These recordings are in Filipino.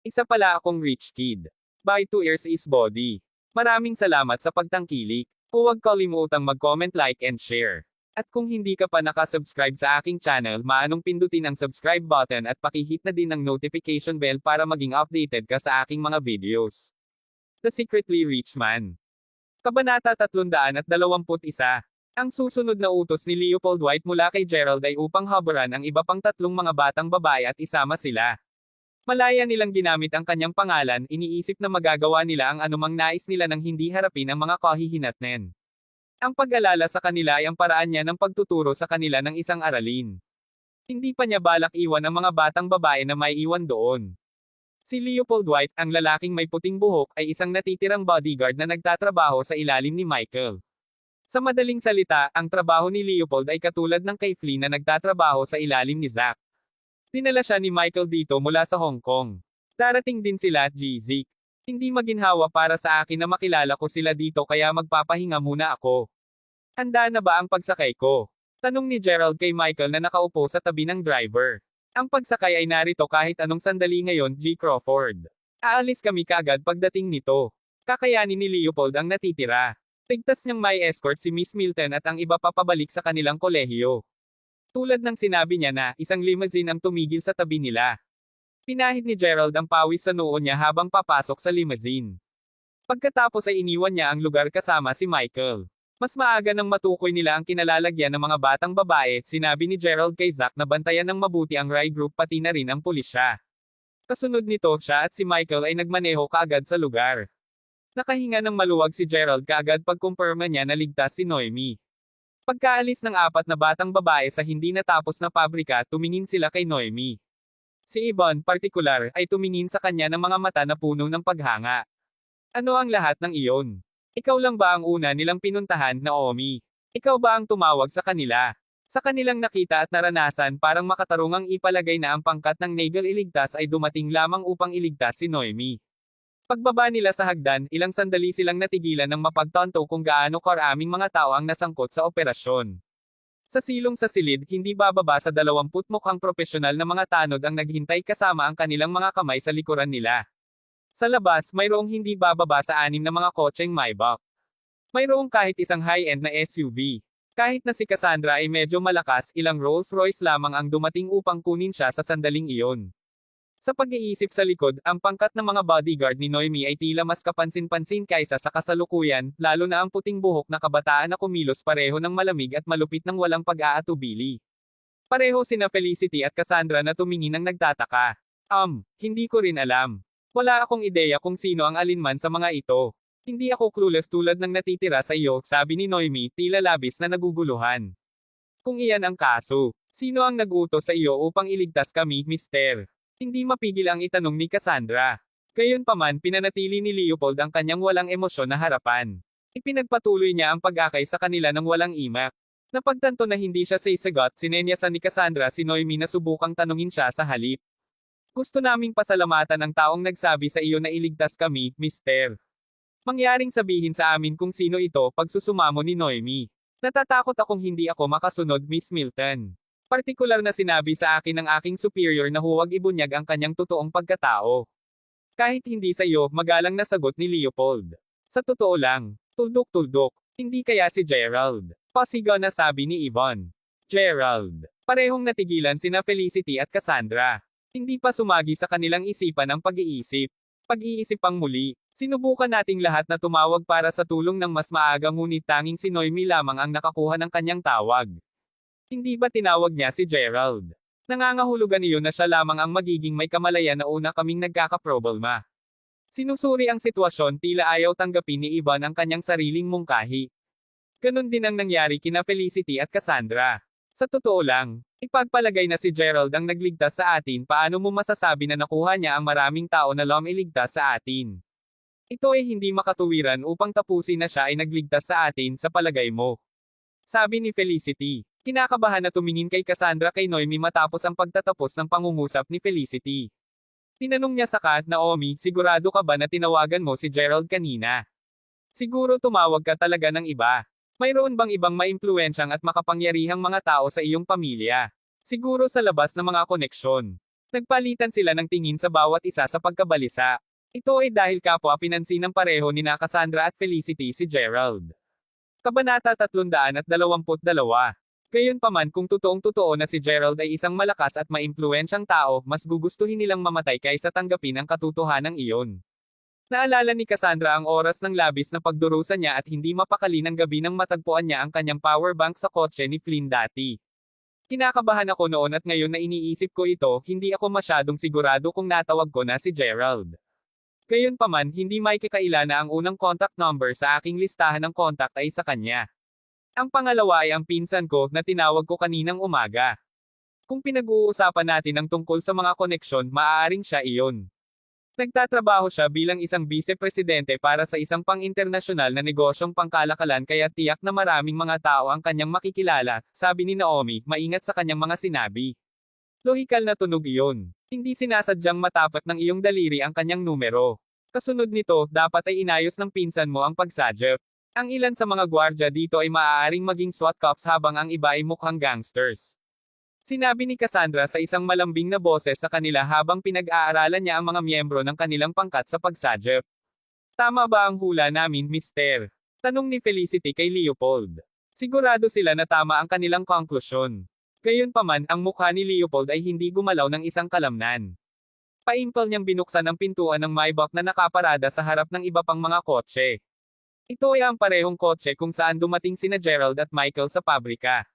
Isa pala akong rich kid. By 2 years is body. Maraming salamat sa pagtangkilik. Huwag kalimutang mag-comment, like and share. At kung hindi ka pa nakasubscribe sa aking channel, maanong pindutin ang subscribe button at pakihit na din ang notification bell para maging updated ka sa aking mga videos. The Secretly Rich Man. Kabanata 321. Ang susunod na utos ni Leopold White mula kay Gerald ay upang haburan ang iba pang 3 mga batang babae at isama sila. Malaya nilang ginamit ang kanyang pangalan, iniisip na magagawa nila ang anumang nais nila nang hindi harapin ang mga kahihinatnen. Ang pag-alala sa kanila ay ang paraan niya ng pagtuturo sa kanila ng isang aralin. Hindi pa niya balak iwan ang mga batang babae na may iwan doon. Si Leopold White, ang lalaking may puting buhok, ay isang natitirang bodyguard na nagtatrabaho sa ilalim ni Michael. Sa madaling salita, ang trabaho ni Leopold ay katulad ng kay Flynn na nagtatrabaho sa ilalim ni Zack. Dinala siya ni Michael dito mula sa Hong Kong. Darating din sila, GZ. Hindi maginhawa para sa akin na makilala ko sila dito kaya magpapahinga muna ako. Handa na ba ang pagsakay ko? Tanong ni Gerald kay Michael na nakaupo sa tabi ng driver. Ang pagsakay ay narito kahit anong sandali ngayon, G. Crawford. Aalis kami kaagad pagdating nito. Kakayanin ni Leopold ang natitira. Tigtas niyang may escort si Miss Milton at ang iba pa pabalik sa kanilang kolehiyo. Tulad ng sinabi niya na, isang limousine ang tumigil sa tabi nila. Pinahid ni Gerald ang pawis sa noo niya habang papasok sa limousine. Pagkatapos ay iniwan niya ang lugar kasama si Michael. Mas maaga nang matukoy nila ang kinalalagyan ng mga batang babae, sinabi ni Gerald kay Zack na bantayan ng mabuti ang Rye Group pati na rin ang pulisya. Kasunod nito, siya at si Michael ay nagmaneho kaagad sa lugar. Nakahinga ng maluwag si Gerald kaagad pagkumpirma niya na ligtas si Noemi. Pagkaalis ng 4 na batang babae sa hindi natapos na pabrika, tumingin sila kay Noemi. Si Yvonne, partikular, ay tumingin sa kanya ng mga mata na puno ng paghanga. Ano ang lahat ng iyon? Ikaw lang ba ang una nilang pinuntahan, Naomi? Ikaw ba ang tumawag sa kanila? Sa kanilang nakita at naranasan, parang makatarungang ipalagay na ang pangkat ng Nagel iligtas ay dumating lamang upang iligtas si Noemi. Pagbaba nila sa hagdan, ilang sandali silang natigilan ng mapagtanto kung gaano karaming mga tao ang nasangkot sa operasyon. Sa silong sa silid, hindi bababa sa 20 mukhang propesyonal na mga tanod ang naghintay kasama ang kanilang mga kamay sa likuran nila. Sa labas, mayroong hindi bababa sa 6 na mga kotseng Maybach. Mayroong kahit isang high-end na SUV. Kahit na si Cassandra ay medyo malakas, ilang Rolls-Royce lamang ang dumating upang kunin siya sa sandaling iyon. Sa pag-iisip sa likod, ang pangkat ng mga bodyguard ni Noemi ay tila mas kapansin-pansin kaysa sa kasalukuyan, lalo na ang puting buhok na kabataan na kumilos pareho ng malamig at malupit ng walang pag-aatubili. Pareho sina Felicity at Cassandra na tumingin ng nagtataka. Hindi ko rin alam. Wala akong ideya kung sino ang alinman sa mga ito. Hindi ako clueless tulad ng natitira sa iyo, sabi ni Noemi, tila labis na naguguluhan. Kung iyan ang kaso, sino ang nag-utos sa iyo upang iligtas kami, mister? Hindi mapigil ang itanong ni Cassandra. Gayunpaman, pinanatili ni Leopold ang kanyang walang emosyon na harapan. Ipinagpatuloy niya ang pag-akay sa kanila ng walang imak. Napagtanto na hindi siya sasagot, sinenyasan ni Cassandra si Noemi na subukang tanungin siya sa halip. Gusto naming pasalamatan ang taong nagsabi sa iyo na iligtas kami, mister. Mangyaring sabihin sa amin kung sino ito, pagsusumamo ni Noemi. Natatakot akong hindi ako makasunod, Miss Milton. Partikular na sinabi sa akin ng aking superior na huwag ibunyag ang kanyang totoong pagkatao. Kahit hindi sa iyo, magalang na sagot ni Leopold. Sa totoo lang, tuldok-tuldok, hindi kaya si Gerald. Pasigaw na sabi ni Yvonne. Gerald. Parehong natigilan sina Felicity at Cassandra. Hindi pa sumagi sa kanilang isipan ang pag-iisip. Pag-iisip pang muli, sinubukan nating lahat na tumawag para sa tulong ng mas maaga ngunit tanging si Noemi lamang ang nakakuha ng kanyang tawag. Hindi ba tinawag niya si Gerald? Nangangahulugan iyon na siya lamang ang magiging may kamalayan na una kaming nagkakaproblema. Sinusuri ang sitwasyon, tila ayaw tanggapin ni Yvonne ang kanyang sariling mungkahi. Ganon din ang nangyari kina Felicity at Cassandra. Sa totoo lang, ipagpalagay na si Gerald ang nagligtas sa atin, paano mo masasabi na nakuha niya ang maraming tao na iligtas sa atin? Ito ay hindi makatuwiran upang tapusin na siya ay nagligtas sa atin, sa palagay mo. Sabi ni Felicity. Kinakabahan na tumingin kay Cassandra kay Noemi matapos ang pagtatapos ng pangungusap ni Felicity. Tinanong niya saka, Naomi, sigurado ka ba na tinawagan mo si Gerald kanina? Siguro tumawag ka talaga ng iba. Mayroon bang ibang maimpluwensyang at makapangyarihang mga tao sa iyong pamilya? Siguro sa labas ng mga koneksyon. Nagpalitan sila ng tingin sa bawat isa sa pagkabalisa. Ito ay dahil kapwa pinansin ng pareho ni Cassandra at Felicity si Gerald. Kabanata 322. Gayunpaman kung totoong-totoo na si Gerald ay isang malakas at maimpluwensyang tao, mas gugustuhin nilang mamatay kaysa tanggapin ang katotohanang iyon. Naalala ni Cassandra ang oras ng labis na pagdurusa niya at hindi mapakali ng gabi nang matagpuan niya ang kanyang power bank sa kotse ni Flynn dati. Kinakabahan ako noon at ngayon na iniisip ko ito, hindi ako masyadong sigurado kung natawag ko na si Gerald. Gayunpaman, hindi may kakaila na ang unang contact number sa aking listahan ng contact ay sa kanya. Ang pangalawa ay ang pinsan ko na tinawag ko kaninang umaga. Kung pinag-uusapan natin ang tungkol sa mga koneksyon, maaaring siya iyon. Nagtatrabaho siya bilang isang vice-presidente para sa isang pang-internasyonal na negosyong pangkalakalan kaya tiyak na maraming mga tao ang kanyang makikilala, sabi ni Naomi, maingat sa kanyang mga sinabi. Lohikal na tunog iyon. Hindi sinasadyang matapat ng iyong daliri ang kanyang numero. Kasunod nito, dapat ay inayos ng pinsan mo ang pagsadyap. Ang ilan sa mga gwardya dito ay maaaring maging SWAT cops habang ang iba ay mukhang gangsters. Sinabi ni Cassandra sa isang malambing na boses sa kanila habang pinag-aaralan niya ang mga miyembro ng kanilang pangkat sa pagsadyap. Tama ba ang hula namin, Mister? Tanong ni Felicity kay Leopold. Sigurado sila na tama ang kanilang konklusyon. Gayunpaman, ang mukha ni Leopold ay hindi gumalaw ng isang kalamnan. Paimpal niyang binuksan ang pintuan ng Maybach na nakaparada sa harap ng iba pang mga kotse. Ito ay ang parehong kotse kung saan dumating sina Gerald at Michael sa pabrika.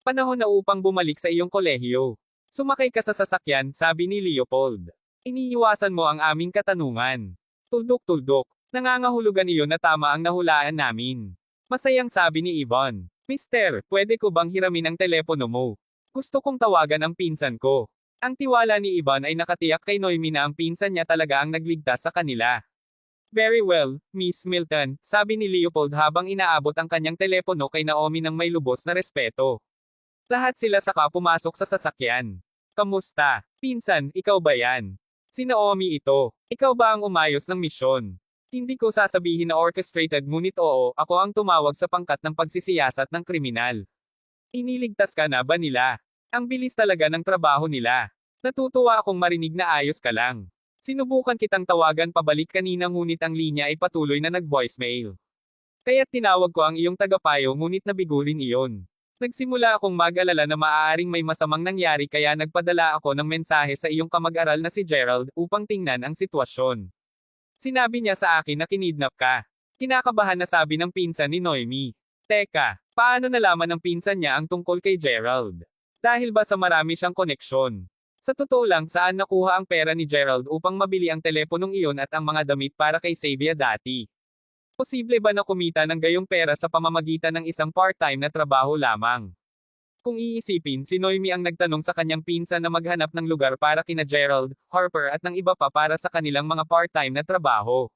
Panahon na upang bumalik sa iyong kolehiyo. Sumakay ka sa sasakyan, sabi ni Leopold. Iniiwasan mo ang aming katanungan. Tuldok-tuldok. Nangangahulugan iyon na tama ang nahulaan namin. Masayang sabi ni Yvonne. Mister, pwede ko bang hiramin ang telepono mo? Gusto kong tawagan ang pinsan ko. Ang tiwala ni Yvonne ay nakatiyak kay Noemi na ang pinsan niya talaga ang nagligtas sa kanila. Very well, Miss Milton, sabi ni Leopold habang inaabot ang kanyang telepono kay Naomi ng may lubos na respeto. Lahat sila saka pumasok sa sasakyan. Kamusta? Pinsan, ikaw ba yan? Si Naomi ito. Ikaw ba ang umayos ng misyon? Hindi ko sasabihin na orchestrated ngunit oo, ako ang tumawag sa pangkat ng pagsisiyasat ng kriminal. Iniligtas ka na ba nila? Ang bilis talaga ng trabaho nila. Natutuwa akong marinig na ayos ka lang. Sinubukan kitang tawagan pabalik kanina ngunit ang linya ay patuloy na nag-voicemail. Kaya't tinawag ko ang iyong tagapayo ngunit nabigo rin iyon. Nagsimula akong mag-alala na maaaring may masamang nangyari kaya nagpadala ako ng mensahe sa iyong kamag-aral na si Gerald upang tingnan ang sitwasyon. Sinabi niya sa akin na kinidnap ka. Kinakabahan na sabi ng pinsan ni Noemi. Teka, paano nalaman ng pinsan niya ang tungkol kay Gerald? Dahil ba sa marami siyang koneksyon? Sa totoo lang, saan nakuha ang pera ni Gerald upang mabili ang teleponong iyon at ang mga damit para kay Xavier dati? Posible ba na kumita ng gayong pera sa pamamagitan ng isang part-time na trabaho lamang? Kung iisipin, si Noemi ang nagtanong sa kanyang pinsan na maghanap ng lugar para kina Gerald, Harper at ng iba pa para sa kanilang mga part-time na trabaho.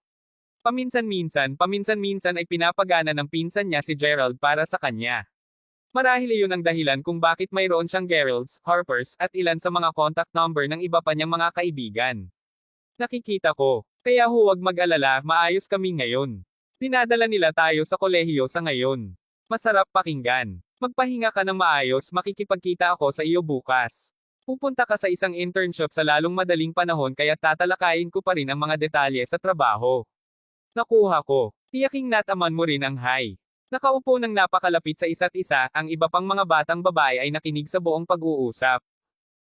Paminsan-minsan ay pinapagana ng pinsan niya si Gerald para sa kanya. Marahil iyon ang dahilan kung bakit mayroon siyang Geralds, Harpers, at ilan sa mga contact number ng iba pa niyang mga kaibigan. Nakikita ko. Kaya huwag mag-alala, maayos kami ngayon. Dinadala nila tayo sa kolehiyo sa ngayon. Masarap pakinggan. Magpahinga ka ng maayos, makikipagkita ako sa iyo bukas. Pupunta ka sa isang internship sa lalong madaling panahon kaya tatalakayin ko pa rin ang mga detalye sa trabaho. Nakuha ko. Tiyaking nataman mo rin ang hi. Nakaupo ng napakalapit sa isa't isa, ang iba pang mga batang babae ay nakinig sa buong pag-uusap.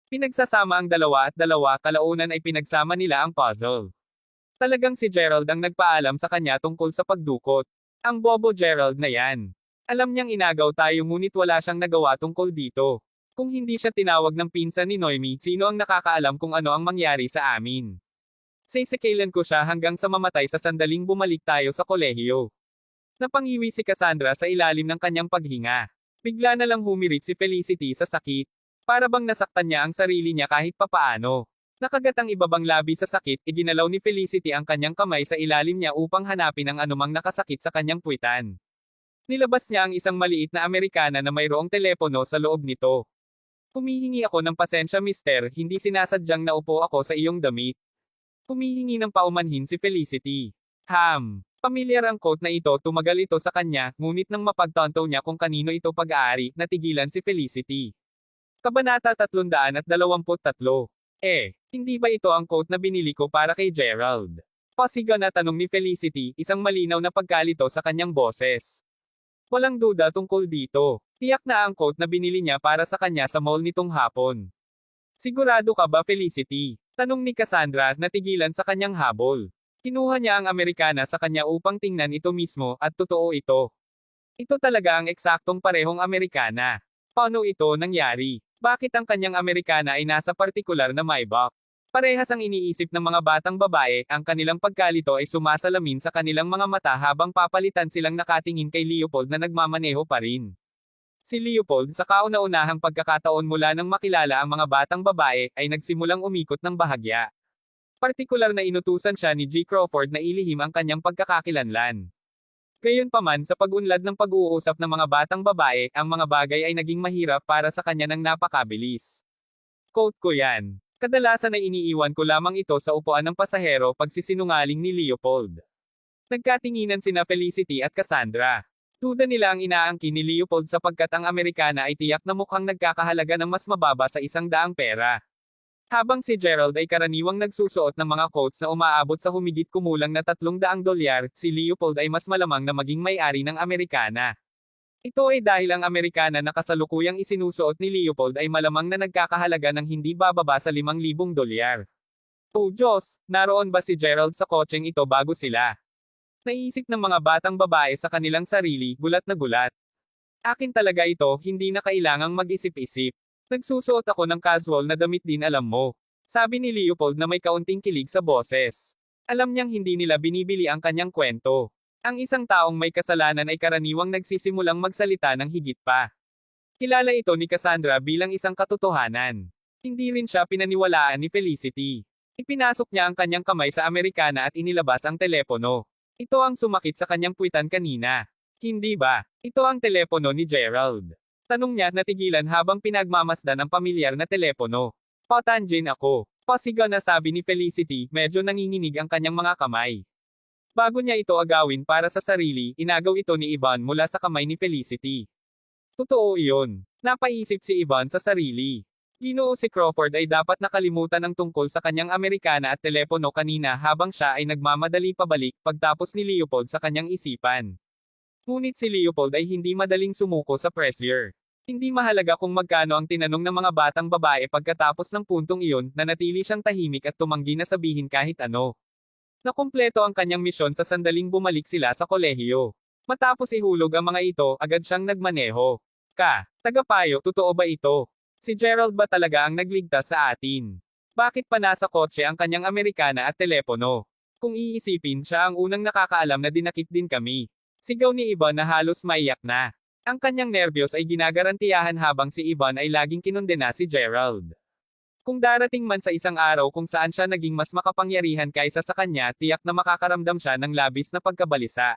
Pinagsasama ang dalawa at dalawa, kalaunan ay pinagsama nila ang puzzle. Talagang si Gerald ang nagpaalam sa kanya tungkol sa pagdukot. Ang bobo Gerald na yan. Alam niyang inagaw tayo ngunit wala siyang nagawa tungkol dito. Kung hindi siya tinawag ng pinsan ni Noemi, sino ang nakakaalam kung ano ang mangyari sa amin? Sisikalan ko siya hanggang sa mamatay sa sandaling bumalik tayo sa kolehiyo. Napangiwi si Cassandra sa ilalim ng kanyang paghinga. Bigla na lang humirit si Felicity sa sakit. Para bang nasaktan niya ang sarili niya kahit papaano. Nakagat ang ibabang labi sa sakit, iginalaw ni Felicity ang kanyang kamay sa ilalim niya upang hanapin ang anumang nakasakit sa kanyang puwitan. Nilabas niya ang isang maliit na Amerikana na mayroong telepono sa loob nito. Humihingi ako ng pasensya mister, hindi sinasadyang naupo ako sa iyong damit. Humihingi ng paumanhin si Felicity. Pamilyar ang quote na ito, tumagal ito sa kanya, ngunit nang mapagtanto niya kung kanino ito pag-aari, natigilan si Felicity. Kabanata 323. Hindi ba ito ang coat na binili ko para kay Gerald? Pasigaw na tanong ni Felicity, isang malinaw na pagkalito sa kanyang boses. Walang duda tungkol dito. Tiyak na ang coat na binili niya para sa kanya sa mall nitong hapon. Sigurado ka ba, Felicity? Tanong ni Cassandra, natigilan sa kanyang habol. Kinuha niya ang Amerikana sa kanya upang tingnan ito mismo, at totoo ito. Ito talaga ang eksaktong parehong Amerikana. Paano ito nangyari? Bakit ang kanyang Amerikana ay nasa partikular na Maybach? Parehas ang iniisip ng mga batang babae, ang kanilang pagkalito ay sumasalamin sa kanilang mga mata habang papalitan silang nakatingin kay Leopold na nagmamaneho pa rin. Si Leopold, sa kauna-unahang pagkakataon mula nang makilala ang mga batang babae, ay nagsimulang umikot ng bahagya. Partikular na inutusan siya ni G. Crawford na ilihim ang kanyang pagkakakilanlan. Gayunpaman, sa pag-unlad ng pag-uusap ng mga batang babae, ang mga bagay ay naging mahirap para sa kanya ng napakabilis. Quote ko yan. Kadalasan ay iniiwan ko lamang ito sa upuan ng pasahero, pagsisinungaling ni Leopold. Nagkatinginan sina Felicity at Cassandra. Duda nila ang inaangkin ni Leopold sapagkat ang Amerikana ay tiyak na mukhang nagkakahalaga ng mas mababa sa $100. Habang si Gerald ay karaniwang nagsusuot ng mga coats na umaabot sa humigit kumulang na $300, si Leopold ay mas malamang na maging may-ari ng Amerikana. Ito ay dahil ang Amerikana na kasalukuyang isinusuot ni Leopold ay malamang na nagkakahalaga ng hindi bababa sa $5,000. Oh Diyos, naroon ba si Gerald sa kotseng ito bago sila? Naisip ng mga batang babae sa kanilang sarili, gulat na gulat. Akin talaga ito, hindi na kailangang mag-isip-isip. Nagsusuot ako ng casual na damit din, alam mo. Sabi ni Leopold na may kaunting kilig sa boses. Alam niyang hindi nila binibili ang kanyang kwento. Ang isang taong may kasalanan ay karaniwang nagsisimulang magsalita ng higit pa. Kilala ito ni Cassandra bilang isang katotohanan. Hindi rin siya pinaniwalaan ni Felicity. Ipinasok niya ang kanyang kamay sa Amerikana at inilabas ang telepono. Ito ang sumakit sa kanyang puwitan kanina. Hindi ba? Ito ang telepono ni Gerald. Tanong niya, natigilan habang pinagmamasdan ang pamilyar na telepono. Patanjin ako. Pasigaw na sabi ni Felicity, medyo nanginginig ang kanyang mga kamay. Bago niya ito agawin para sa sarili, inagaw ito ni Ivan mula sa kamay ni Felicity. Totoo iyon. Napaisip si Ivan sa sarili. Ginoo, si Crawford ay dapat nakalimutan ang tungkol sa kanyang Amerikana at telepono kanina habang siya ay nagmamadali pabalik pagtapos ni Leopold sa kanyang isipan. Ngunit si Leopold ay hindi madaling sumuko sa pressure. Hindi mahalaga kung magkano ang tinanong ng mga batang babae pagkatapos ng puntong iyon, nanatili siyang tahimik at tumanggi na sabihin kahit ano. Nakumpleto ang kanyang misyon sa sandaling bumalik sila sa kolehiyo. Matapos ihulog ang mga ito, agad siyang nagmaneho. Tagapayo, totoo ba ito? Si Gerald ba talaga ang nagligtas sa atin? Bakit pa nasa kotse ang kanyang Amerikana at telepono? Kung iisipin, siya ang unang nakakaalam na dinakip din kami. Sigaw ni Ivan na halos maiyak na. Ang kanyang nerbiyos ay ginagarantiyahan habang si Ivan ay laging kinondena si Gerald. Kung darating man sa isang araw kung saan siya naging mas makapangyarihan kaysa sa kanya, tiyak na makakaramdam siya ng labis na pagkabalisa.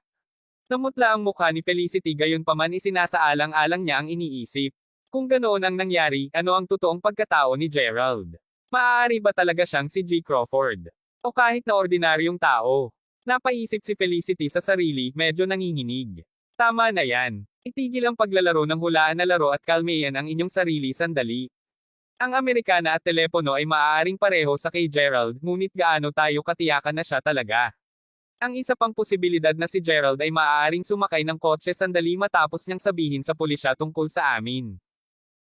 Namutla ang mukha ni Felicity, gayunpaman isinasaalang-alang niya ang iniisip. Kung ganoon ang nangyari, ano ang totoong pagkatao ni Gerald? Maaari ba talaga siyang si G. Crawford? O kahit na ordinaryong tao? Napaisip si Felicity sa sarili, medyo nanginginig. Tama na yan. Itigil ang paglalaro ng hulaan na laro at kalmeyan ang inyong sarili sandali. Ang Amerikana at telepono ay maaaring pareho sa kay Gerald, ngunit gaano tayo katiyakan na siya talaga? Ang isa pang posibilidad na si Gerald ay maaaring sumakay ng kotse sandali matapos niyang sabihin sa pulisya tungkol sa amin.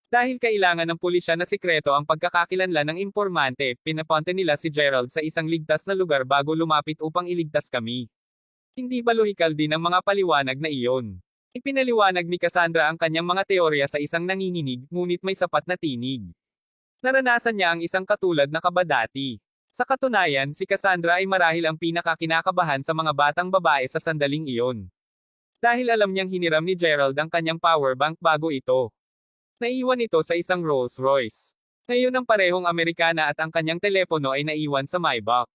Dahil kailangan ng pulisya na sikreto ang pagkakakilanlan ng impormante, pinapunta nila si Gerald sa isang ligtas na lugar bago lumapit upang iligtas kami. Hindi ba lohikal din ang mga paliwanag na iyon? Ipinaliwanag ni Cassandra ang kanyang mga teorya sa isang nanginginig, ngunit may sapat na tinig. Naranasan niya ang isang katulad na kabadati. Sa katunayan, si Cassandra ay marahil ang pinakakinakabahan sa mga batang babae sa sandaling iyon. Dahil alam niyang hiniram ni Gerald ang kanyang power bank bago ito. Naiwan ito sa isang Rolls Royce. Ngayon ang parehong Amerikana at ang kanyang telepono ay naiwan sa Maybach.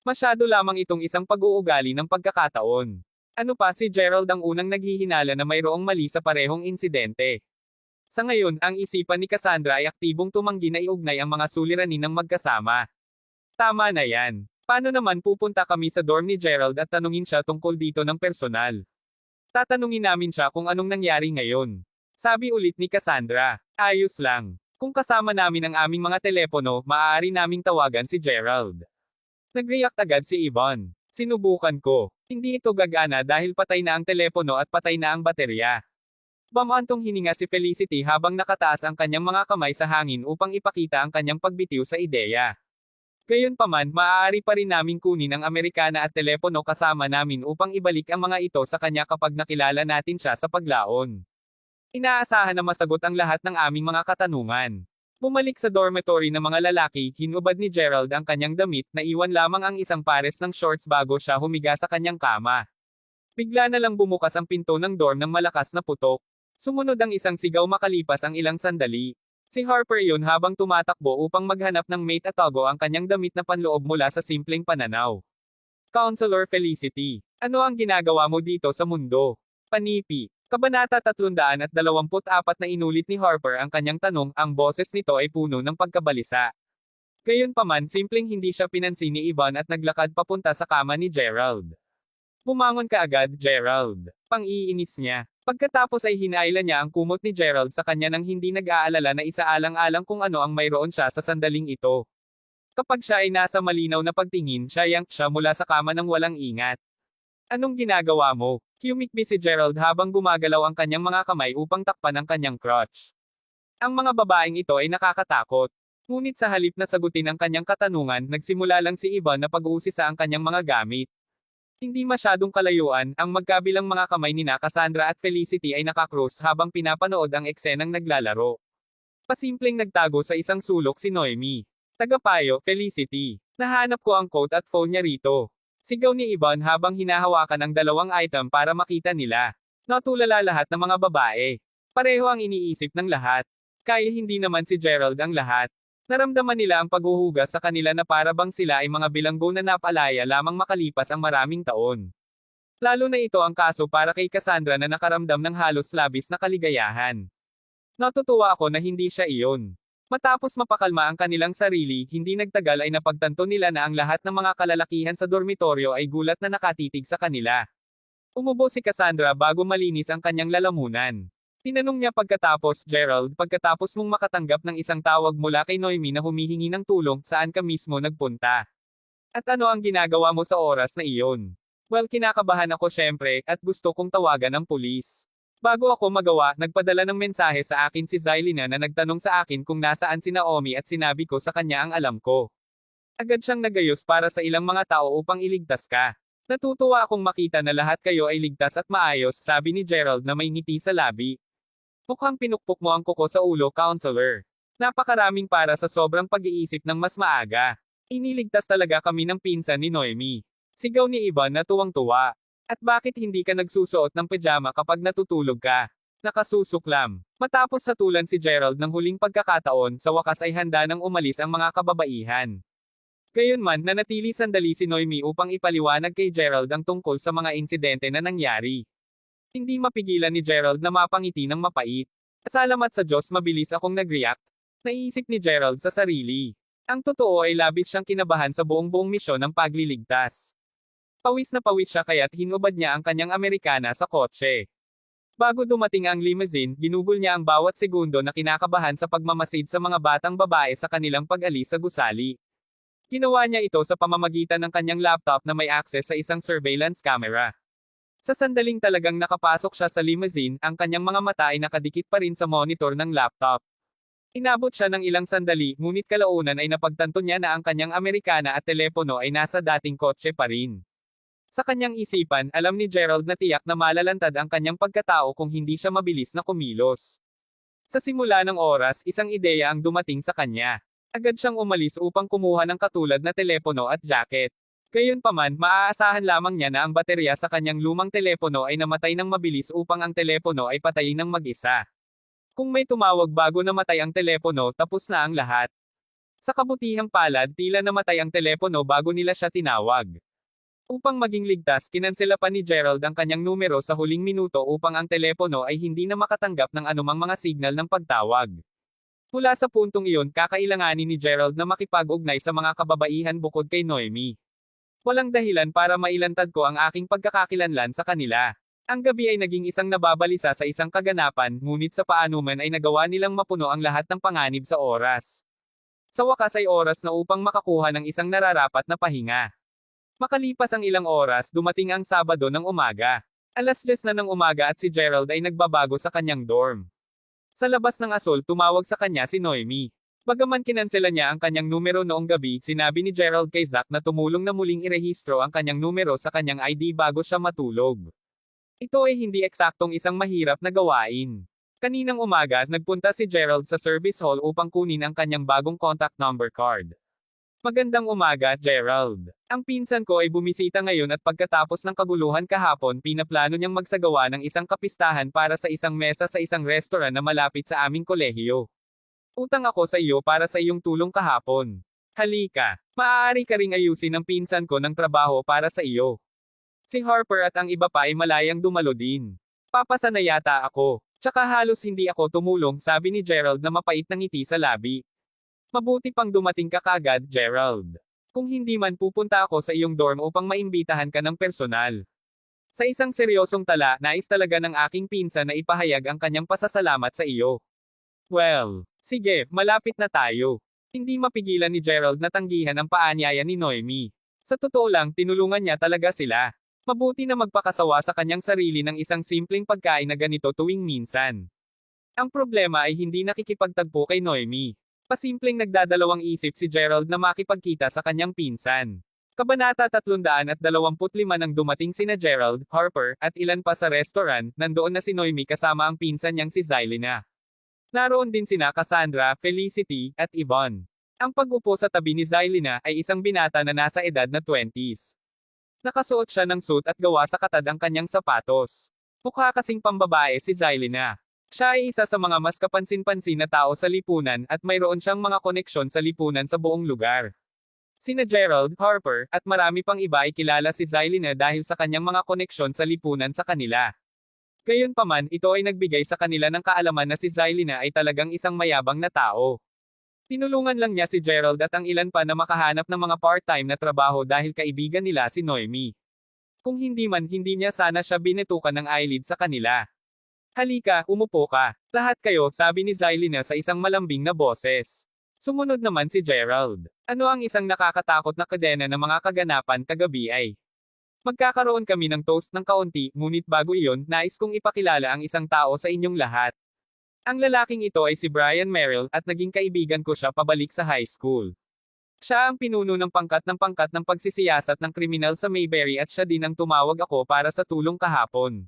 Masyado lamang itong isang pag-uugali ng pagkakataon. Ano pa, si Gerald ang unang naghihinala na mayroong mali sa parehong insidente. Sa ngayon, ang isipan ni Cassandra ay aktibong tumanggi na iugnay ang mga suliranin ng magkasama. Tama na yan. Paano naman pupunta kami sa dorm ni Gerald at tanungin siya tungkol dito ng personal? Tatanungin namin siya kung anong nangyari ngayon. Sabi ulit ni Cassandra. Ayos lang. Kung kasama namin ang aming mga telepono, maaari naming tawagan si Gerald. Nag-react agad si Yvonne. Sinubukan ko. Hindi ito gagana dahil patay na ang telepono at patay na ang baterya. Bamantong hininga si Felicity habang nakataas ang kanyang mga kamay sa hangin upang ipakita ang kanyang pagbitiw sa ideya. Gayunpaman, maaari pa rin naming kunin ang Amerikana at telepono kasama namin upang ibalik ang mga ito sa kanya kapag nakilala natin siya sa paglaon. Inaasahan na masagot ang lahat ng aming mga katanungan. Bumalik sa dormitory ng mga lalaki, hinubad ni Gerald ang kanyang damit, na iwan lamang ang isang pares ng shorts bago siya humiga sa kanyang kama. Bigla na lang bumukas ang pinto ng dorm ng malakas na putok. Sumunod ang isang sigaw makalipas ang ilang sandali. Si Harper iyon habang tumatakbo upang maghanap ng mate at tago ang kanyang damit na panloob mula sa simpleng pananaw. Counselor Felicity, ano ang ginagawa mo dito sa mundo? Panipi. Kabanata 324 na inulit ni Harper ang kanyang tanong, ang boses nito ay puno ng pagkabalisa. Gayunpaman, simpleng hindi siya pinansin ni Yvonne at naglakad papunta sa kama ni Gerald. Bumangon ka agad, Gerald. Pang-iinis niya. Pagkatapos ay hinailan niya ang kumot ni Gerald sa kanya nang hindi nag-aalala na isaalang-alang kung ano ang mayroon siya sa sandaling ito. Kapag siya ay nasa malinaw na pagtingin, siya yank siya mula sa kama nang walang ingat. Anong ginagawa mo? Humikbi si Gerald habang gumagalaw ang kanyang mga kamay upang takpan ang kanyang crotch. Ang mga babaeng ito ay nakakatakot. Ngunit sa halip na sagutin ang kanyang katanungan, nagsimula lang si Yvonne na pag-uusisa ang kanyang mga gamit. Hindi masyadong kalayuan, ang magkabilang mga kamay nina Cassandra at Felicity ay nakakrus habang pinapanood ang eksenang naglalaro. Pasimpleng nagtago sa isang sulok si Noemi. Tagapayo, Felicity. Nahanap ko ang coat at phone niya rito. Sigaw ni Yvonne habang hinahawakan ang dalawang item para makita nila. Natulala lahat ng mga babae. Pareho ang iniisip ng lahat. Kaya hindi naman si Gerald ang lahat. Naramdaman nila ang paghuhugas sa kanila na para bang sila ay mga bilanggo na napalaya lamang makalipas ang maraming taon. Lalo na ito ang kaso para kay Cassandra na nakaramdam ng halos labis na kaligayahan. Natutuwa ako na hindi siya iyon. Matapos mapakalma ang kanilang sarili, hindi nagtagal ay napagtanto nila na ang lahat ng mga kalalakihan sa dormitoryo ay gulat na nakatitig sa kanila. Umubo si Cassandra bago malinis ang kanyang lalamunan. Tinanong niya pagkatapos, Gerald, pagkatapos mong makatanggap ng isang tawag mula kay Noemi na humihingi ng tulong, saan ka mismo nagpunta? At ano ang ginagawa mo sa oras na iyon? Well, kinakabahan ako syempre, at gusto kong tawagan ang pulis. Bago ako magawa, nagpadala ng mensahe sa akin si Zylina na nagtanong sa akin kung nasaan si Naomi at sinabi ko sa kanya ang alam ko. Agad siyang nagayos para sa ilang mga tao upang iligtas ka. Natutuwa akong makita na lahat kayo ay ligtas at maayos, sabi ni Gerald na may ngiti sa labi. Mukhang pinukpok mo ang kuko sa ulo, counselor. Napakaraming para sa sobrang pag-iisip ng mas maaga. Iniligtas talaga kami ng pinsan ni Noemi. Sigaw ni Yvonne na tuwang-tuwa. At bakit hindi ka nagsusuot ng pajama kapag natutulog ka? Nakasusuklam. Matapos satulan si Gerald ng huling pagkakataon, sa wakas ay handa nang umalis ang mga kababaihan. Gayunman, nanatili sandali si Noemi upang ipaliwanag kay Gerald ang tungkol sa mga insidente na nangyari. Hindi mapigilan ni Gerald na mapangiti ng mapait. Salamat sa Diyos, mabilis akong nag-react. Naiisip ni Gerald sa sarili. Ang totoo ay labis siyang kinabahan sa buong misyon ng pagliligtas. Pawis na pawis siya kaya't hinubad niya ang kanyang Amerikana sa kotse. Bago dumating ang limousine, ginugol niya ang bawat segundo na kinakabahan sa pagmamasid sa mga batang babae sa kanilang pag-alis sa gusali. Ginawa niya ito sa pamamagitan ng kanyang laptop na may access sa isang surveillance camera. Sa sandaling talagang nakapasok siya sa limousine, ang kanyang mga mata ay nakadikit pa rin sa monitor ng laptop. Inabot siya ng ilang sandali, ngunit kalaunan ay napagtanto niya na ang kanyang Amerikana at telepono ay nasa dating kotse pa rin. Sa kanyang isipan, alam ni Gerald na tiyak na malalantad ang kanyang pagkatao kung hindi siya mabilis na kumilos. Sa simula ng oras, isang ideya ang dumating sa kanya. Agad siyang umalis upang kumuha ng katulad na telepono at jacket. Gayunpaman, maaasahan lamang niya na ang baterya sa kanyang lumang telepono ay namatay ng mabilis upang ang telepono ay patayin ng mag-isa. Kung may tumawag bago namatay ang telepono, tapos na ang lahat. Sa kabutihang palad, tila namatay ang telepono bago nila siya tinawag. Upang maging ligtas, kinansela pa ni Gerald ang kanyang numero sa huling minuto upang ang telepono ay hindi na makatanggap ng anumang mga signal ng pagtawag. Mula sa puntong iyon, kakailanganin ni Gerald na makipag-ugnay sa mga kababaihan bukod kay Noemi. Walang dahilan para mailantad ko ang aking pagkakakilanlan sa kanila. Ang gabi ay naging isang nababalisa sa isang kaganapan, ngunit sa paanuman ay nagawa nilang mapuno ang lahat ng panganib sa oras. Sa wakas ay oras na upang makakuha ng isang nararapat na pahinga. Makalipas ang ilang oras, dumating ang Sabado ng umaga. Alas 10 na ng umaga at si Gerald ay nagbabago sa kanyang dorm. Sa labas ng asol, tumawag sa kanya si Noemi. Bagaman kinansela niya ang kanyang numero noong gabi, sinabi ni Gerald kay Zack na tumulong na muling irehistro ang kanyang numero sa kanyang ID bago siya matulog. Ito ay hindi eksaktong isang mahirap na gawain. Kaninang umaga, nagpunta si Gerald sa service hall upang kunin ang kanyang bagong contact number card. Magandang umaga, Gerald. Ang pinsan ko ay bumisita ngayon at pagkatapos ng kaguluhan kahapon, pinaplano niyang magsagawa ng isang kapistahan para sa isang mesa sa isang restaurant na malapit sa aming kolehiyo. Utang ako sa iyo para sa iyong tulong kahapon. Halika, maaari ka ring ayusin ang pinsan ko ng trabaho para sa iyo. Si Harper at ang iba pa ay malayang dumalo din. Papasa na yata ako. Tsaka halos hindi ako tumulong, sabi ni Gerald na mapait na ngiti sa labi. Mabuti pang dumating ka kagad, Gerald. Kung hindi man pupunta ako sa iyong dorm upang maimbitahan ka ng personal. Sa isang seryosong tala, nais talaga ng aking pinsan na ipahayag ang kanyang pasasalamat sa iyo. Well, sige, malapit na tayo. Hindi mapigilan ni Gerald na tanggihan ang paanyaya ni Noemi. Sa totoo lang, tinulungan niya talaga sila. Mabuti na magpakasawa sa kanyang sarili ng isang simpleng pagkain na ganito tuwing minsan. Ang problema ay hindi nakikipagtagpo kay Noemi. Pasimpleng nagdadalawang isip si Gerald na makipagkita sa kanyang pinsan. Kabanata 325 nang dumating sina Gerald, Harper, at ilan pa sa restaurant, nandoon na si Noemi kasama ang pinsan niyang si Zylina. Naroon din sina Cassandra, Felicity, at Yvonne. Ang pag-upo sa tabi ni Zylina ay isang binata na nasa edad na 20s. Nakasuot siya ng suit at gawa sa katad ang kanyang sapatos. Mukha kasing pambabae si Zylina. Siya ay isa sa mga mas kapansin-pansin na tao sa lipunan at mayroon siyang mga koneksyon sa lipunan sa buong lugar. Sina Gerald, Harper, at marami pang iba ay kilala si Zylina dahil sa kanyang mga koneksyon sa lipunan sa kanila. Gayunpaman, ito ay nagbigay sa kanila ng kaalaman na si Zylina ay talagang isang mayabang na tao. Tinulungan lang niya si Gerald at ang ilan pa na makahanap ng mga part-time na trabaho dahil kaibigan nila si Noemi. Kung hindi man, hindi niya sana siya binetukan ng eyelid sa kanila. Halika, umupo ka. Lahat kayo, sabi ni Zylina sa isang malambing na boses. Sumunod naman si Gerald. Ano ang isang nakakatakot na kadena ng mga kaganapan kagabi ay? Magkakaroon kami ng toast ng kaunti, ngunit bago iyon, nais kong ipakilala ang isang tao sa inyong lahat. Ang lalaking ito ay si Brian Merrill at naging kaibigan ko siya pabalik sa high school. Siya ang pinuno ng pangkat ng pagsisiyasat ng kriminal sa Mayberry at siya din ang tumawag ako para sa tulong kahapon.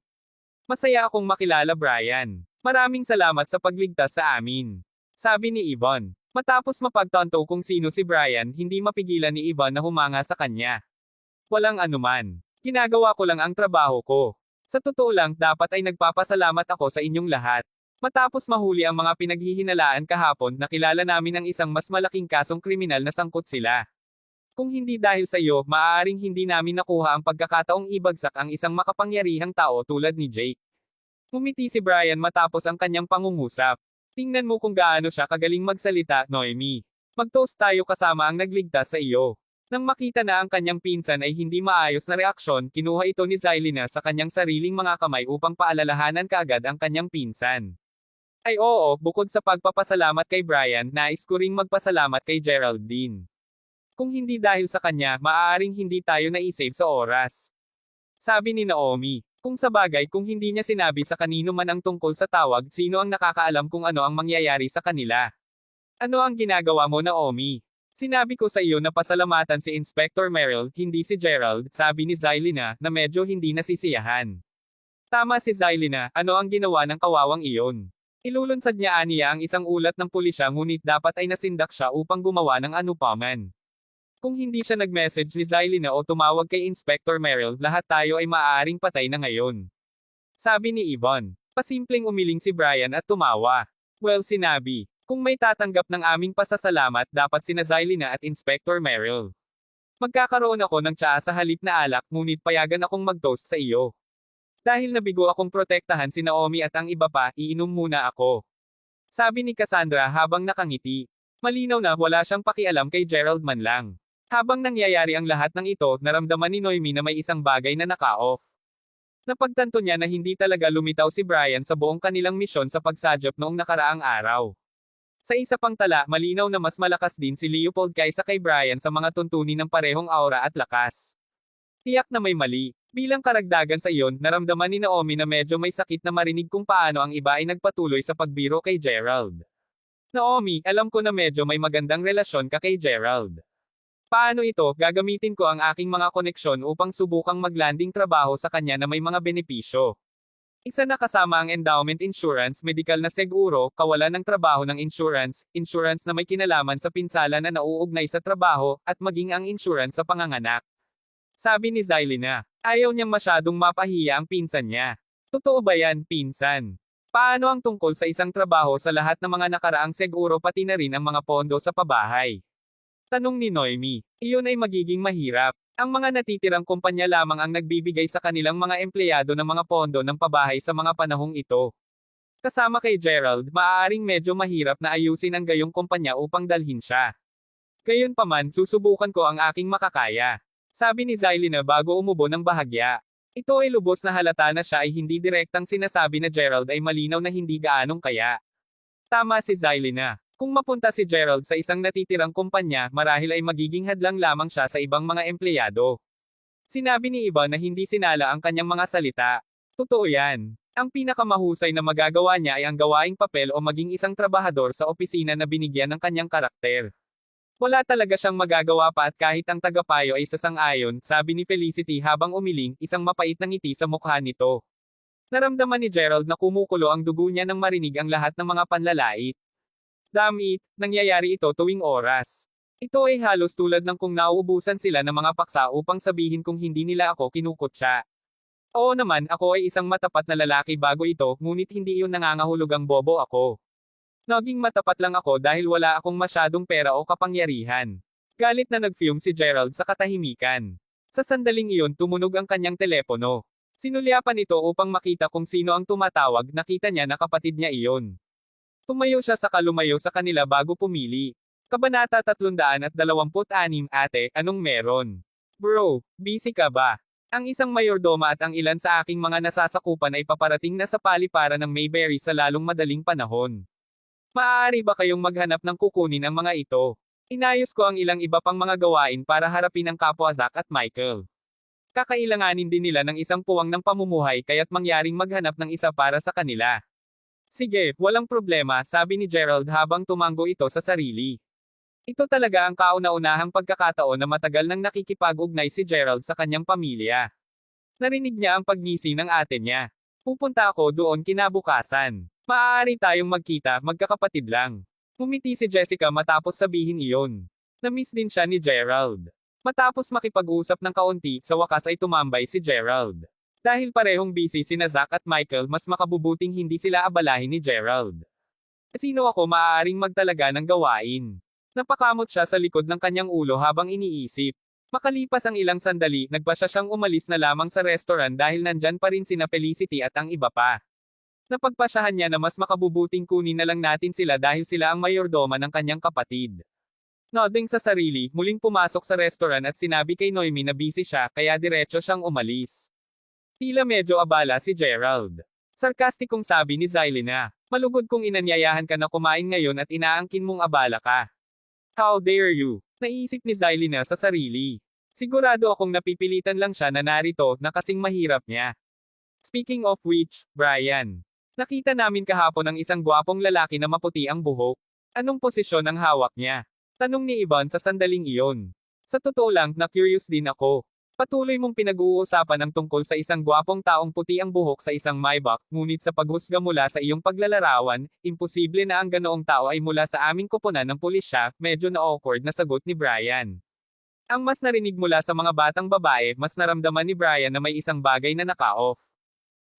Masaya akong makilala Brian. Maraming salamat sa pagligtas sa amin. Sabi ni Yvonne. Matapos mapagtanto kung sino si Brian, hindi mapigilan ni Yvonne na humanga sa kanya. Walang anuman. Ginagawa ko lang ang trabaho ko. Sa totoo lang, dapat ay nagpapasalamat ako sa inyong lahat. Matapos mahuli ang mga pinaghihinalaan kahapon, nakilala namin ang isang mas malaking kasong kriminal na sangkot sila. Kung hindi dahil sa iyo, maaaring hindi namin nakuha ang pagkakataong ibagsak ang isang makapangyarihang tao tulad ni Jake. Ngumiti si Brian matapos ang kanyang pangungusap. Tingnan mo kung gaano siya kagaling magsalita, Noemi. Mag-toast tayo kasama ang nagligtas sa iyo. Nang makita na ang kanyang pinsan ay hindi maayos na reaksyon, kinuha ito ni Zylina sa kanyang sariling mga kamay upang paalalahanan kaagad ang kanyang pinsan. Ay oo, bukod sa pagpapasalamat kay Brian, nais ko ring magpasalamat kay Geraldine. Kung hindi dahil sa kanya, maaaring hindi tayo na-save sa oras. Sabi ni Naomi. Kung sa bagay, kung hindi niya sinabi sa kanino man ang tungkol sa tawag, sino ang nakakaalam kung ano ang mangyayari sa kanila? Ano ang ginagawa mo, Naomi? Sinabi ko sa iyo na pasalamatan si Inspector Merrill, hindi si Gerald, sabi ni Zylina, na medyo hindi nasisiyahan. Tama si Zylina, ano ang ginawa ng kawawang iyon? Ilulunsad niya aniya ang isang ulat ng pulisya ngunit dapat ay nasindak siya upang gumawa ng anupaman. Kung hindi siya nag-message ni Zylina o tumawag kay Inspector Merrill, lahat tayo ay maaaring patay na ngayon. Sabi ni Yvonne. Pasimpleng umiling si Brian at tumawa. Well, sinabi. Kung may tatanggap ng aming pasasalamat, dapat sina Zylina at Inspector Merrill. Magkakaroon ako ng tsaa sa halip na alak, ngunit payagan akong mag-toast sa iyo. Dahil nabigo akong protektahan si Naomi at ang iba pa, iinom muna ako. Sabi ni Cassandra habang nakangiti. Malinaw na wala siyang pakialam kay Gerald man lang. Habang nangyayari ang lahat ng ito, naramdaman ni Noemi na may isang bagay na naka-off. Napagtanto niya na hindi talaga lumitaw si Brian sa buong kanilang misyon sa pagsadyap noong nakaraang araw. Sa isa pang tala, malinaw na mas malakas din si Leopold kaysa kay Brian sa mga tuntunin ng parehong aura at lakas. Tiyak na may mali. Bilang karagdagan sa iyon, naramdaman ni Naomi na medyo may sakit na marinig kung paano ang iba ay nagpatuloy sa pagbiro kay Gerald. Naomi, alam ko na medyo may magandang relasyon ka kay Gerald. Paano ito? Gagamitin ko ang aking mga koneksyon upang subukang maglanding trabaho sa kanya na may mga benepisyo. Isa na kasama ang endowment insurance, medical na seguro, kawalan ng trabaho ng insurance, insurance na may kinalaman sa pinsala na nauugnay sa trabaho, at maging ang insurance sa panganganak. Sabi ni Zylina, ayaw niyang masyadong mapahiya ang pinsan niya. Totoo ba yan, pinsan? Paano ang tungkol sa isang trabaho sa lahat ng mga nakaraang seguro pati na rin ang mga pondo sa pabahay? Tanong ni Noemi. Iyon ay magiging mahirap. Ang mga natitirang kumpanya lamang ang nagbibigay sa kanilang mga empleyado ng mga pondo ng pabahay sa mga panahong ito. Kasama kay Gerald, maaaring medyo mahirap na ayusin ang gayong kumpanya upang dalhin siya. Gayunpaman, susubukan ko ang aking makakaya. Sabi ni Zylina bago umubo ng bahagya. Ito ay lubos na halata na siya ay hindi direktang sinasabi na Gerald ay malinaw na hindi gaanong kaya. Tama si Zylina. Kung mapunta si Gerald sa isang natitirang kumpanya, marahil ay magiging hadlang lamang siya sa ibang mga empleyado. Sinabi ni Ivan na hindi sinala ang kanyang mga salita. Totoo yan. Ang pinakamahusay na magagawa niya ay ang gawaing papel o maging isang trabahador sa opisina na binigyan ng kanyang karakter. Wala talaga siyang magagawa pa at kahit ang tagapayo ay sasang-ayon, sabi ni Felicity habang umiling, isang mapait na ngiti sa mukha nito. Naramdaman ni Gerald na kumukulo ang dugo niya nang marinig ang lahat ng mga panlalait. Damit, nangyayari ito tuwing oras. Ito ay halos tulad ng kung nauubusan sila ng mga paksa upang sabihin kung hindi nila ako kinukutya. Oo naman, ako ay isang matapat na lalaki bago ito, ngunit hindi iyon nangangahulugang bobo ako. Naging matapat lang ako dahil wala akong masyadong pera o kapangyarihan. Galit na nag-fume si Gerald sa katahimikan. Sa sandaling iyon tumunog ang kanyang telepono. Sinulyapan ito upang makita kung sino ang tumatawag, nakita niya na kapatid niya iyon. Tumayo siya saka lumayo sa kanila bago pumili. Kabanata 326, Ate, anong meron? Bro, busy ka ba? Ang isang mayordoma at ang ilan sa aking mga nasasakupan ay paparating na sa paliparan ng Mayberry sa lalong madaling panahon. Maaari ba kayong maghanap ng kukunin ang mga ito? Inayos ko ang ilang iba pang mga gawain para harapin ang kapwa Zack at Michael. Kakailanganin din nila ng isang puwang ng pamumuhay kaya't mangyaring maghanap ng isa para sa kanila. Sige, walang problema, sabi ni Gerald habang tumango ito sa sarili. Ito talaga ang kauna-unahang pagkakataon na matagal nang nakikipag-ugnay si Gerald sa kanyang pamilya. Narinig niya ang pagngisi ng ate niya. Pupunta ako doon kinabukasan. Maaari tayong magkita, magkakapatid lang. Ngumiti si Jessica matapos sabihin iyon. Na-miss din siya ni Gerald. Matapos makipag-usap ng kaunti, sa wakas ay tumambay si Gerald. Dahil parehong busy sina Zack at Michael, mas makabubuting hindi sila abalahin ni Gerald. Sino ako maaaring magtalaga ng gawain? Napakamot siya sa likod ng kanyang ulo habang iniisip. Makalipas ang ilang sandali, nagpasya siyang umalis na lamang sa restaurant dahil nandyan pa rin sina Felicity at ang iba pa. Napagpasyahan niya na mas makabubuting kunin na lang natin sila dahil sila ang mayordoma ng kanyang kapatid. Nodding sa sarili, muling pumasok sa restaurant at sinabi kay Noemi na busy siya kaya diretso siyang umalis. Tila medyo abala si Gerald. Sarkastikong sabi ni Zylina. Malugod kung inanyayahan ka na kumain ngayon at inaangkin mong abala ka. How dare you? Naisip ni Zylina sa sarili. Sigurado akong napipilitan lang siya na narito na kasing mahirap niya. Speaking of which, Brian. Nakita namin kahapon ang isang gwapong lalaki na maputi ang buhok. Anong posisyon ang hawak niya? Tanong ni Ivan sa sandaling iyon. Sa totoo lang, na-curious din ako. Patuloy mong pinag-uusapan ang tungkol sa isang gwapong taong puti ang buhok sa isang Maybach, ngunit sa paghusga mula sa iyong paglalarawan, imposible na ang ganoong tao ay mula sa aming koponan ng pulisya, medyo na-awkward na sagot ni Brian. Ang mas narinig mula sa mga batang babae, mas naramdaman ni Brian na may isang bagay na naka-off.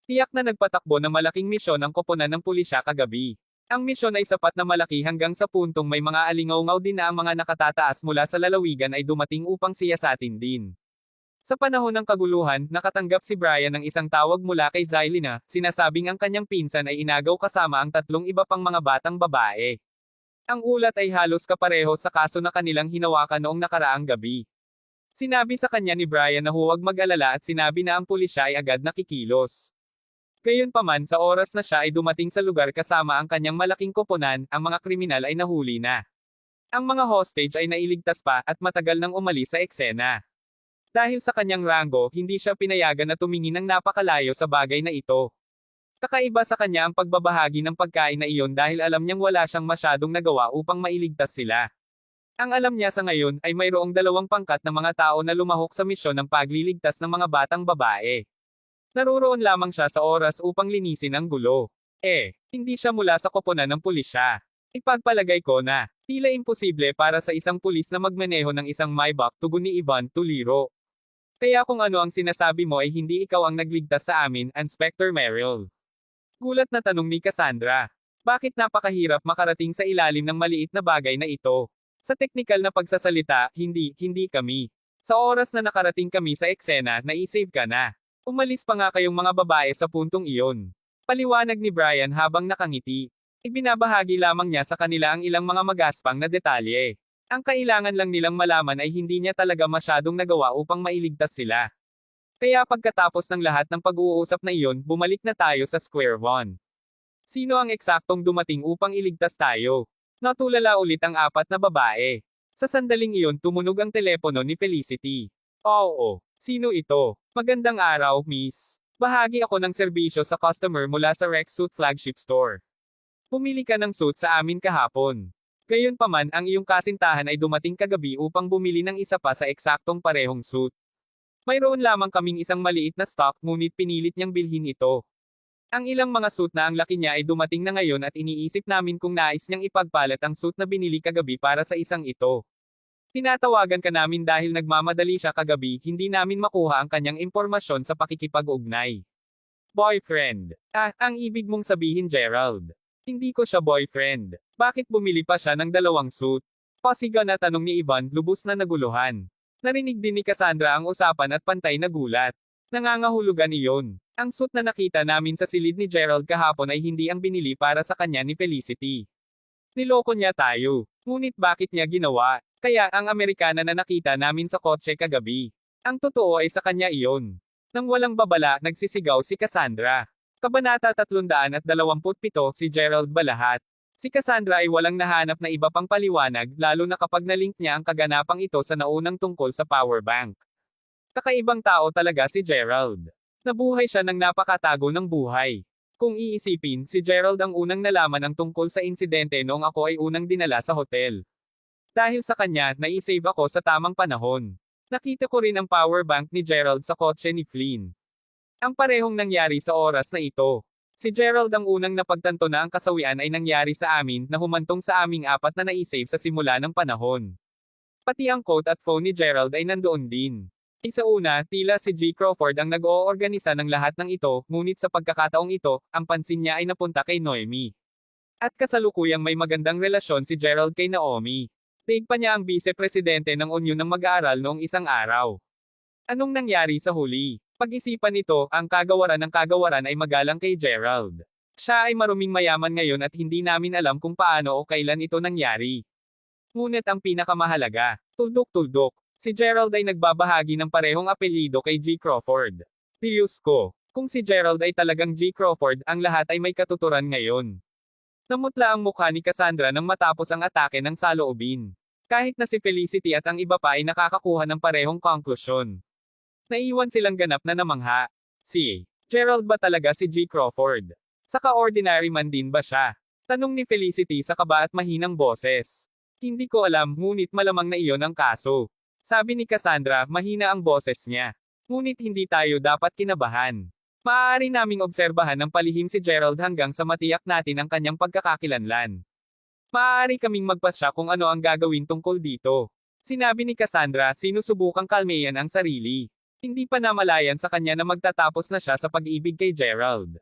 Tiyak na nagpatakbo ng malaking misyon ang koponan ng pulisya kagabi. Ang misyon ay sapat na malaki hanggang sa puntong may mga alingaw-ngaw din na ang mga nakatataas mula sa lalawigan ay dumating upang siyasatin din. Sa panahon ng kaguluhan, nakatanggap si Brian ng isang tawag mula kay Zylina, sinasabing ang kanyang pinsan ay inagaw kasama ang 3 iba pang mga batang babae. Ang ulat ay halos kapareho sa kaso na kanilang hinawakan noong nakaraang gabi. Sinabi sa kanya ni Brian na huwag mag-alala at sinabi na ang pulisya ay agad nakikilos. Gayunpaman sa oras na siya ay dumating sa lugar kasama ang kanyang malaking koponan, ang mga kriminal ay nahuli na. Ang mga hostage ay nailigtas pa at matagal nang umalis sa eksena. Dahil sa kanyang rango, hindi siya pinayagan na tumingin ng napakalayo sa bagay na ito. Kakaiba sa kanya ang pagbabahagi ng pagkain na iyon dahil alam niyang wala siyang masyadong nagawa upang mailigtas sila. Ang alam niya sa ngayon ay mayroong 2 pangkat na mga tao na lumahok sa misyon ng pagliligtas ng mga batang babae. Naruroon lamang siya sa oras upang linisin ang gulo. Hindi siya mula sa koponan ng pulisya. Ipagpalagay ko na, tila imposible para sa isang pulis na magmaneho ng isang Maybach, tugon ni Ivan Tuliro. Kaya kung ano ang sinasabi mo ay hindi ikaw ang nagligtas sa amin, Inspector Merrill. Gulat na tanong ni Cassandra. Bakit napakahirap makarating sa ilalim ng maliit na bagay na ito? Sa teknikal na pagsasalita, hindi kami. Sa oras na nakarating kami sa eksena, naisave ka na. Umalis pa nga kayong mga babae sa puntong iyon. Paliwanag ni Brian habang nakangiti. Ibinabahagi lamang niya sa kanila ang ilang mga magaspang na detalye. Ang kailangan lang nilang malaman ay hindi niya talaga masyadong nagawa upang mailigtas sila. Kaya pagkatapos ng lahat ng pag-uusap na iyon, bumalik na tayo sa square one. Sino ang eksaktong dumating upang iligtas tayo? Natulala ulit ang 4 na babae. Sa sandaling iyon tumunog ang telepono ni Felicity. Oo, sino ito? Magandang araw, miss. Bahagi ako ng serbisyo sa customer mula sa Rex Suit Flagship Store. Pumili ka ng suit sa amin kahapon. Gayunpaman ang iyong kasintahan ay dumating kagabi upang bumili ng isa pa sa eksaktong parehong suit. Mayroon lamang kaming isang maliit na stock ngunit pinilit niyang bilhin ito. Ang ilang mga suit na ang laki niya ay dumating na ngayon at iniisip namin kung nais niyang ipagpalit ang suit na binili kagabi para sa isang ito. Tinatawagan ka namin dahil nagmamadali siya kagabi, hindi namin makuha ang kanyang impormasyon sa pakikipag-ugnay. Boyfriend. Ang ibig mong sabihin Gerald. Hindi ko siya boyfriend. Bakit bumili pa siya ng 2 suit? Pasiga na tanong ni Ivan, lubos na naguluhan. Narinig din ni Cassandra ang usapan at pantay na gulat. Nangangahulugan iyon. Ang suit na nakita namin sa silid ni Gerald kahapon ay hindi ang binili para sa kanya ni Felicity. Niloko niya tayo. Ngunit bakit niya ginawa? Kaya ang Amerikana na nakita namin sa kotse kagabi. Ang totoo ay sa kanya iyon. Nang walang babala, nagsisigaw si Cassandra. Kabanata 327, si Gerald ba lahat? Si Cassandra ay walang nahanap na iba pang paliwanag, lalo na kapag nalink niya ang kaganapang ito sa naunang tungkol sa power bank. Kakaibang tao talaga si Gerald. Nabuhay siya ng napakatago ng buhay. Kung iisipin, si Gerald ang unang nalaman ang tungkol sa insidente noong ako ay unang dinala sa hotel. Dahil sa kanya, naisave ako sa tamang panahon. Nakita ko rin ang power bank ni Gerald sa kotse ni Flynn. Ang parehong nangyari sa oras na ito. Si Gerald ang unang napagtanto na ang kasawian ay nangyari sa amin na humantong sa aming 4 na naisave sa simula ng panahon. Pati ang coat at phone ni Gerald ay nandoon din. Sa una, tila si G. Crawford ang nag-oorganisa ng lahat ng ito, ngunit sa pagkakataong ito, ang pansin niya ay napunta kay Noemi. At kasalukuyang may magandang relasyon si Gerald kay Naomi. Daig pa niya ang vice-presidente ng Union ng Mag-aaral noong isang araw. Anong nangyari sa huli? Pag-isipan nito, ang kagawaran ng kagawaran ay magalang kay Gerald. Siya ay maruming mayaman ngayon at hindi namin alam kung paano o kailan ito nangyari. Ngunit ang pinakamahalaga, tuldok-tuldok. Si Gerald ay nagbabahagi ng parehong apelyido kay G. Crawford. Diyos ko, kung si Gerald ay talagang G. Crawford, ang lahat ay may katuturan ngayon. Namutla ang mukha ni Cassandra nang matapos ang atake ng saloobin. Kahit na si Felicity at ang iba pa ay nakakakuha ng parehong konklusyon. Naiwan silang ganap na namangha. Si Gerald ba talaga si G. Crawford? Saka ordinary man din ba siya? Tanong ni Felicity sa kaba at mahinang boses. Hindi ko alam, ngunit malamang na iyon ang kaso. Sabi ni Cassandra, mahina ang boses niya. Ngunit hindi tayo dapat kinabahan. Maaari naming obserbahan ng palihim si Gerald hanggang sa matiyak natin ang kanyang pagkakakilanlan. Maaari kaming magpasya kung ano ang gagawin tungkol dito. Sinabi ni Cassandra, sinusubukang kalmeyan ang sarili. Hindi pa namalayan sa kanya na magtatapos na siya sa pag-ibig kay Gerald.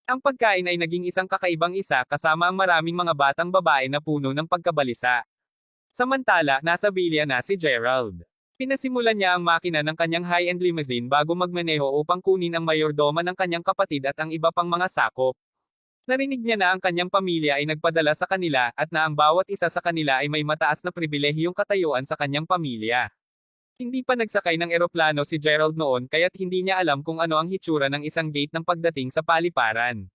Ang pagkain ay naging isang kakaibang isa kasama ang maraming mga batang babae na puno ng pagkabalisa. Samantala, nasa bilya na si Gerald. Pinasimulan niya ang makina ng kanyang high-end limousine bago magmaneho upang kunin ang mayordoma ng kanyang kapatid at ang iba pang mga sakop. Narinig niya na ang kanyang pamilya ay nagpadala sa kanila at na ang bawat isa sa kanila ay may mataas na pribilehiyong katayuan sa kanyang pamilya. Hindi pa nagsakay ng eroplano si Gerald noon kaya't hindi niya alam kung ano ang hitsura ng isang gate ng pagdating sa paliparan.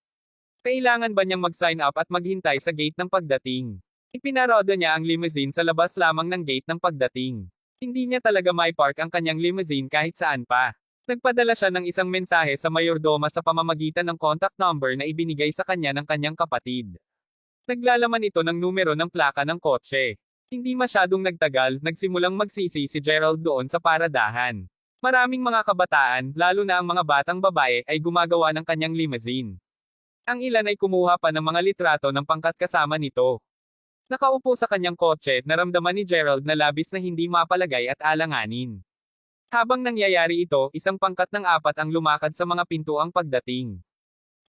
Kailangan ba niyang mag-sign up at maghintay sa gate ng pagdating? Ipinaroda niya ang limousine sa labas lamang ng gate ng pagdating. Hindi niya talaga mai-park ang kanyang limousine kahit saan pa. Nagpadala siya ng isang mensahe sa mayordoma sa pamamagitan ng contact number na ibinigay sa kanya ng kanyang kapatid. Naglalaman ito ng numero ng plaka ng kotse. Hindi masyadong nagtagal, nagsimulang magsisi si Gerald doon sa paradahan. Maraming mga kabataan, lalo na ang mga batang babae, ay gumagawa ng kanyang limousine. Ang ilan ay kumuha pa ng mga litrato ng pangkat kasama nito. Nakaupo sa kanyang kotse, naramdaman ni Gerald na labis na hindi mapalagay at alanganin. Habang nangyayari ito, isang pangkat ng 4 ang lumakad sa mga pintuang pagdating.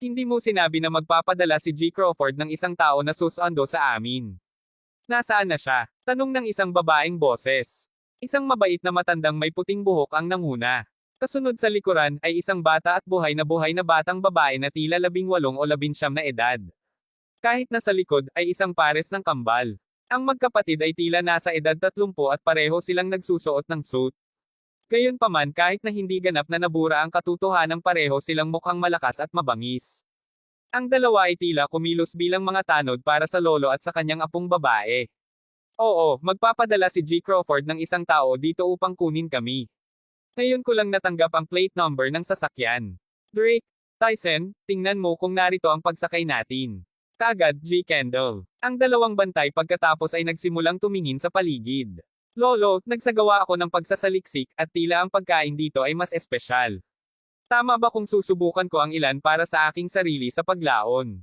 Hindi mo sinabi na magpapadala si G. Crawford ng isang tao na susando sa amin. Nasaan na siya? Tanong ng isang babaeng boses. Isang mabait na matandang may puting buhok ang nanguna. Kasunod sa likuran ay isang bata at buhay na batang babae na tila 18 o 19 na edad. Kahit nasa likod ay isang pares ng kambal. Ang magkapatid ay tila nasa edad 30 at pareho silang nagsusuot ng suit. Gayunpaman kahit na hindi ganap na nabura ang katotohanan pareho silang mukhang malakas at mabangis. Ang dalawa ay tila kumilos bilang mga tanod para sa lolo at sa kanyang apong babae. Oo, magpapadala si G. Crawford ng isang tao dito upang kunin kami. Ngayon ko lang natanggap ang plate number ng sasakyan. Drake, Tyson, tingnan mo kung narito ang pagsakay natin. Kagad, G. Kendall. Ang dalawang bantay pagkatapos ay nagsimulang tumingin sa paligid. Lolo, nagsagawa ako ng pagsasaliksik at tila ang pagkain dito ay mas espesyal. Tama ba kung susubukan ko ang ilan para sa aking sarili sa paglaon?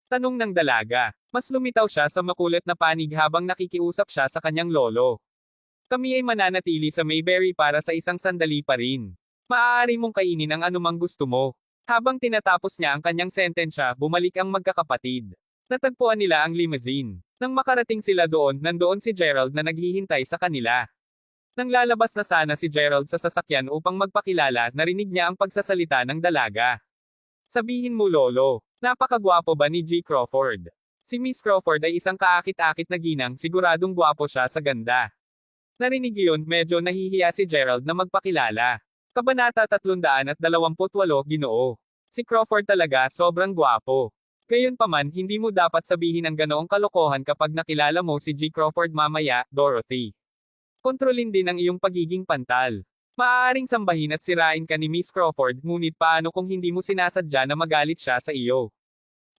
Tanong ng dalaga. Mas lumitaw siya sa makulit na panig habang nakikiusap siya sa kanyang lolo. Kami ay mananatili sa Mayberry para sa isang sandali pa rin. Maaari mong kainin ang anumang gusto mo. Habang tinatapos niya ang kanyang sentensya, bumalik ang magkakapatid. Natagpuan nila ang limousine. Nang makarating sila doon, nandoon si Gerald na naghihintay sa kanila. Nang lalabas na sana si Gerald sa sasakyan upang magpakilala, narinig niya ang pagsasalita ng dalaga. Sabihin mo lolo, napakagwapo ba ni G. Crawford? Si Miss Crawford ay isang kaakit-akit na ginang, siguradong gwapo siya sa ganda. Narinig iyon, medyo nahihiya si Gerald na magpakilala. Kabanata 328, Ginoo. Si Crawford talaga, sobrang gwapo. Gayunpaman, hindi mo dapat sabihin ang ganoong kalokohan kapag nakilala mo si G. Crawford mamaya, Dorothy. Kontrolin din ang iyong pagiging pantal. Maaaring sambahin at sirain ka ni Miss Crawford, ngunit paano kung hindi mo sinasadya na magalit siya sa iyo?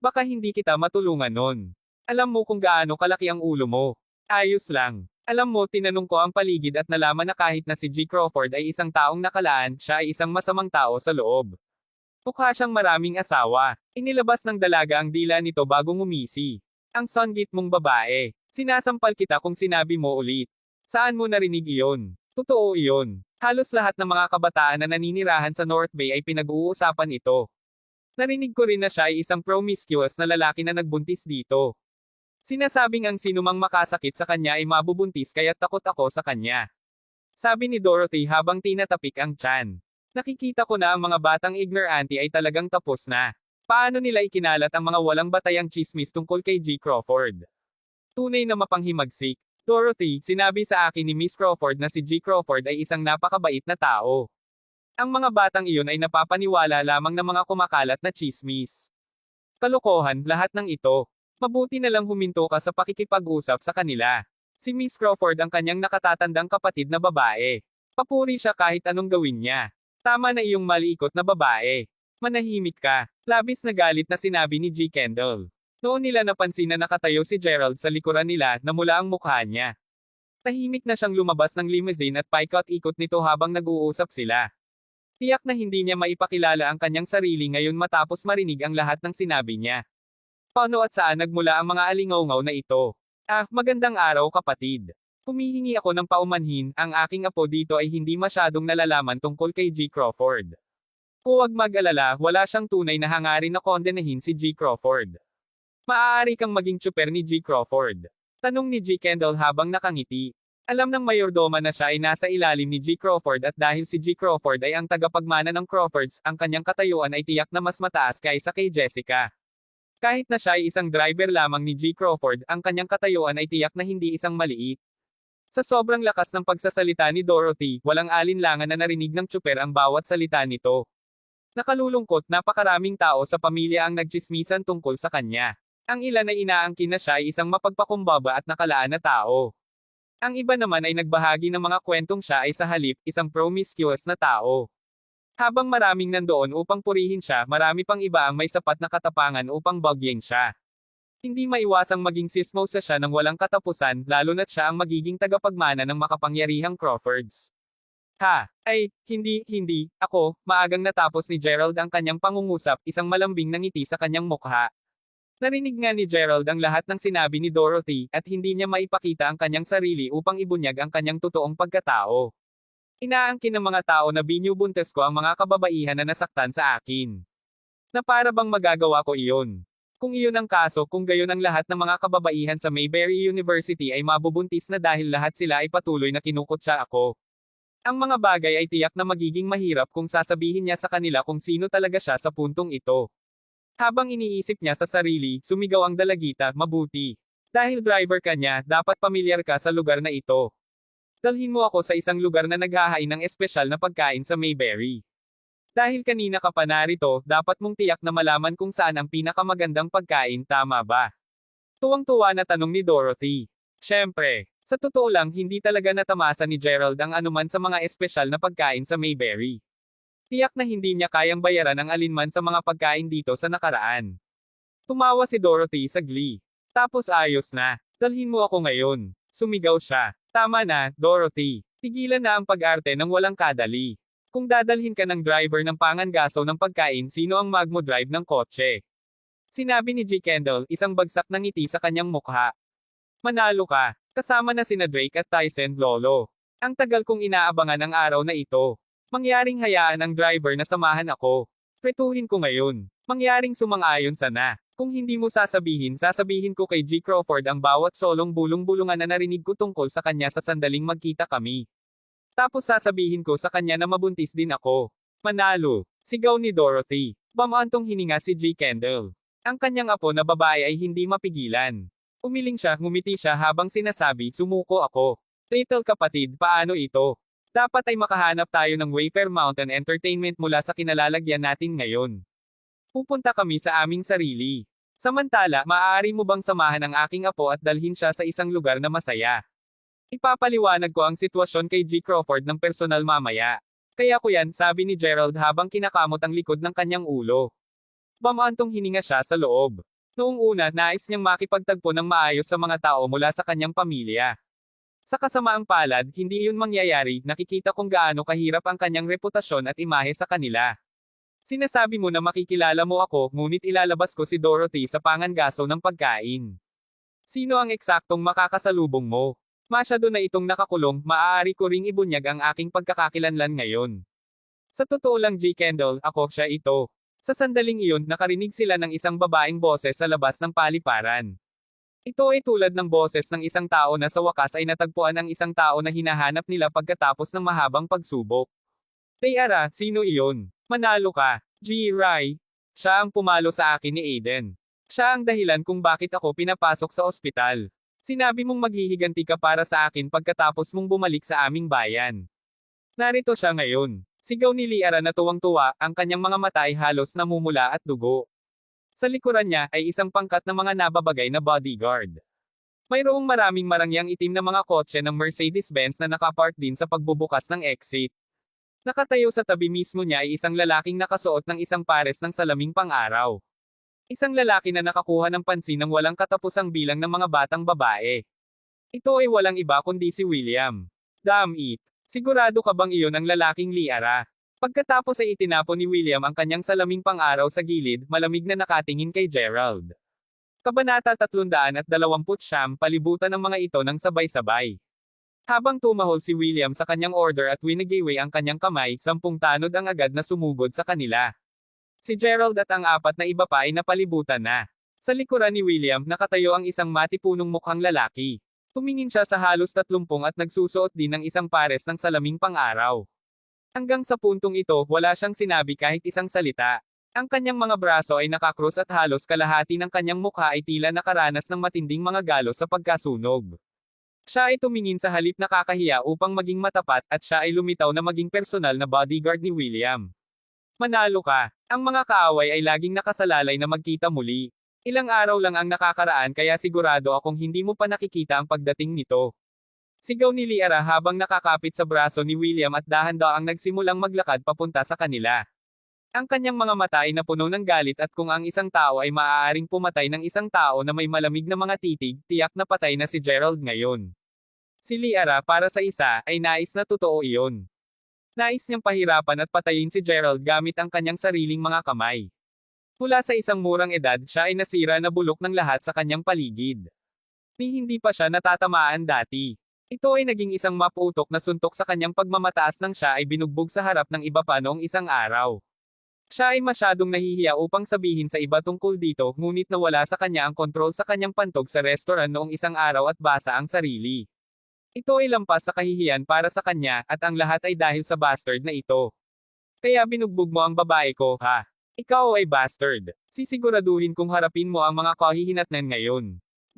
Baka hindi kita matulungan nun. Alam mo kung gaano kalaki ang ulo mo. Ayos lang. Alam mo, tinanong ko ang paligid at nalaman na kahit na si G. Crawford ay isang taong nakalaan, siya ay isang masamang tao sa loob. Mukha siyang maraming asawa. Inilabas ng dalaga ang dila nito bago ngumisi. Ang songgit mong babae. Sinasampal kita kung sinabi mo ulit. Saan mo narinig iyon? Totoo iyon. Halos lahat ng mga kabataan na naninirahan sa North Bay ay pinag-uusapan ito. Narinig ko rin na siya ay isang promiscuous na lalaki na nagbuntis dito. Sinasabing ang sinumang makasakit sa kanya ay mabubuntis kaya't takot ako sa kanya. Sabi ni Dorothy habang tinatapik ang tiyan. Nakikita ko na ang mga batang ignorante ay talagang tapos na. Paano nila ikinalat ang mga walang batayang chismis tungkol kay G. Crawford? Tunay na mapanghimagsik. Dorothy, sinabi sa akin ni Miss Crawford na si G. Crawford ay isang napakabait na tao. Ang mga batang iyon ay napapaniwala lamang ng mga kumakalat na chismis. Kalokohan, lahat ng ito. Mabuti na lang huminto ka sa pakikipag-usap sa kanila. Si Miss Crawford ang kanyang nakatatandang kapatid na babae. Papuri siya kahit anong gawin niya. Tama na iyong maliikot na babae. Manahimik ka. Labis na galit na sinabi ni G. Kendall. Noon nila napansin na nakatayo si Gerald sa likuran nila, na mula ang mukha niya. Tahimik na siyang lumabas ng limousine at paikot-ikot nito habang nag-uusap sila. Tiyak na hindi niya maipakilala ang kanyang sarili ngayon matapos marinig ang lahat ng sinabi niya. Paano at saan nagmula ang mga alingaungaw na ito? Ah, magandang araw kapatid. Humihingi ako ng paumanhin, ang aking apo dito ay hindi masyadong nalalaman tungkol kay G. Crawford. Huwag mag-alala, wala siyang tunay na hangarin na kondenahin si G. Crawford. Maaari kang maging tsuper ni G. Crawford. Tanong ni G. Kendall habang nakangiti. Alam ng mayordoma na siya ay nasa ilalim ni G. Crawford at dahil si G. Crawford ay ang tagapagmana ng Crawfords, ang kanyang katayuan ay tiyak na mas mataas kaysa kay Jessica. Kahit na siya ay isang driver lamang ni G. Crawford, ang kanyang katayuan ay tiyak na hindi isang maliit. Sa sobrang lakas ng pagsasalita ni Dorothy, walang alinlangan na narinig ng tsuper ang bawat salita nito. Nakalulungkot, napakaraming tao sa pamilya ang nagtsismisan tungkol sa kanya. Ang ilan ay inaangkin na siya ay isang mapagpakumbaba at nakalaan na tao. Ang iba naman ay nagbahagi ng mga kwentong siya ay sa halip, isang promiscuous na tao. Habang maraming nandoon upang purihin siya, marami pang iba ang may sapat na katapangan upang bagyan siya. Hindi maiwasang maging sismosa siya ng walang katapusan, lalo na't siya ang magiging tagapagmana ng makapangyarihang Crawfords. Hindi, ako, maagang natapos ni Gerald ang kanyang pangungusap, isang malambing na ngiti sa kanyang mukha. Narinig nga ni Gerald ang lahat ng sinabi ni Dorothy, at hindi niya maipakita ang kanyang sarili upang ibunyag ang kanyang totoong pagkatao. Inaangkin ng mga tao na binubuntes ko ang mga kababaihan na nasaktan sa akin. Na para bang magagawa ko iyon? Kung iyon ang kaso, kung gayon ang lahat ng mga kababaihan sa Mayberry University ay mabubuntis na dahil lahat sila ay patuloy na kinukutsa ako. Ang mga bagay ay tiyak na magiging mahirap kung sasabihin niya sa kanila kung sino talaga siya sa puntong ito. Habang iniisip niya sa sarili, sumigaw ang dalagita, mabuti. Dahil driver ka niya, dapat pamilyar ka sa lugar na ito. Dalhin mo ako sa isang lugar na naghahain ng espesyal na pagkain sa Mayberry. Dahil kanina ka pa narito, dapat mong tiyak na malaman kung saan ang pinakamagandang pagkain, tama ba? Tuwang-tuwa na tanong ni Dorothy. Siyempre, sa totoo lang hindi talaga natamasa ni Gerald ang anuman sa mga espesyal na pagkain sa Mayberry. Tiyak na hindi niya kayang bayaran ang alinman sa mga pagkain dito sa nakaraan. Tumawa si Dorothy sa glee. Tapos ayos na. Dalhin mo ako ngayon. Sumigaw siya. Tama na, Dorothy. Tigilan na ang pag-arte ng walang kadali. Kung dadalhin ka ng driver ng pangangaso ng pagkain, sino ang magmo-drive ng kotse? Sinabi ni G. Kendall, isang bagsak na ngiti sa kanyang mukha. Manalo ka. Kasama na sina Drake at Tyson, lolo. Ang tagal kong inaabangan ang araw na ito. Mangyaring hayaan ang driver na samahan ako. Pretuhin ko ngayon. Mangyaring sumang-ayon sana. Kung hindi mo sasabihin ko kay G. Crawford ang bawat solong bulong-bulungan na narinig ko tungkol sa kanya sa sandaling magkita kami. Tapos sasabihin ko sa kanya na mabuntis din ako. Manalo. Sigaw ni Dorothy. Bamaantong hininga si G. Kendall. Ang kanyang apo na babae ay hindi mapigilan. Umiling siya, ngumiti siya habang sinasabi, sumuko ako. Little kapatid, paano ito? Dapat ay makahanap tayo ng Wayfair Mountain Entertainment mula sa kinalalagyan natin ngayon. Pupunta kami sa aming sarili. Samantala, maaari mo bang samahan ang aking apo at dalhin siya sa isang lugar na masaya? Ipapaliwanag ko ang sitwasyon kay G. Crawford ng personal mamaya. Kaya ko yan, sabi ni Gerald habang kinakamot ang likod ng kanyang ulo. Bamaantong hininga siya sa loob. Noong una, nais niyang makipagtagpo ng maayos sa mga tao mula sa kanyang pamilya. Sa kasamaang palad, hindi iyon mangyayari, nakikita kung gaano kahirap ang kanyang reputasyon at imahe sa kanila. Sinasabi mo na makikilala mo ako, ngunit ilalabas ko si Dorothy sa pangangaso ng pagkain. Sino ang eksaktong makakasalubong mo? Masyado na itong nakakulong, maaari ko ring ibunyag ang aking pagkakakilanlan ngayon. Sa totoo lang G. Kendall, ako siya ito. Sa sandaling iyon, nakarinig sila ng isang babaeng boses sa labas ng paliparan. Ito ay tulad ng boses ng isang tao na sa wakas ay natagpuan ang isang tao na hinahanap nila pagkatapos ng mahabang pagsubok. Ara, sino iyon? Manalo ka. G. Rai. Siya ang pumalo sa akin ni Aiden. Siya ang dahilan kung bakit ako pinapasok sa ospital. Sinabi mong maghihiganti ka para sa akin pagkatapos mong bumalik sa aming bayan. Narito siya ngayon. Sigaw ni Liara na tuwang-tuwa, ang kanyang mga mata ay halos namumula at dugo. Sa likuran niya ay isang pangkat na mga nababagay na bodyguard. Mayroong maraming marangyang itim na mga kotse ng Mercedes-Benz na nakapark din sa pagbubukas ng exit. Nakatayo sa tabi mismo niya ay isang lalaking nakasuot ng isang pares ng salaming pang-araw. Isang lalaki na nakakuha ng pansin ng walang katapusang bilang ng mga batang babae. Ito ay walang iba kundi si William. Damn it. Sigurado ka bang iyon ang lalaking Liara? Pagkatapos ay itinapon ni William ang kanyang salaming pang-araw sa gilid, malamig na nakatingin kay Gerald. Kabanata 329, palibutan ng mga ito ng sabay-sabay. Habang tumahol si William sa kanyang order at winigiwi ang kanyang kamay, 10 tanod ang agad na sumugod sa kanila. Si Gerald at ang 4 na iba pa ay napalibutan na. Sa likuran ni William, nakatayo ang isang matipunong mukhang lalaki. Tumingin siya sa halos 30 at nagsusuot din ng isang pares ng salaming pang-araw. Hanggang sa puntong ito, wala siyang sinabi kahit isang salita. Ang kanyang mga braso ay nakakrus at halos kalahati ng kanyang mukha ay tila nakaranas ng matinding mga galos sa pagkasunog. Siya ay tumingin sa halip na kakahiya upang maging matapat at siya ay lumitaw na maging personal na bodyguard ni William. Manalo ka. Ang mga kaaway ay laging nakasalalay na magkita muli. Ilang araw lang ang nakakaraan kaya sigurado akong hindi mo pa nakikita ang pagdating nito. Sigaw ni Liara habang nakakapit sa braso ni William at dahan-daang nagsimulang maglakad papunta sa kanila. Ang kanyang mga mata ay napuno ng galit at kung ang isang tao ay maaaring pumatay ng isang tao na may malamig na mga titig, tiyak na patay na si Gerald ngayon. Si Liara para sa isa ay nais na totoo iyon. Nais niyang pahirapan at patayin si Gerald gamit ang kanyang sariling mga kamay. Mula sa isang murang edad siya ay nasira na bulok ng lahat sa kanyang paligid. Ni hindi pa siya natatamaan dati. Ito ay naging isang maputok na suntok sa kanyang pagmamataas nang siya ay binugbog sa harap ng iba pa noong isang araw. Siya ay masyadong nahihiya upang sabihin sa iba tungkol dito ngunit nawala sa kanya ang kontrol sa kanyang pantog sa restaurant noong isang araw at basa ang sarili. Ito ay lampas sa kahihiyan para sa kanya at ang lahat ay dahil sa bastard na ito. Kaya binugbog mo ang babae ko, ha? Ikaw ay bastard. Sisiguraduhin kung harapin mo ang mga kahihinatnan ngayon.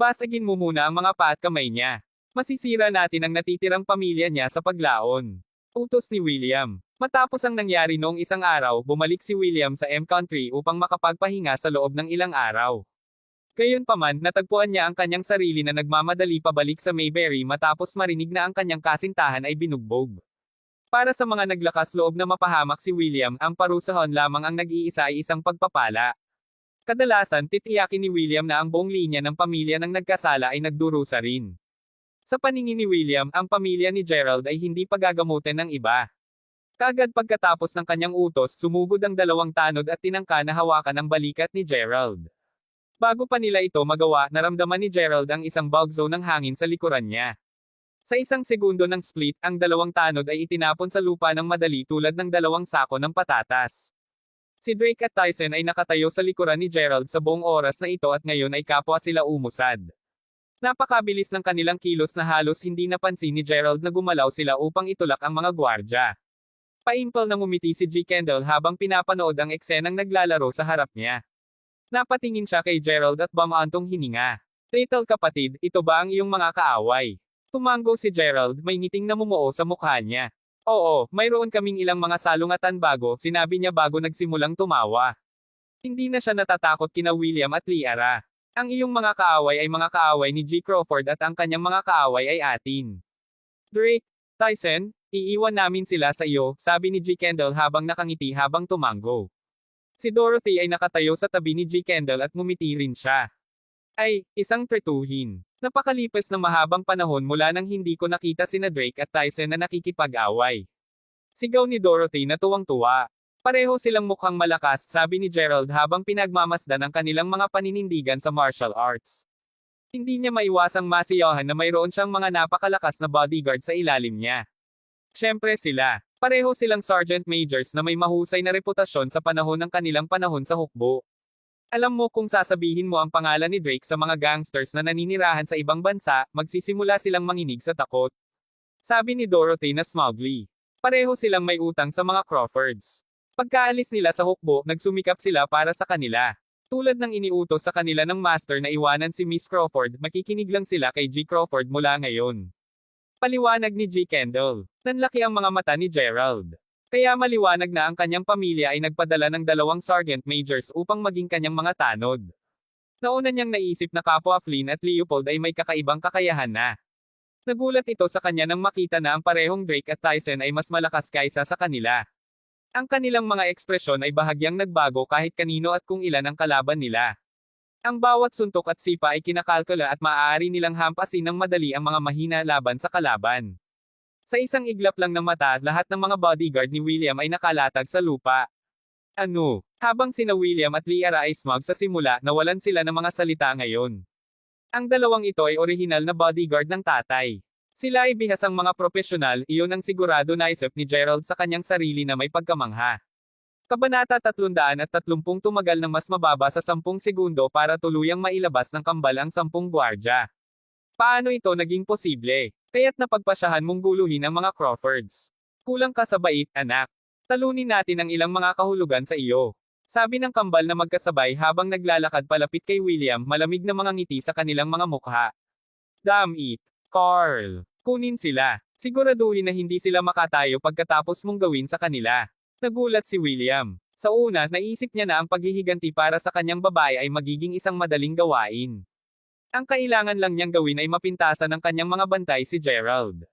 Basagin mo muna ang mga paa at kamay niya. Masisira natin ang natitirang pamilya niya sa paglaon. Utos ni William. Matapos ang nangyari noong isang araw, bumalik si William sa M-Country upang makapagpahinga sa loob ng ilang araw. Gayunpaman, natagpuan niya ang kanyang sarili na nagmamadali pabalik sa Mayberry matapos marinig na ang kanyang kasintahan ay binugbog. Para sa mga naglakas loob na mapahamak si William, ang parusahon lamang ang nag-iisa ay isang pagpapala. Kadalasan, titiyakin ni William na ang buong linya ng pamilya ng nagkasala ay nagdurusa rin. Sa paningin ni William, ang pamilya ni Gerald ay hindi pagagamutin ng iba. Kaagad pagkatapos ng kanyang utos, sumugod ang dalawang tanod at tinangka na hawakan ang balikat ni Gerald. Bago pa nila ito magawa, naramdaman ni Gerald ang isang bugzo ng hangin sa likuran niya. Sa isang segundo ng split, ang dalawang tanod ay itinapon sa lupa ng madali tulad ng dalawang sako ng patatas. Si Drake at Tyson ay nakatayo sa likuran ni Gerald sa buong oras na ito at ngayon ay kapwa sila umusad. Napakabilis ng kanilang kilos na halos hindi napansin ni Gerald na gumalaw sila upang itulak ang mga gwardya. Paimpal na ngumiti si G. Kendall habang pinapanood ang eksenang naglalaro sa harap niya. Napatingin siya kay Gerald at bamaantong hininga. Little kapatid, ito ba ang iyong mga kaaway? Tumango si Gerald, may ngiting namumuo sa mukha niya. Oo, mayroon kaming ilang mga salungatan bago, sinabi niya bago nagsimulang tumawa. Hindi na siya natatakot kina William at Liara. Ang iyong mga kaaway ay mga kaaway ni G. Crawford at ang kanyang mga kaaway ay atin. Drake, Tyson, iiwan namin sila sa iyo, sabi ni G. Kendall habang nakangiti habang tumango. Si Dorothy ay nakatayo sa tabi ni G. Kendall at ngumiti rin siya. Ay, isang tretuhin. Napakalipas ng mahabang panahon mula nang hindi ko nakita sina Drake at Tyson na nakikipag-away. Sigaw ni Dorothy na tuwang-tuwa. Pareho silang mukhang malakas, sabi ni Gerald habang pinagmamasdan ang kanilang mga paninindigan sa martial arts. Hindi niya maiwasang masiyahan na mayroon siyang mga napakalakas na bodyguard sa ilalim niya. Siyempre sila. Pareho silang sergeant majors na may mahusay na reputasyon sa panahon ng kanilang panahon sa hukbo. Alam mo kung sasabihin mo ang pangalan ni Drake sa mga gangsters na naninirahan sa ibang bansa, magsisimula silang manginig sa takot. Sabi ni Dorothy na smugly. Pareho silang may utang sa mga Crawfords. Pagkaalis nila sa hukbo, nagsumikap sila para sa kanila. Tulad ng iniutos sa kanila ng master na iwanan si Miss Crawford, makikinig lang sila kay G. Crawford mula ngayon. Paliwanag ni G. Kendall. Nanlaki ang mga mata ni Gerald. Kaya maliwanag na ang kanyang pamilya ay nagpadala ng 2 sergeant majors upang maging kanyang mga tanod. Nauna niyang naisip na kapwa Flynn at Leopold ay may kakaibang kakayahan na. Nagulat ito sa kanya nang makita na ang parehong Drake at Tyson ay mas malakas kaysa sa kanila. Ang kanilang mga ekspresyon ay bahagyang nagbago kahit kanino at kung ilan ang kalaban nila. Ang bawat suntok at sipa ay kinakalkula at maaari nilang hampasin ng madali ang mga mahina laban sa kalaban. Sa isang iglap lang ng mata, lahat ng mga bodyguard ni William ay nakalatag sa lupa. Ano? Habang sina William at Liara ay smug sa simula, nawalan sila ng mga salita ngayon. Ang dalawang ito ay orihinal na bodyguard ng tatay. Sila ay bihasang mga propesyonal, iyon ang sigurado naisip ni Gerald sa kanyang sarili na may pagkamangha. Kabanata 330 tumagal ng mas mababa sa 10 segundo para tuluyang mailabas ng kambal ang 10 gwardya. Paano ito naging posible? Kaya't napagpasyahan mong guluhin ang mga Crawfords. Kulang ka sa bait, anak. Talunin natin ang ilang mga kahulugan sa iyo. Sabi ng kambal na magkasabay habang naglalakad palapit kay William, malamig na mga ngiti sa kanilang mga mukha. Damn it! Carl, kunin sila. Siguraduhin na hindi sila makatayo pagkatapos mong gawin sa kanila. Nagulat si William. Sa una, naisip niya na ang paghihiganti para sa kanyang babae ay magiging isang madaling gawain. Ang kailangan lang niyang gawin ay mapintasan ng kanyang mga bantay si Gerald.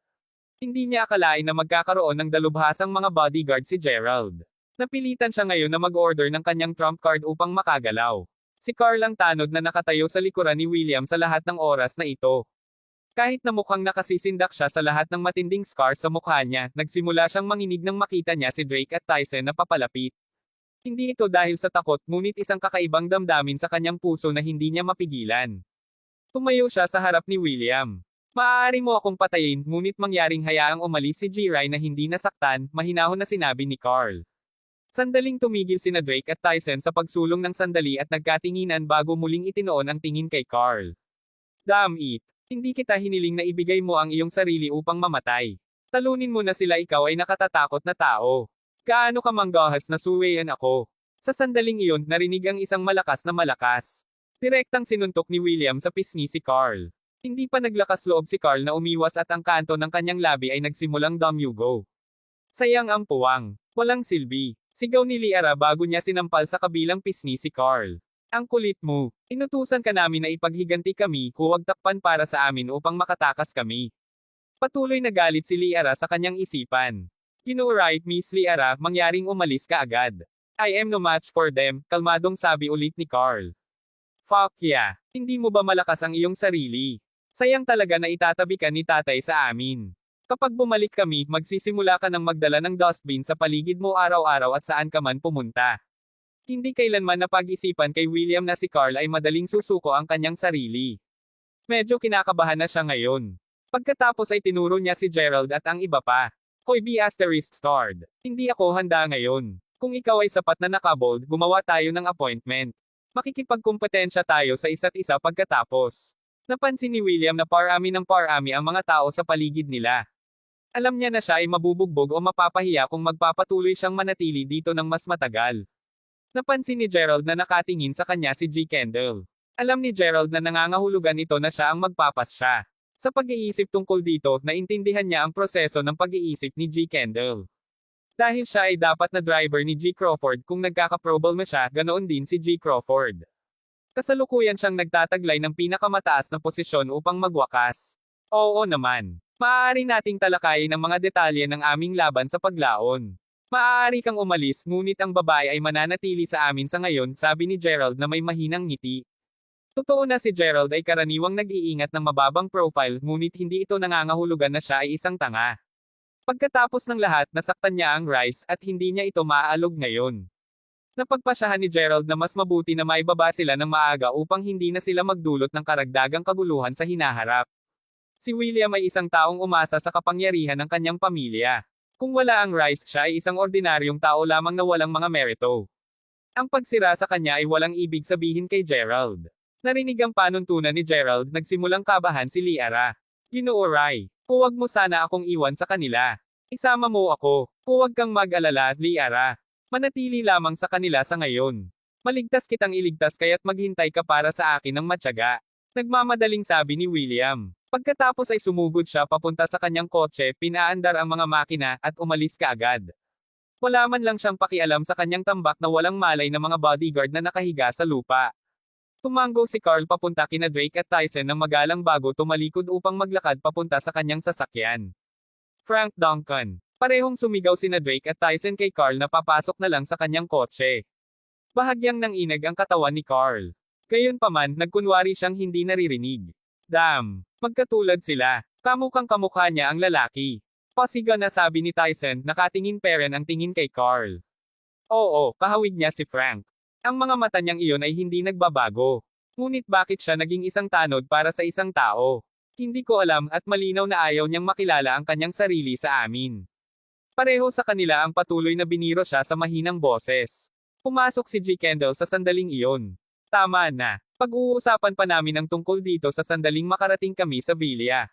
Hindi niya akalain na magkakaroon ng dalubhasang mga bodyguard si Gerald. Napilitan siya ngayon na mag-order ng kanyang trump card upang makagalaw. Si Carl ang tanod na nakatayo sa likuran ni William sa lahat ng oras na ito. Kahit na mukhang nakasisindak siya sa lahat ng matinding scar sa mukha niya, nagsimula siyang manginig nang makita niya si Drake at Tyson na papalapit. Hindi ito dahil sa takot, ngunit isang kakaibang damdamin sa kanyang puso na hindi niya mapigilan. Tumayo siya sa harap ni William. Maaari mo akong patayin, ngunit mangyaring hayaang umalis si Jirai na hindi nasaktan, mahinahon na sinabi ni Carl. Sandaling tumigil sina Drake at Tyson sa pagsulong ng sandali at nagkatinginan bago muling itinoon ang tingin kay Carl. Damn it! Hindi kita hiniling na ibigay mo ang iyong sarili upang mamatay. Talunin mo na sila, ikaw ay nakatatakot na tao. Gaano ka manggahas na suwayan ako? Sa sandaling iyon, narinig ang isang malakas na malakas. Direktang sinuntok ni William sa pisngi si Carl. Hindi pa naglakas loob si Carl na umiwas at ang kanto ng kanyang labi ay nagsimulang dumyugo. Sayang ang puwang. Walang silbi. Sigaw ni Liara bago niya sinampal sa kabilang pisngi si Carl. Ang kulit mo. Inutusan ka namin na ipaghiganti kami, huwag takpan para sa amin upang makatakas kami. Patuloy na galit si Liara sa kanyang isipan. Right, Miss Liara, mangyaring umalis ka agad. I am no match for them, kalmadong sabi ulit ni Carl. Fuck yeah. Hindi mo ba malakas ang iyong sarili? Sayang talaga na itatabi ka ni tatay sa amin. Kapag bumalik kami, magsisimula ka ng magdala ng dustbin sa paligid mo araw-araw at saan ka man pumunta. Hindi kailanman napag-isipan kay William na si Carl ay madaling susuko ang kanyang sarili. Medyo kinakabahan na siya ngayon. Pagkatapos ay tinuro niya si Gerald at ang iba pa. Hoy B****, hindi ako handa ngayon. Kung ikaw ay sapat na nakabold, gumawa tayo ng appointment. Makikipagkumpetensya tayo sa isa't isa pagkatapos. Napansin ni William na parami ng parami ang mga tao sa paligid nila. Alam niya na siya ay mabubugbog o mapapahiya kung magpapatuloy siyang manatili dito ng mas matagal. Napansin ni Gerald na nakatingin sa kanya si G. Kendall. Alam ni Gerald na nangangahulugan ito na siya ang magpapasya. Sa pag-iisip tungkol dito, naintindihan niya ang proseso ng pag-iisip ni G. Kendall. Dahil siya ay dapat na driver ni G. Crawford kung nagkaka-problema siya, ganoon din si G. Crawford. Kasalukuyan siyang nagtataglay ng pinakamataas na posisyon upang magwakas. Oo naman. Maaari nating talakayin ang mga detalye ng aming laban sa paglaon. Maaari kang umalis, ngunit ang babae ay mananatili sa amin sa ngayon, sabi ni Gerald na may mahinang ngiti. Totoo na si Gerald ay karaniwang nag-iingat ng mababang profile, ngunit hindi ito nangangahulugan na siya ay isang tanga. Pagkatapos ng lahat, nasaktan niya ang Rice, at hindi niya ito maaalog ngayon. Napagpasyahan ni Gerald na mas mabuti na maibaba sila ng maaga upang hindi na sila magdulot ng karagdagang kaguluhan sa hinaharap. Si William ay isang taong umasa sa kapangyarihan ng kanyang pamilya. Kung wala ang Rice, siya ay isang ordinaryong tao lamang na walang mga merito. Ang pagsira sa kanya ay walang ibig sabihin kay Gerald. Narinig ang panuntunan ni Gerald, nagsimulang kabahan si Liara. Ginoo Rai, huwag mo sana akong iwan sa kanila. Isama mo ako. Huwag kang mag-alala, Liara. Manatili lamang sa kanila sa ngayon. Maligtas kitang iligtas kaya't maghintay ka para sa akin ng matyaga. Nagmamadaling sabi ni William. Pagkatapos ay sumugod siya papunta sa kanyang kotse, pinaandar ang mga makina, at umalis kaagad. Wala man lang siyang pakialam sa kanyang tambak na walang malay na mga bodyguard na nakahiga sa lupa. Tumango si Carl papunta kina Drake at Tyson ng magalang bago tumalikod upang maglakad papunta sa kanyang sasakyan. Frank Duncan. Parehong sumigaw sina Drake at Tyson kay Carl na papasok na lang sa kanyang kotse. Bahagyang nanginag ang katawan ni Carl. Gayunpaman, nagkunwari siyang hindi naririnig. Damn, magkatulad sila. Kamukhang kamukha niya ang lalaki. Pasiga na sabi ni Tyson, nakatingin peren ang tingin kay Carl. Oo, kahawig niya si Frank. Ang mga mata niyang iyon ay hindi nagbabago. Ngunit bakit siya naging isang tanod para sa isang tao? Hindi ko alam at malinaw na ayaw niyang makilala ang kanyang sarili sa amin. Pareho sa kanila ang patuloy na biniro siya sa mahinang boses. Pumasok si G. Kendall sa sandaling iyon. Tama na. Pag-uusapan pa namin ang tungkol dito sa sandaling makarating kami sa Villa.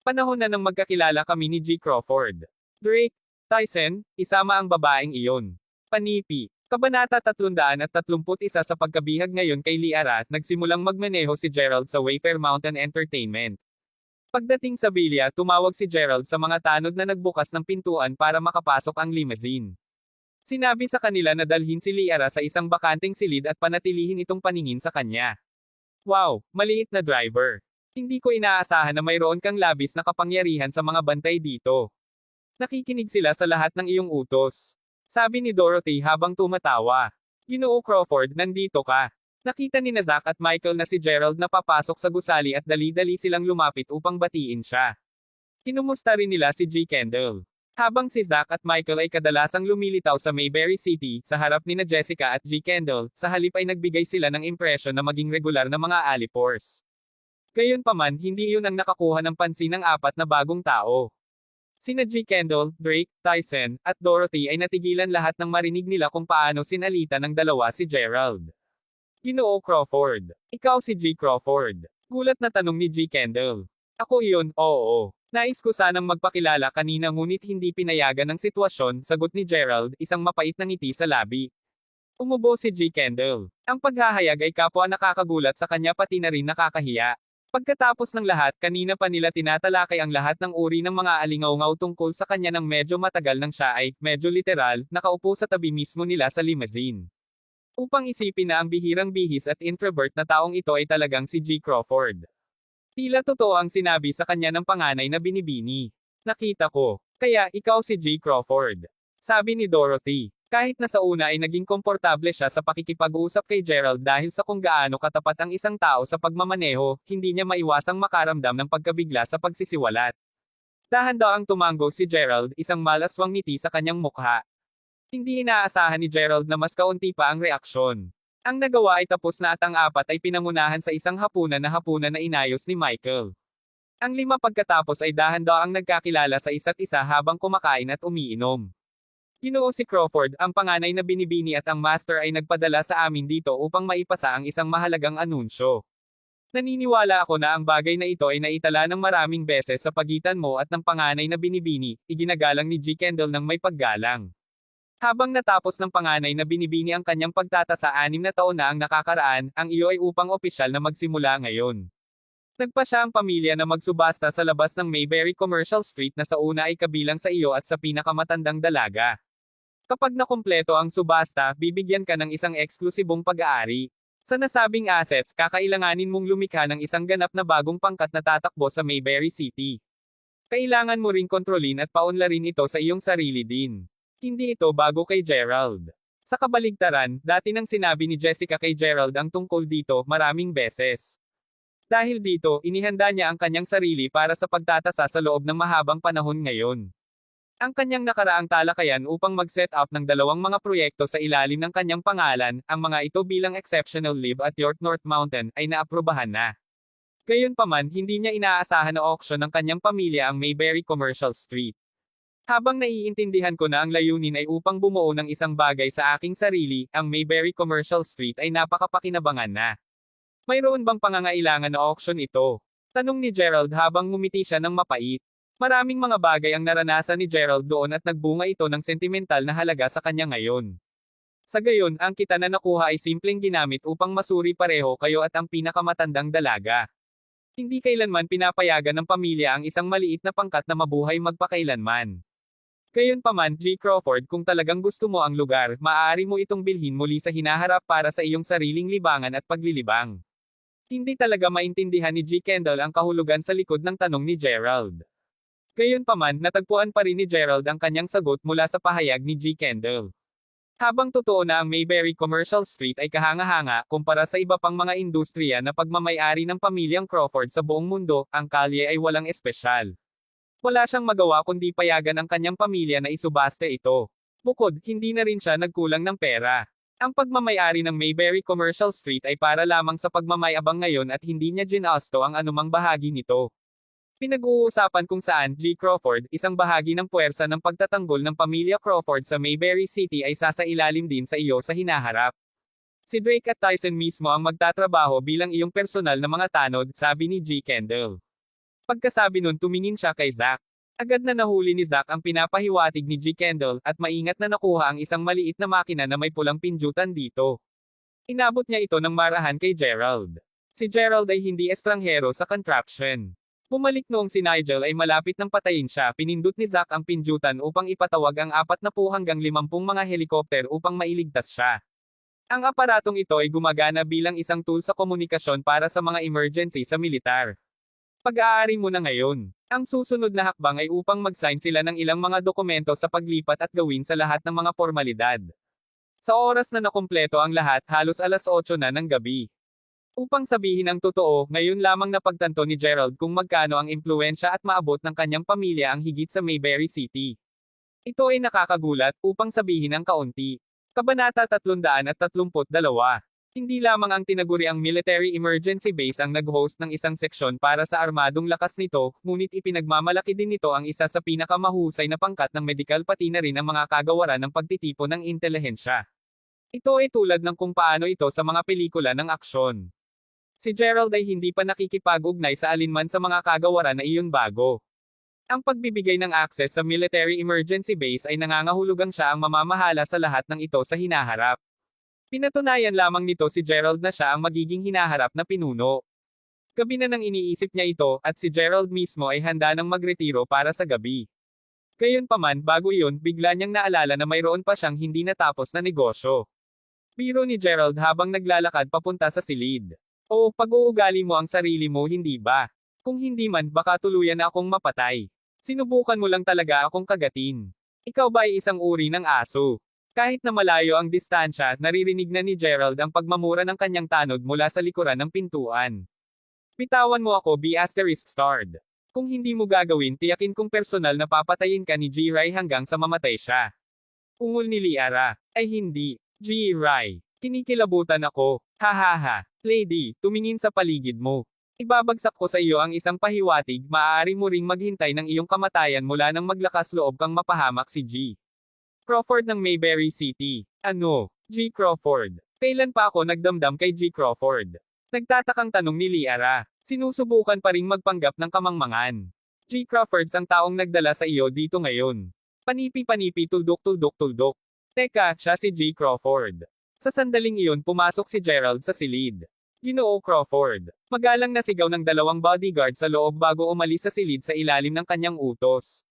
Panahon na nang magkakilala kami ni G. Crawford. Drake, Tyson, isama ang babaeng iyon. Panipi. Kabanata 331 sa pagkabihag ngayon kay Liara, nagsimulang magmaneho si Gerald sa Wayfair Mountain Entertainment. Pagdating sa bilya, tumawag si Gerald sa mga tanod na nagbukas ng pintuan para makapasok ang limousine. Sinabi sa kanila na dalhin si Liara sa isang bakanteng silid at panatilihin itong paningin sa kanya. Wow, maliit na driver. Hindi ko inaasahan na mayroon kang labis na kapangyarihan sa mga bantay dito. Nakikinig sila sa lahat ng iyong utos. Sabi ni Dorothy habang tumatawa. Ginoo Crawford, nandito ka. Nakita ni Zack at Michael na si Gerald na papasok sa gusali at dali-dali silang lumapit upang batiin siya. Kinumusta rin nila si G. Kendall. Habang si Zack at Michael ay kadalasang lumilitaw sa Mayberry City, sa harap ni na Jessica at G. Kendall, sa halip ay nagbigay sila ng impresyon na maging regular na mga alipors. Gayunpaman, hindi iyon ang nakakuha ng pansin ng apat na bagong tao. Sina G. Kendall, Drake, Tyson, at Dorothy ay natigilan lahat nang marinig nila kung paano sinalita ng dalawa si Gerald. Ginoo Crawford. Ikaw si G. Crawford. Gulat na tanong ni G. Kendall. Ako iyon, oo. Nais ko sanang magpakilala kanina ngunit hindi pinayagan ng sitwasyon, sagot ni Gerald, isang mapait na ngiti sa labi. Umubo si G. Kendall. Ang paghahayag ay kapwa nakakagulat sa kanya pati na rin nakakahiya. Pagkatapos ng lahat, kanina pa nila tinatalakay ang lahat ng uri ng mga alingaw-ngaw tungkol sa kanya nang medyo matagal nang siya ay, medyo literal, nakaupo sa tabi mismo nila sa limousine. Upang isipin na ang bihirang-bihis at introvert na taong ito ay talagang si G. Crawford. Tila totoo ang sinabi sa kanya ng panganay na binibini. Nakita ko. Kaya, ikaw si G. Crawford. Sabi ni Dorothy. Kahit na sa una ay naging komportable siya sa pakikipag-usap kay Gerald dahil sa kung gaano katapat ang isang tao sa pagmamaneho, hindi niya maiwasang makaramdam ng pagkabigla sa pagsisiwalat. Dahan-daang tumango si Gerald, isang malaswang ngiti sa kanyang mukha. Hindi inaasahan ni Gerald na mas kaunti pa ang reaksyon. Ang nagawa ay tapos na at ang apat ay pinangunahan sa isang hapunan na inayos ni Michael. Ang lima pagkatapos ay dahan-daang nagkakilala sa isa't isa habang kumakain at umiinom. Ginoo si Crawford, ang panganay na binibini at ang master ay nagpadala sa amin dito upang maipasa ang isang mahalagang anunsyo. Naniniwala ako na ang bagay na ito ay naitala ng maraming beses sa pagitan mo at ng panganay na binibini, iginagalang ni G. Kendall ng may paggalang. Habang natapos ng panganay na binibini ang kanyang pagtatasa 6 na taon na ang nakakaraan, ang iyo ay upang opisyal na magsimula ngayon. Nagpasya ang pamilya na magsubasta sa labas ng Mayberry Commercial Street na sa una ay kabilang sa iyo at sa pinakamatandang dalaga. Kapag nakumpleto ang subasta, bibigyan ka ng isang eksklusibong pag-aari. Sa nasabing assets, kakailanganin mong lumikha ng isang ganap na bagong pangkat na tatakbo sa Mayberry City. Kailangan mo ring kontrolin at paunlarin ito sa iyong sarili din. Hindi ito bago kay Gerald. Sa kabaligtaran, dati nang sinabi ni Jessica kay Gerald ang tungkol dito maraming beses. Dahil dito, inihanda niya ang kanyang sarili para sa pagtatasa sa loob ng mahabang panahon ngayon. Ang kanyang nakaraang talakayan upang mag-set up ng 2 mga proyekto sa ilalim ng kanyang pangalan, ang mga ito bilang Exceptional Live at York North Mountain, ay naaprubahan na. Gayunpaman, hindi niya inaasahan na auction ng kanyang pamilya ang Mayberry Commercial Street. Habang naiintindihan ko na ang layunin ay upang bumuo ng isang bagay sa aking sarili, ang Mayberry Commercial Street ay napakapakinabangan na. Mayroon bang pangangailangan na auction ito? Tanong ni Gerald habang ngumiti siya ng mapait. Maraming mga bagay ang naranasan ni Gerald doon at nagbunga ito ng sentimental na halaga sa kanya ngayon. Sa gayon, ang kita na nakuha ay simpleng ginamit upang masuri pareho kayo at ang pinakamatandang dalaga. Hindi kailanman pinapayagan ng pamilya ang isang maliit na pangkat na mabuhay magpakailanman. Gayunpaman, G. Crawford, kung talagang gusto mo ang lugar, maaari mo itong bilhin muli sa hinaharap para sa iyong sariling libangan at paglilibang. Hindi talaga maintindihan ni G. Kendall ang kahulugan sa likod ng tanong ni Gerald. Gayunpaman, natagpuan pa rin ni Gerald ang kanyang sagot mula sa pahayag ni G. Kendall. Habang totoo na ang Mayberry Commercial Street ay kahanga-hanga kumpara sa iba pang mga industriya na pagmamay-ari ng pamilyang Crawford sa buong mundo, ang kalye ay walang espesyal. Wala siyang magawa kundi payagan ang kanyang pamilya na isubaste ito. Bukod, hindi na rin siya nagkulang ng pera. Ang pagmamay-ari ng Mayberry Commercial Street ay para lamang sa pagmamayabang ngayon at hindi niya ginasto ang anumang bahagi nito. Pinag-uusapan kung saan G. Crawford, isang bahagi ng puwersa ng pagtatanggol ng pamilya Crawford sa Mayberry City ay sasailalim din sa iyo sa hinaharap. Si Drake at Tyson mismo ang magtatrabaho bilang iyong personal na mga tanod, sabi ni G. Kendall. Pagkasabi nun tumingin siya kay Zack. Agad na nahuli ni Zack ang pinapahiwatig ni G. Kendall, at maingat na nakuha ang isang maliit na makina na may pulang pindutan dito. Inabot niya ito ng marahan kay Gerald. Si Gerald ay hindi estranghero sa contraption. Bumalik noong si Nigel ay malapit ng patayin siya, pinindot ni Zack ang pindutan upang ipatawag ang 40 hanggang 50 mga helikopter upang mailigtas siya. Ang aparatong ito ay gumagana bilang isang tool sa komunikasyon para sa mga emergency sa militar. Pag-aari mo na ngayon. Ang susunod na hakbang ay upang mag-sign sila ng ilang mga dokumento sa paglipat at gawin sa lahat ng mga formalidad. Sa oras na nakumpleto ang lahat, halos alas 8 na ng gabi. Upang sabihin ang totoo, ngayon lamang napagtanto ni Gerald kung magkano ang impluwensya at maabot ng kanyang pamilya ang higit sa Mayberry City. Ito ay nakakagulat, upang sabihin ang kaunti. Kabanata 332. Hindi lamang ang tinaguriang military emergency base ang nag-host ng isang seksyon para sa armadong lakas nito, ngunit ipinagmamalaki din nito ang isa sa pinakamahusay na pangkat ng medikal pati na rin ang mga kagawaran ng pagtitipon ng intelihensya. Ito ay tulad ng kung paano ito sa mga pelikula ng aksyon. Si Gerald ay hindi pa nakikipag-ugnay sa alinman sa mga kagawaran na iyon bago. Ang pagbibigay ng access sa military emergency base ay nangangahulugang siya ang mamamahala sa lahat ng ito sa hinaharap. Pinatunayan lamang nito si Gerald na siya ang magiging hinaharap na pinuno. Gabi na nang iniisip niya ito, at si Gerald mismo ay handa nang magretiro para sa gabi. Gayunpaman, bago iyon, bigla niyang naalala na mayroon pa siyang hindi natapos na negosyo. Biro ni Gerald habang naglalakad papunta sa silid. O, pag-uugali mo ang sarili mo, hindi ba? Kung hindi man, baka tuluyan na akong mapatay. Sinubukan mo lang talaga akong kagatin. Ikaw ba ay isang uri ng aso? Kahit na malayo ang distansya, naririnig na ni Gerald ang pagmamura ng kanyang tanod mula sa likuran ng pintuan. Bitawan mo ako, ****. Kung hindi mo gagawin, tiyakin kong personal na papatayin ka ni G-Ray hanggang sa mamatay siya. Ungol ni Liara. Ay hindi. G-Ray. Kinikilabutan ako. Hahaha. Lady, tumingin sa paligid mo. Ibabagsak ko sa iyo ang isang pahiwatig, maaari mo ring maghintay ng iyong kamatayan mula nang maglakas loob kang mapahamak si G. Crawford ng Mayberry City. Ano? G. Crawford. Kailan pa ako nagdamdam kay G. Crawford? Nagtatakang tanong ni Liara. Sinusubukan pa ring magpanggap ng kamangmangan. G. Crawford ang taong nagdala sa iyo dito ngayon. Panipi-panipi tuldok. Teka, siya si G. Crawford. Sa sandaling iyon pumasok si Gerald sa silid. Ginoo Crawford. Magalang na sigaw ng dalawang bodyguard sa loob bago umalis sa silid sa ilalim ng kanyang utos.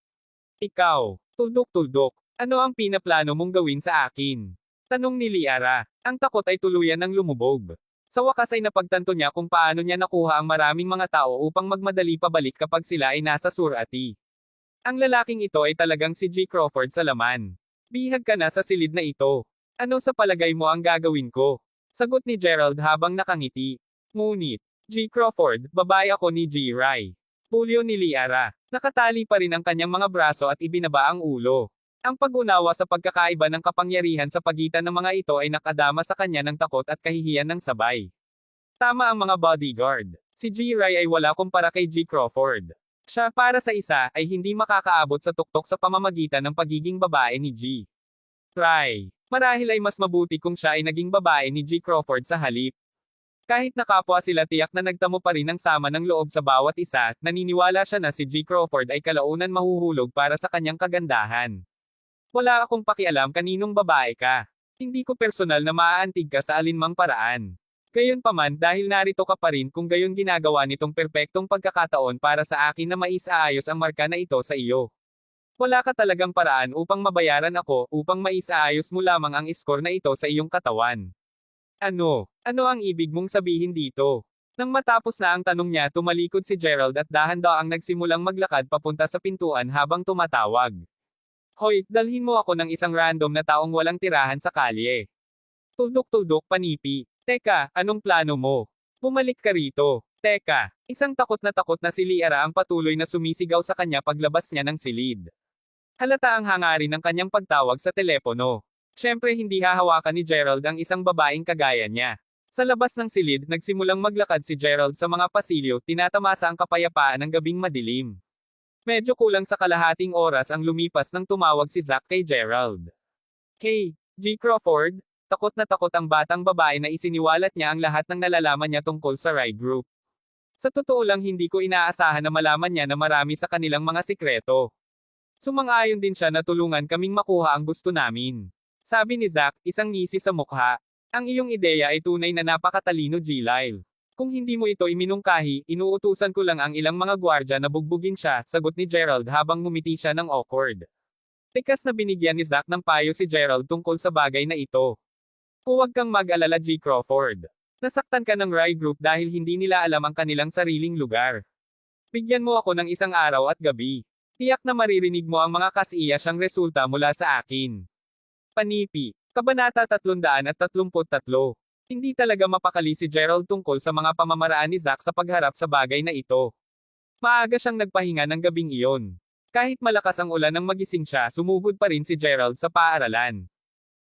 Ikaw. Tuldok. Ano ang pinaplano mong gawin sa akin? Tanong ni Liara. Ang takot ay tuluyan ng lumubog. Sa wakas ay napagtanto niya kung paano niya nakuha ang maraming mga tao upang magmadali pabalik kapag sila ay nasa Surati. Ang lalaking ito ay talagang si G. Crawford sa laman. Bihag ka na sa silid na ito. Ano sa palagay mo ang gagawin ko? Sagot ni Gerald habang nakangiti. Ngunit, G. Crawford, babae ako ni G. Ray. Pulyo ni Liara. Nakatali pa rin ang kanyang mga braso at ibinaba ang ulo. Ang pag-unawa sa pagkakaiba ng kapangyarihan sa pagitan ng mga ito ay nakadama sa kanya ng takot at kahihiyan ng sabay. Tama ang mga bodyguard. Si G. Ray ay wala kumpara kay G. Crawford. Siya, para sa isa, ay hindi makakaabot sa tuktok sa pamamagitan ng pagiging babae ni G. Ray. Marahil ay mas mabuti kung siya ay naging babae ni G. Crawford sa halip. Kahit nakapwa sila, tiyak na nagtamo pa rin ng sama ng loob sa bawat isa, naniniwala siya na si G. Crawford ay kalaunan mahuhulog para sa kanyang kagandahan. Wala akong pakialam kaninong babae ka. Hindi ko personal na maaantig ka sa alinmang paraan. Gayunpaman, dahil narito ka pa rin kung gayon ginagawa nitong perpektong pagkakataon para sa akin na maisaayos ang marka na ito sa iyo. Wala ka talagang paraan upang mabayaran ako, upang maisaayos mo lamang ang score na ito sa iyong katawan. Ano? Ano ang ibig mong sabihin dito? Nang matapos na ang tanong niya, tumalikod si Gerald at dahan-daang nagsimulang maglakad papunta sa pintuan habang tumatawag. Hoy, dalhin mo ako ng isang random na taong walang tirahan sa kalye. Tuldok, panipi. Teka, anong plano mo? Bumalik ka rito. Teka, isang takot na si Liara ang patuloy na sumisigaw sa kanya paglabas niya ng silid. Halata ang hangarin ng kanyang pagtawag sa telepono. Siyempre hindi hahawakan ni Gerald ang isang babaeng kagaya niya. Sa labas ng silid, nagsimulang maglakad si Gerald sa mga pasilyo, tinatamasa ang kapayapaan ng gabing madilim. Medyo kulang sa kalahating oras ang lumipas nang tumawag si Zack kay Gerald. Hey, G. Crawford? Takot na takot ang batang babae na isiniwalat niya ang lahat ng nalalaman niya tungkol sa Ray Group. Sa totoo lang hindi ko inaasahan na malaman niya na marami sa kanilang mga sikreto. Sumang-ayon din siya na tulungan kaming makuha ang gusto namin. Sabi ni Zack, isang ngisi sa mukha. Ang iyong ideya ay tunay na napakatalino, G. Lyle. Kung hindi mo ito iminungkahi, inuutusan ko lang ang ilang mga gwardya na bugbugin siya, sagot ni Gerald habang ngumiti siya ng awkward. Tikas na binigyan ni Zack ng payo si Gerald tungkol sa bagay na ito. Huwag kang mag-alala, G. Crawford. Nasaktan ka ng Rye Group dahil hindi nila alam ang kanilang sariling lugar. Bigyan mo ako ng isang araw at gabi. Tiyak na maririnig mo ang mga kasiyasyang resulta mula sa akin. Panipi. Kabanata 333. Hindi talaga mapakali si Gerald tungkol sa mga pamamaraan ni Zack sa pagharap sa bagay na ito. Maaga siyang nagpahinga ng gabing iyon. Kahit malakas ang ulan nang magising siya, sumugod pa rin si Gerald sa paaralan.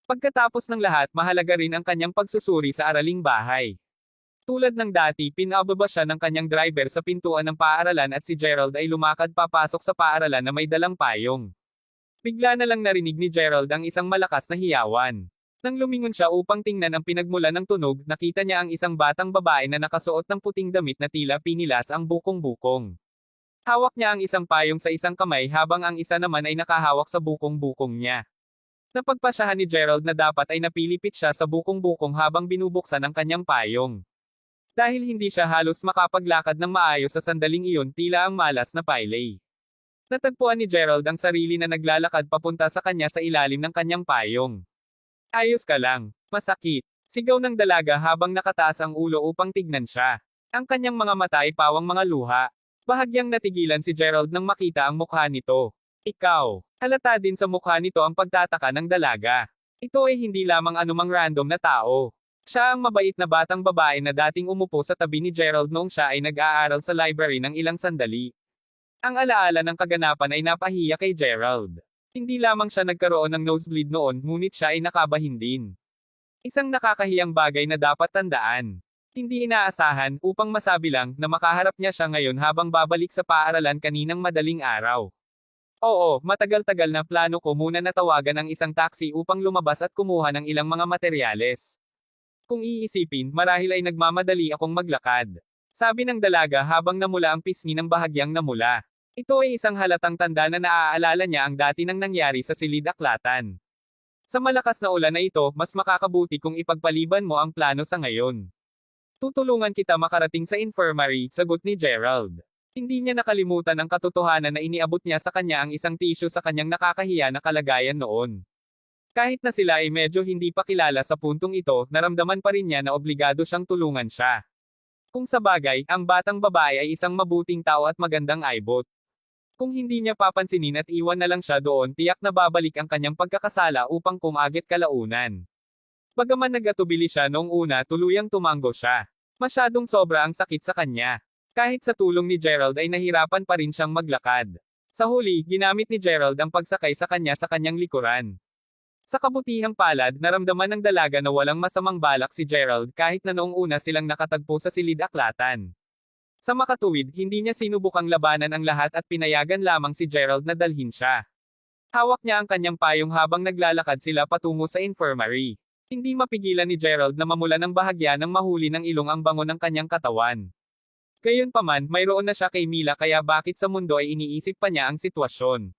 Pagkatapos ng lahat, mahalaga rin ang kanyang pagsusuri sa araling bahay. Tulad ng dati, pinababa siya ng kanyang driver sa pintuan ng paaralan at si Gerald ay lumakad papasok sa paaralan na may dalang payong. Bigla na lang narinig ni Gerald ang isang malakas na hiyawan. Nang lumingon siya upang tingnan ang pinagmula ng tunog, nakita niya ang isang batang babae na nakasuot ng puting damit na tila pinilas ang bukong-bukong. Hawak niya ang isang payong sa isang kamay habang ang isa naman ay nakahawak sa bukong-bukong niya. Napagpasyahan ni Gerald na dapat ay napilipit siya sa bukong-bukong habang binubuksan ang kanyang payong. Dahil hindi siya halos makapaglakad ng maayos sa sandaling iyon, tila ang malas na paylay. Natagpuan ni Gerald ang sarili na naglalakad papunta sa kanya sa ilalim ng kanyang payong. Ayos ka lang. Masakit. Sigaw ng dalaga habang nakataas ang ulo upang tignan siya. Ang kanyang mga mata ay pawang mga luha. Bahagyang natigilan si Gerald nang makita ang mukha nito. Ikaw. Halata din sa mukha nito ang pagtataka ng dalaga. Ito ay hindi lamang anumang random na tao. Siya ang mabait na batang babae na dating umupo sa tabi ni Gerald noong siya ay nag-aaral sa library ng ilang sandali. Ang alaala ng kaganapan ay napahiya kay Gerald. Hindi lamang siya nagkaroon ng nosebleed noon, ngunit siya ay nakabahin din. Isang nakakahiyang bagay na dapat tandaan. Hindi inaasahan, upang masabi lang, na makaharap niya siya ngayon habang babalik sa paaralan kaninang madaling araw. Oo, matagal-tagal na plano ko muna na tawagan ang isang taxi upang lumabas at kumuha ng ilang mga materyales. Kung iisipin, marahil ay nagmamadali akong maglakad. Sabi ng dalaga habang namula ang pisngi ng bahagyang namula. Ito ay isang halatang tanda na naaalala niya ang dati nang nangyari sa silid-aklatan. Sa malakas na ulan na ito, mas makakabuti kung ipagpaliban mo ang plano sa ngayon. Tutulungan kita makarating sa infirmary, sagot ni Gerald. Hindi niya nakalimutan ang katotohanan na iniabot niya sa kanya ang isang tissue sa kanyang nakakahiya na kalagayan noon. Kahit na sila ay medyo hindi pa kilala sa puntong ito, naramdaman pa rin niya na obligado siyang tulungan siya. Kung sa bagay, ang batang babae ay isang mabuting tao at magandang aibot. Kung hindi niya papansinin at iwan na lang siya doon, tiyak na babalik ang kanyang pagkakasala upang kumagit kalaunan. Bagaman nagatubili siya noong una, tuluyang tumanggo siya. Masyadong sobra ang sakit sa kanya. Kahit sa tulong ni Gerald ay nahirapan pa rin siyang maglakad. Sa huli, ginamit ni Gerald ang pagsakay sa kanyang likuran. Sa kabutihang palad, naramdaman ng dalaga na walang masamang balak si Gerald kahit na noong una silang nakatagpo sa silid-aklatan. Sa makatuwid, hindi niya sinubukang labanan ang lahat at pinayagan lamang si Gerald na dalhin siya. Hawak niya ang kanyang payong habang naglalakad sila patungo sa infirmary. Hindi mapigilan ni Gerald na mamula ng bahagya nang mahuli ng ilong ang bango ng kanyang katawan. Gayunpaman, mayroon na siya kay Mila kaya bakit sa mundo ay iniisip pa niya ang sitwasyon.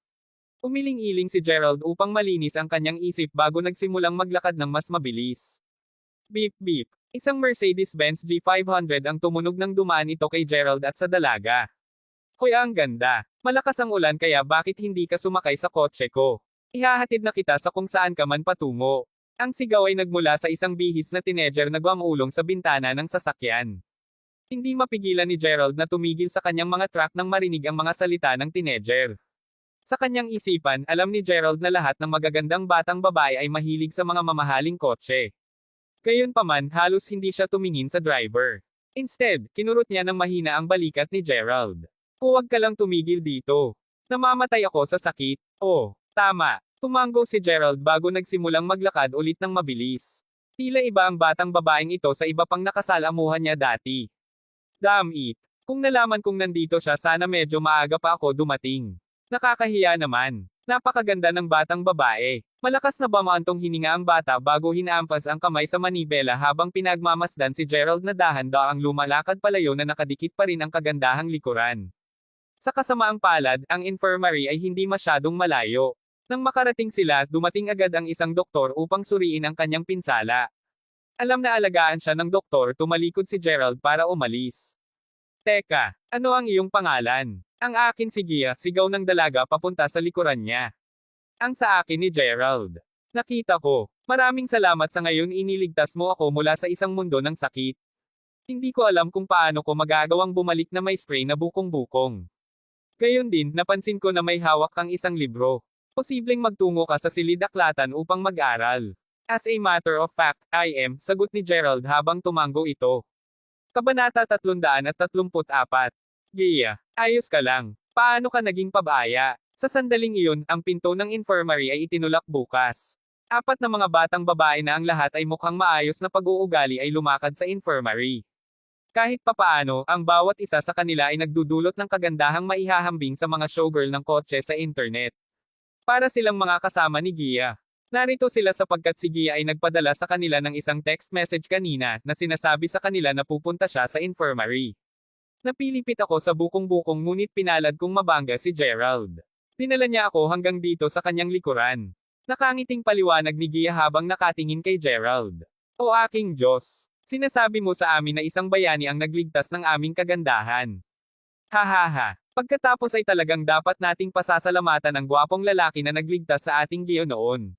Umiling-iling si Gerald upang malinis ang kanyang isip bago nagsimulang maglakad ng mas mabilis. Beep beep. Isang Mercedes-Benz G500 ang tumunog nang dumaan ito kay Gerald at sa dalaga. Hoy, ang ganda. Malakas ang ulan kaya bakit hindi ka sumakay sa kotse ko? Ihahatid na kita sa kung saan ka man patungo. Ang sigaw ay nagmula sa isang bihis na teenager na gumulong sa bintana ng sasakyan. Hindi mapigilan ni Gerald na tumigil sa kanyang mga truck nang marinig ang mga salita ng teenager. Sa kanyang isipan, alam ni Gerald na lahat ng magagandang batang babae ay mahilig sa mga mamahaling kotse. Gayunpaman, halos hindi siya tumingin sa driver. Instead, kinurot niya ng mahina ang balikat ni Gerald. Huwag ka lang tumigil dito. Namamatay ako sa sakit. Oh, tama. Tumango si Gerald bago nagsimulang maglakad ulit ng mabilis. Tila iba ang batang babaeng ito sa iba pang nakasalamuhan niya dati. Damn it. Kung nalaman kong nandito siya, sana medyo maaga pa ako dumating. Nakakahiya naman. Napakaganda ng batang babae. Malakas na bamaantong hininga ang bata bago hinaampas ang kamay sa manibela habang pinagmamasdan si Gerald na dahan-daang lumalakad palayo na nakadikit pa rin ang kagandahang likuran. Sa kasamaang palad, ang infirmary ay hindi masyadong malayo. Nang makarating sila, dumating agad ang isang doktor upang suriin ang kanyang pinsala. Alam na alagaan siya ng doktor, tumalikod si Gerald para umalis. Teka, ano ang iyong pangalan? Ang akin si Gia, sigaw ng dalaga papunta sa likuran niya. Ang sa akin ni Gerald. Nakita ko. Maraming salamat sa ngayon, iniligtas mo ako mula sa isang mundo ng sakit. Hindi ko alam kung paano ko magagawang bumalik na may spray na bukong-bukong. Gayon din, napansin ko na may hawak kang isang libro. Posibleng magtungo ka sa silid-aklatan upang mag-aral. As a matter of fact, I am, sagot ni Gerald habang tumango ito. Kabanata 334. Gia, ayos ka lang. Paano ka naging pabaya? Sa sandaling iyon, ang pinto ng infirmary ay itinulak bukas. 4 na mga batang babae na ang lahat ay mukhang maayos na pag-uugali ay lumakad sa infirmary. Kahit papaano, ang bawat isa sa kanila ay nagdudulot ng kagandahang maihahambing sa mga showgirl ng kotse sa internet. Para silang mga kasama ni Gia. Narito sila sapagkat si Gia ay nagpadala sa kanila ng isang text message kanina na sinasabi sa kanila na pupunta siya sa infirmary. Napilipit ako sa bukong-bukong ngunit pinalad kong mabangga si Gerald. Dinala niya ako hanggang dito sa kanyang likuran. Nakangiting paliwanag ni Gia habang nakatingin kay Gerald. O aking Diyos! Sinasabi mo sa amin na isang bayani ang nagligtas ng aming kagandahan. Hahaha. Pagkatapos ay talagang dapat nating pasasalamatan ang gwapong lalaki na nagligtas sa ating Gia noon.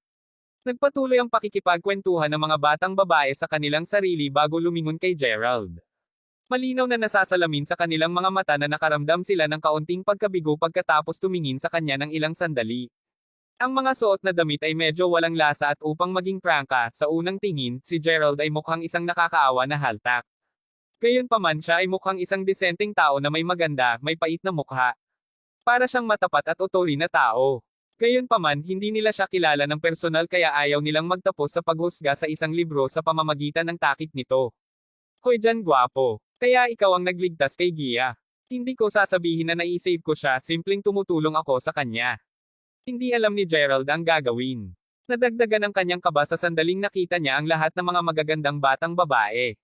Nagpatuloy ang pakikipagkwentuhan ng mga batang babae sa kanilang sarili bago lumingon kay Gerald. Malinaw na nasasalamin sa kanilang mga mata na nakaramdam sila ng kaunting pagkabigo pagkatapos tumingin sa kanya ng ilang sandali. Ang mga suot na damit ay medyo walang lasa at upang maging prangka, sa unang tingin, si Gerald ay mukhang isang nakakaawa na haltak. Gayunpaman siya ay mukhang isang disenteng tao na may maganda, may pait na mukha. Para siyang matapat at utori na tao. Gayunpaman, hindi nila siya kilala ng personal kaya ayaw nilang magtapos sa paghusga sa isang libro sa pamamagitan ng takip nito. Hoy diyan gwapo. Kaya ikaw ang nagligtas kay Gia. Hindi ko sasabihin na naisave ko siya, simpleng tumutulong ako sa kanya. Hindi alam ni Gerald ang gagawin. Nadagdagan ang kanyang kaba sa sandaling nakita niya ang lahat ng mga magagandang batang babae.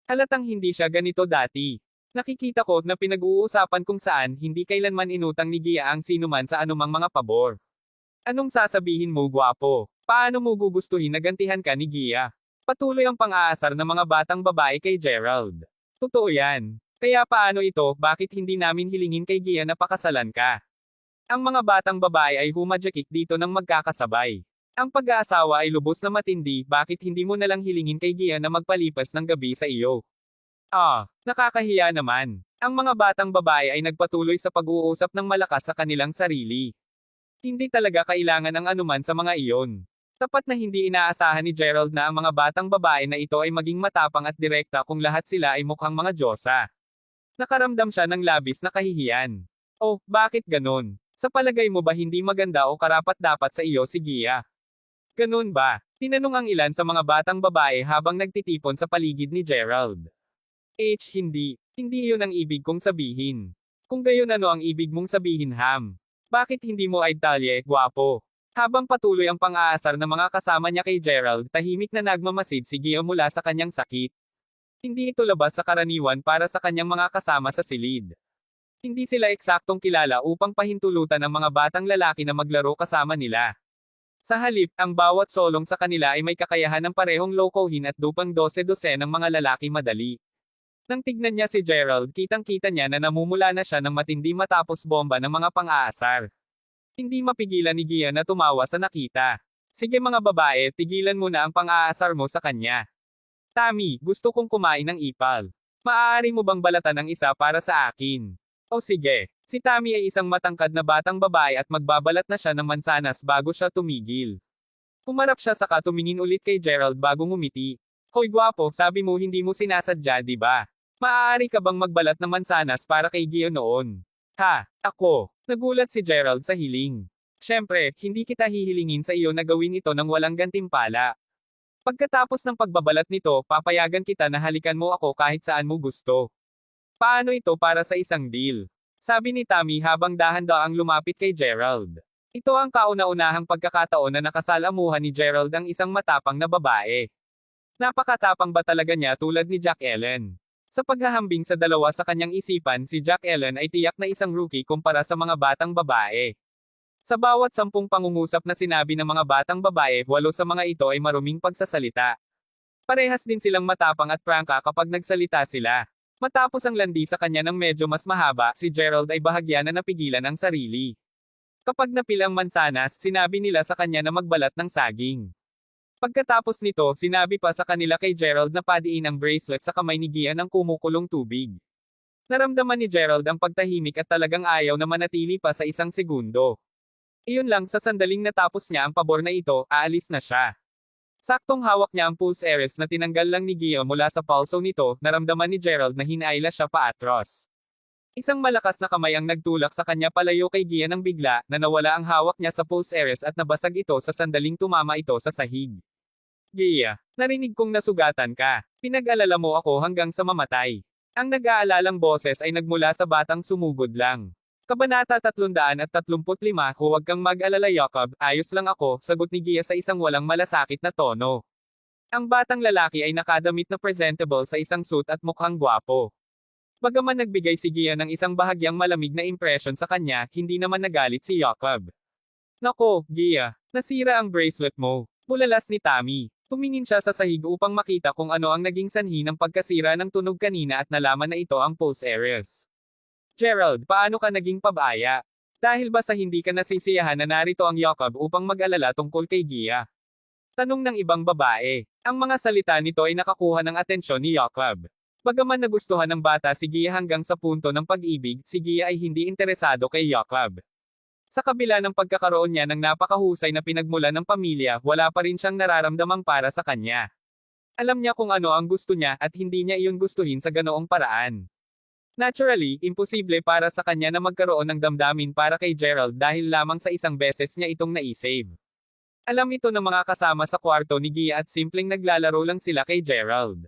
Halatang hindi siya ganito dati. Nakikita ko na pinag-uusapan kung saan hindi kailanman inutang ni Gia ang sinuman sa anumang mga pabor. Anong sasabihin mo gwapo? Paano mo gugustuhin na gantihan ka ni Gia? Patuloy ang pang-aasar ng mga batang babae kay Gerald. Totoo yan. Kaya paano ito, bakit hindi namin hilingin kay Gia na pakasalan ka? Ang mga batang babae ay humadjakik dito ng magkakasabay. Ang pag-aasawa ay lubos na matindi, bakit hindi mo nalang hilingin kay Gia na magpalipas ng gabi sa iyo? Nakakahiya naman. Ang mga batang babae ay nagpatuloy sa pag-uusap ng malakas sa kanilang sarili. Hindi talaga kailangan ang anuman sa mga iyon. Tapat na hindi inaasahan ni Gerald na ang mga batang babae na ito ay maging matapang at direkta kung lahat sila ay mukhang mga diyosa. Nakaramdam siya ng labis na kahihiyan. Oh, bakit ganon? Sa palagay mo ba hindi maganda o karapat-dapat sa iyo si Gia? Ganon ba? Tinanong ang ilan sa mga batang babae habang nagtitipon sa paligid ni Gerald. Hindi. Hindi iyon ang ibig kong sabihin. Kung gayon ano ang ibig mong sabihin Ham? Bakit hindi mo ay talye, gwapo? Habang patuloy ang pang-aasar ng mga kasama niya kay Gerald, tahimik na nagmamasid si Gia mula sa kanyang sakit. Hindi ito labas sa karaniwan para sa kanyang mga kasama sa silid. Hindi sila eksaktong kilala upang pahintulutan ang mga batang lalaki na maglaro kasama nila. Sa halip, ang bawat solong sa kanila ay may kakayahan ng parehong lokohin at dupang 12-12 ng mga lalaki madali. Nang tignan niya si Gerald, kitang-kita niya na namumula na siya ng matindi matapos bomba ng mga pang-aasar. Hindi mapigilan ni Gia na tumawa sa nakita. Sige mga babae, tigilan mo na ang pang-aasar mo sa kanya. Tami, gusto kong kumain ng ipal. Maaari mo bang balatan ang isa para sa akin? O sige. Si Tami ay isang matangkad na batang babae at magbabalat na siya ng mansanas bago siya tumigil. Pumarap siya saka tumingin ulit kay Gerald bago ngumiti. Hoy gwapo, sabi mo hindi mo sinasadya di ba? Maaari ka bang magbalat ng mansanas para kay Gia noon? Ha, ako. Nagulat si Gerald sa hiling. Siyempre, hindi kita hihilingin sa iyo na gawin ito ng walang gantimpala. Pagkatapos ng pagbabalat nito, papayagan kita na halikan mo ako kahit saan mo gusto. Paano ito para sa isang deal? Sabi ni Tami habang dahan-daang lumapit kay Gerald. Ito ang kauna-unahang pagkakataon na nakasalamuhan ni Gerald ang isang matapang na babae. Napakatapang ba talaga niya tulad ni Jack Ellen? Sa paghahambing sa dalawa sa kanyang isipan, si Jack Ellen ay tiyak na isang rookie kumpara sa mga batang babae. Sa bawat 10 pangungusap na sinabi ng mga batang babae, 8 sa mga ito ay maruming pagsasalita. Parehas din silang matapang at prangka kapag nagsalita sila. Matapos ang landi sa kanya ng medyo mas mahaba, si Gerald ay bahagya na napigilan ang sarili. Kapag napilang mansanas, sinabi nila sa kanya na magbalat ng saging. Pagkatapos nito, sinabi pa sa kanila kay Gerald na padiin ang bracelet sa kamay ni Gia ng kumukulong tubig. Naramdaman ni Gerald ang pagtahimik at talagang ayaw na manatili pa sa isang segundo. Iyon lang, sa sandaling natapos niya ang pabor na ito, aalis na siya. Saktong hawak niya ang pulse heiress na tinanggal lang ni Gia mula sa pulso nito, naramdaman ni Gerald na hinaila siya paatros. Isang malakas na kamay ang nagtulak sa kanya palayo kay Gia nang bigla, na nawala ang hawak niya sa pulse heiress at nabasag ito sa sandaling tumama ito sa sahig. Gia, narinig kong nasugatan ka. Pinag-alala mo ako hanggang sa mamatay. Ang nag-aalalang boses ay nagmula sa batang sumugod lang. Kabanata 335, huwag kang mag-alala Jacob, ayos lang ako, sagot ni Gia sa isang walang malasakit na tono. Ang batang lalaki ay nakadamit na presentable sa isang suit at mukhang gwapo. Bagaman nagbigay si Gia ng isang bahagyang malamig na impression sa kanya, hindi naman nagalit si Jacob. Nako, Gia, nasira ang bracelet mo. Bulalas ni Tammy. Tumingin siya sa sahig upang makita kung ano ang naging sanhi ng pagkasira ng tunog kanina at nalaman na ito ang pulse heiress. Gerald, paano ka naging pabaya? Dahil ba sa hindi ka nasisiyahan na narito ang Jacob upang mag-alala tungkol kay Gia? Tanong ng ibang babae. Ang mga salita nito ay nakakuha ng atensyon ni Jacob. Bagaman nagustuhan ng bata si Gia hanggang sa punto ng pag-ibig, si Gia ay hindi interesado kay Jacob. Sa kabila ng pagkakaroon niya ng napakahusay na pinagmulan ng pamilya, wala pa rin siyang nararamdamang para sa kanya. Alam niya kung ano ang gusto niya at hindi niya iyon gustuhin sa ganoong paraan. Naturally, imposible para sa kanya na magkaroon ng damdamin para kay Gerald dahil lamang sa isang beses niya itong naisave. Alam ito ng mga kasama sa kwarto ni Gia at simpleng naglalaro lang sila kay Gerald.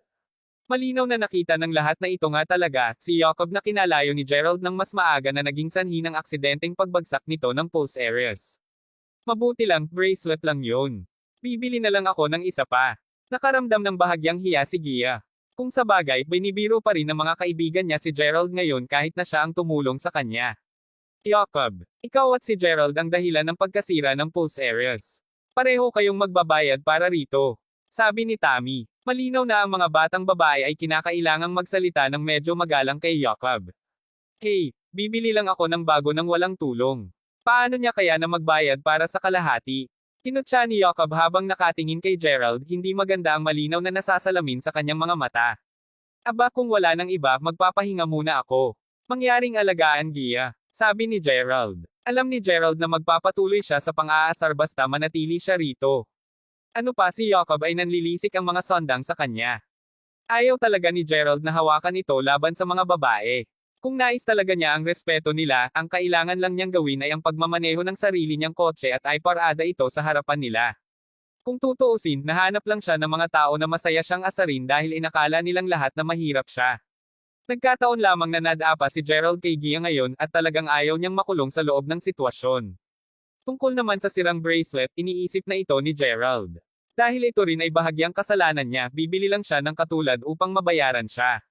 Malinaw na nakita ng lahat na ito nga talaga, si Jacob na kinalayo ni Gerald ng mas maaga na naging sanhi ng aksidenteng pagbagsak nito ng pulse heiress. Mabuti lang, bracelet lang yun. Bibili na lang ako ng isa pa. Nakaramdam ng bahagyang hiya si Gia. Kung sa bagay, binibiro pa rin ng mga kaibigan niya si Gerald ngayon kahit na siya ang tumulong sa kanya. Jacob, ikaw at si Gerald ang dahilan ng pagkasira ng pulse heiress. Pareho kayong magbabayad para rito. Sabi ni Tammy. Malinaw na ang mga batang babae ay kinakailangang magsalita ng medyo magalang kay Jacob. Hey, bibili lang ako ng bago ng walang tulong. Paano niya kaya na magbayad para sa kalahati? Kinutya ni Jacob habang nakatingin kay Gerald, hindi maganda ang malinaw na nasasalamin sa kanyang mga mata. Aba kung wala nang iba, magpapahinga muna ako. Mangyaring alagaan Gia, sabi ni Gerald. Alam ni Gerald na magpapatuloy siya sa pang-aasar basta manatili siya rito. Ano pa si Jacob ay nanlilisik ang mga sondang sa kanya. Ayaw talaga ni Gerald na hawakan ito laban sa mga babae. Kung nais talaga niya ang respeto nila, ang kailangan lang niyang gawin ay ang pagmamaneho ng sarili niyang kotse at ay parada ito sa harapan nila. Kung tutuusin, nahanap lang siya ng mga tao na masaya siyang asarin dahil inakala nilang lahat na mahirap siya. Nagkataon lamang na nadapa si Gerald kay Gia ngayon at talagang ayaw niyang makulong sa loob ng sitwasyon. Tungkol naman sa sirang bracelet, iniisip na ito ni Gerald. Dahil ito rin ay bahagyang kasalanan niya, bibili lang siya ng katulad upang mabayaran siya.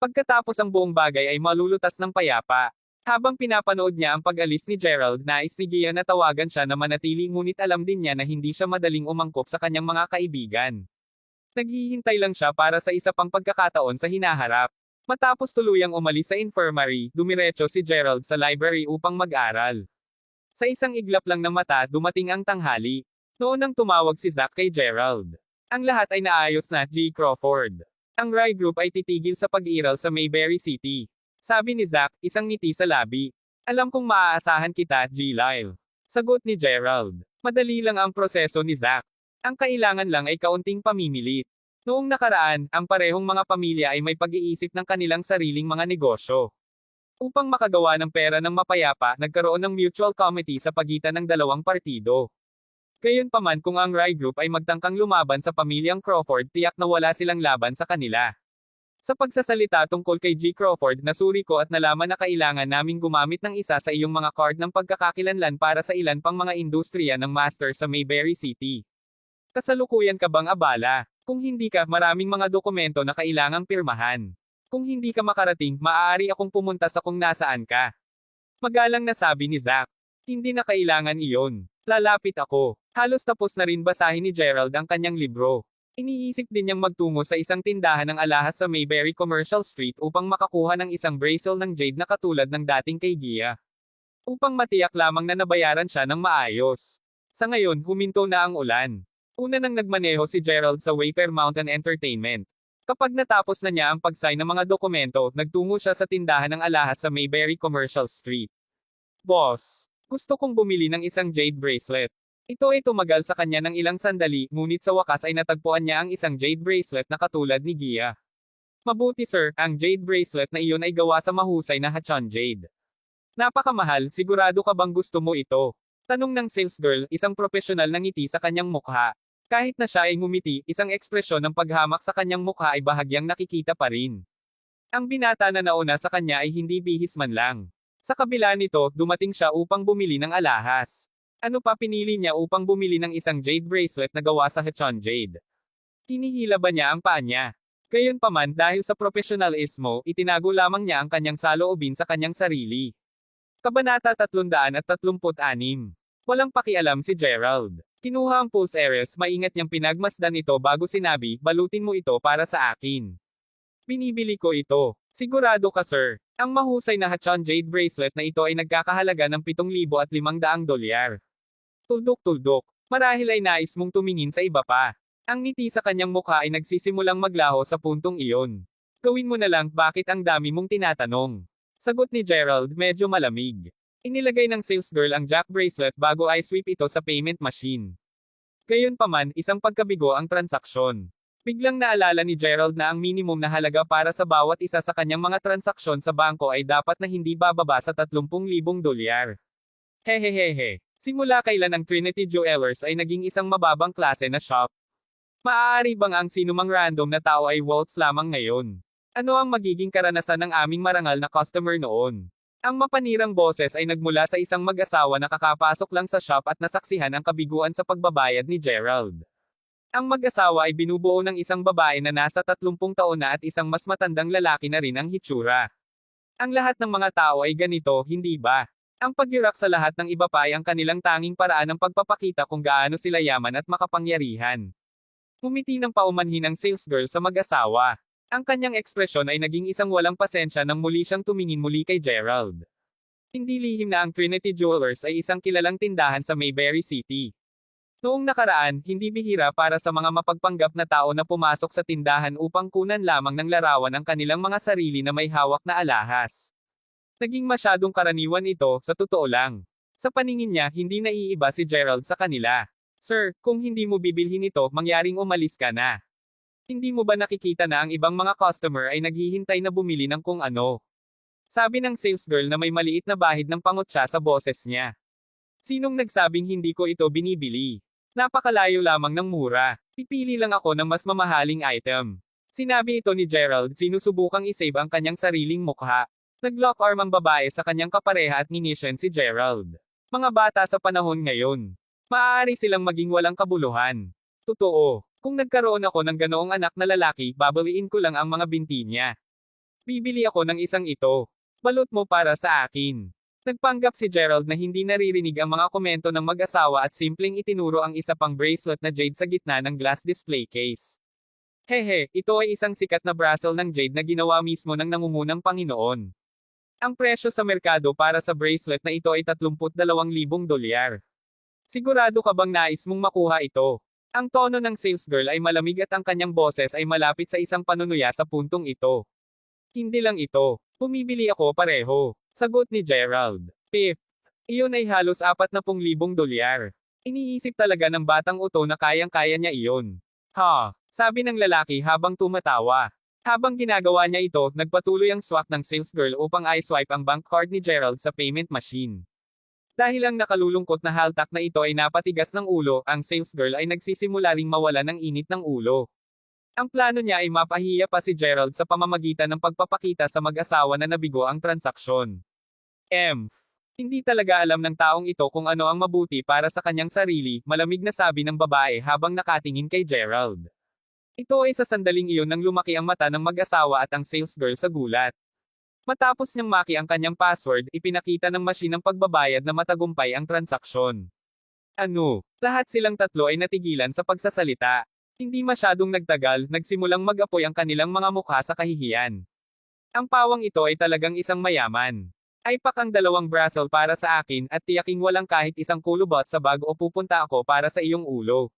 Pagkatapos ang buong bagay ay malulutas ng payapa. Habang pinapanood niya ang pag-alis ni Gerald, nais ni Gia na tawagan siya na manatili ngunit alam din niya na hindi siya madaling umangkop sa kanyang mga kaibigan. Naghihintay lang siya para sa isa pang pagkakataon sa hinaharap. Matapos tuluyang umalis sa infirmary, dumiretso si Gerald sa library upang mag-aral. Sa isang iglap lang ng mata, dumating ang tanghali. Noon nang tumawag si Zack kay Gerald. Ang lahat ay naayos na, G. Crawford. Ang Rye Group ay titigil sa pag-iral sa Mayberry City. Sabi ni Zack, isang ngiti sa labi. Alam kong maaasahan kita, G. Lyle. Sagot ni Gerald. Madali lang ang proseso ni Zack. Ang kailangan lang ay kaunting pamimilit. Noong nakaraan, ang parehong mga pamilya ay may pag-iisip ng kanilang sariling mga negosyo. Upang makagawa ng pera ng mapayapa, nagkaroon ng mutual committee sa pagitan ng dalawang partido. Gayunpaman kung ang Rye Group ay magtangkang lumaban sa pamilyang Crawford, tiyak na wala silang laban sa kanila. Sa pagsasalita tungkol kay G. Crawford, nasuri ko at nalaman na kailangan naming gumamit ng isa sa iyong mga card ng pagkakakilanlan para sa ilan pang mga industriya ng master sa Mayberry City. Kasalukuyan ka bang abala? Kung hindi ka, maraming mga dokumento na kailangang pirmahan. Kung hindi ka makarating, maaari akong pumunta sa kung nasaan ka. Magalang na sabi ni Zack. Hindi na kailangan iyon. Lalapit ako. Halos tapos na rin basahin ni Gerald ang kanyang libro. Iniisip din niyang magtungo sa isang tindahan ng alahas sa Mayberry Commercial Street upang makakuha ng isang bracelet ng jade na katulad ng dating kay Gia. Upang matiyak lamang na nabayaran siya ng maayos. Sa ngayon, huminto na ang ulan. Una nang nagmaneho si Gerald sa Wayfair Mountain Entertainment. Kapag natapos na niya ang pag-sign ng mga dokumento, nagtungo siya sa tindahan ng alahas sa Mayberry Commercial Street. Boss, gusto kong bumili ng isang jade bracelet. Ito ay tumagal sa kanya ng ilang sandali, ngunit sa wakas ay natagpuan niya ang isang jade bracelet na katulad ni Gia. Mabuti sir, ang jade bracelet na iyon ay gawa sa mahusay na Hachon jade. Napakamahal, sigurado ka bang gusto mo ito? Tanong ng sales girl, isang profesional na ngiti sa kanyang mukha. Kahit na siya ay ngumiti, isang ekspresyon ng paghamak sa kanyang mukha ay bahagyang nakikita pa rin. Ang binata na nauna sa kanya ay hindi bihis man lang. Sa kabila nito, dumating siya upang bumili ng alahas. Ano pa pinili niya upang bumili ng isang jade bracelet na gawa sa Hachon jade? Hinihila ba niya ang paa niya? Gayunpaman, dahil sa profesionalismo, itinago lamang niya ang kanyang saloobin sa kanyang sarili. Kabanata 336. Walang pakialam si Gerald. Kinuha ang pulse heiress, maingat niyang pinagmasdan ito bago sinabi, balutin mo ito para sa akin. Binibili ko ito. Sigurado ka sir. Ang mahusay na Hachon jade bracelet na ito ay nagkakahalaga ng $7,500. Tuldok-tuldok. Marahil ay nais mong tumingin sa iba pa. Ang ngiti sa kanyang mukha ay nagsisimulang maglaho sa puntong iyon. Gawin mo na lang, bakit ang dami mong tinatanong? Sagot ni Gerald, medyo malamig. Inilagay ng sales girl ang jack bracelet bago ay sweep ito sa payment machine. Gayunpaman, isang pagkabigo ang transaksyon. Biglang naalala ni Gerald na ang minimum na halaga para sa bawat isa sa kanyang mga transaksyon sa bangko ay dapat na hindi bababa sa $30,000. Hehehehe. Simula kailan ang Trinity Jewelers ay naging isang mababang klase na shop? Maaari bang ang sinumang random na tao ay waltz lamang ngayon? Ano ang magiging karanasan ng aming marangal na customer noon? Ang mapanirang boses ay nagmula sa isang mag-asawa na kakapasok lang sa shop at nasaksihan ang kabiguan sa pagbabayad ni Gerald. Ang mag-asawa ay binubuo ng isang babae na nasa 30 taon na at isang mas matandang lalaki na rin ang hitsura. Ang lahat ng mga tao ay ganito, hindi ba? Ang paghirak sa lahat ng iba pa ay ang kanilang tanging paraan ng pagpapakita kung gaano sila yaman at makapangyarihan. Ngumiti ng paumanhin ang sales girl sa mag-asawa. Ang kanyang ekspresyon ay naging isang walang pasensya nang muli siyang tumingin muli kay Gerald. Hindi lihim na ang Trinity Jewelers ay isang kilalang tindahan sa Mayberry City. Noong nakaraan, hindi bihira para sa mga mapagpanggap na tao na pumasok sa tindahan upang kunan lamang ng larawan ang kanilang mga sarili na may hawak na alahas. Naging masyadong karaniwan ito, sa totoo lang. Sa paningin niya, hindi naiiba si Gerald sa kanila. Sir, kung hindi mo bibilhin ito, mangyaring umalis ka na. Hindi mo ba nakikita na ang ibang mga customer ay naghihintay na bumili ng kung ano? Sabi ng sales girl na may maliit na bahid ng pangutya sa boses niya. Sinong nagsabing hindi ko ito binibili? Napakalayo lamang ng mura. Pipili lang ako ng mas mamahaling item. Sinabi ito ni Gerald, sinusubukang isave ang kanyang sariling mukha. Nag-lock arm ang babae sa kanyang kapareha at nginisyen si Gerald. Mga bata sa panahon ngayon. Maaari silang maging walang kabuluhan. Totoo. Kung nagkaroon ako ng ganoong anak na lalaki, babawiin ko lang ang mga binti niya. Bibili ako ng isang ito. Balot mo para sa akin. Nagpanggap si Gerald na hindi naririnig ang mga komento ng mag-asawa at simpleng itinuro ang isa pang bracelet na jade sa gitna ng glass display case. Hehe, ito ay isang sikat na bracelet ng jade na ginawa mismo ng nangungunang Panginoon. Ang presyo sa merkado para sa bracelet na ito ay $32,000. Sigurado ka bang nais mong makuha ito? Ang tono ng sales girl ay malamig at ang kanyang boses ay malapit sa isang panunuya sa puntong ito. Hindi lang ito. Bumibili ako pareho. Sagot ni Gerald. Fifth. Iyon ay halos $40,000. Iniisip talaga ng batang uto na kayang-kaya niya iyon. Ha? Sabi ng lalaki habang tumatawa. Habang ginagawa niya ito, nagpatuloy ang swak ng sales girl upang i-swipe ang bank card ni Gerald sa payment machine. Dahil ang nakalulungkot na haltak na ito ay napatigas ng ulo, ang sales girl ay nagsisimula ring mawala ng init ng ulo. Ang plano niya ay mapahiya pa si Gerald sa pamamagitan ng pagpapakita sa mag-asawa na nabigo ang transaksyon. Hindi talaga alam ng taong ito kung ano ang mabuti para sa kanyang sarili, malamig na sabi ng babae habang nakatingin kay Gerald. Ito ay sa sandaling iyon nang lumaki ang mata ng mag-asawa at ang sales girl sa gulat. Matapos niyang maki ang kanyang password, ipinakita ng machine ng pagbabayad na matagumpay ang transaksyon. Ano? Lahat silang tatlo ay natigilan sa pagsasalita. Hindi masyadong nagtagal, nagsimulang mag-apoy ang kanilang mga mukha sa kahihiyan. Ang pawang ito ay talagang isang mayaman. Ay pak ang 2 braso para sa akin at tiyaking walang kahit isang kulubot sa bag o pupunta ako para sa iyong ulo.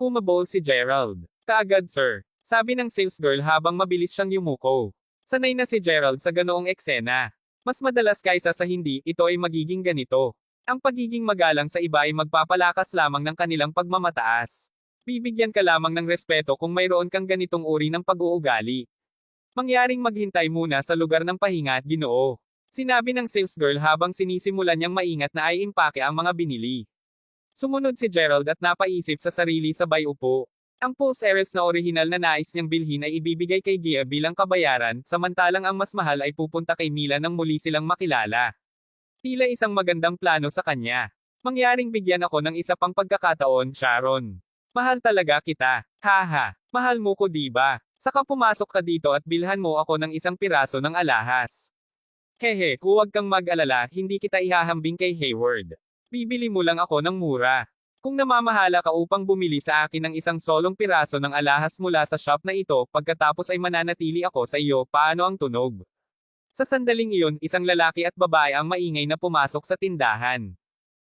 Pumabol si Gerald. Kaagad sir. Sabi ng sales girl habang mabilis siyang yumuko. Sanay na si Gerald sa ganoong eksena. Mas madalas kaysa sa hindi, ito ay magiging ganito. Ang pagiging magalang sa iba ay magpapalakas lamang ng kanilang pagmamataas. Bibigyan ka lamang ng respeto kung mayroon kang ganitong uri ng pag-uugali. Mangyaring maghintay muna sa lugar ng pahinga, Ginoo. Sinabi ng sales girl habang sinisimulan niyang maingat na ay impake ang mga binili. Sumunod si Gerald at napaisip sa sarili sabay upo. Ang Pulse Heiress na orihinal na nais niyang bilhin ay ibibigay kay Gia bilang kabayaran, samantalang ang mas mahal ay pupunta kay Mila nang muli silang makilala. Tila isang magandang plano sa kanya. Mangyaring bigyan ako ng isa pang pagkakataon, Sharon. Mahal talaga kita. Haha. Mahal mo ko diba? Saka pumasok ka dito at bilhan mo ako ng isang piraso ng alahas. Hehe, huwag kang mag-alala, hindi kita ihahambing kay Hayward. Bibili mo lang ako ng mura. Kung namamahala ka upang bumili sa akin ng isang solong piraso ng alahas mula sa shop na ito, pagkatapos ay mananatili ako sa iyo, paano ang tunog? Sa sandaling iyon, isang lalaki at babae ang maingay na pumasok sa tindahan.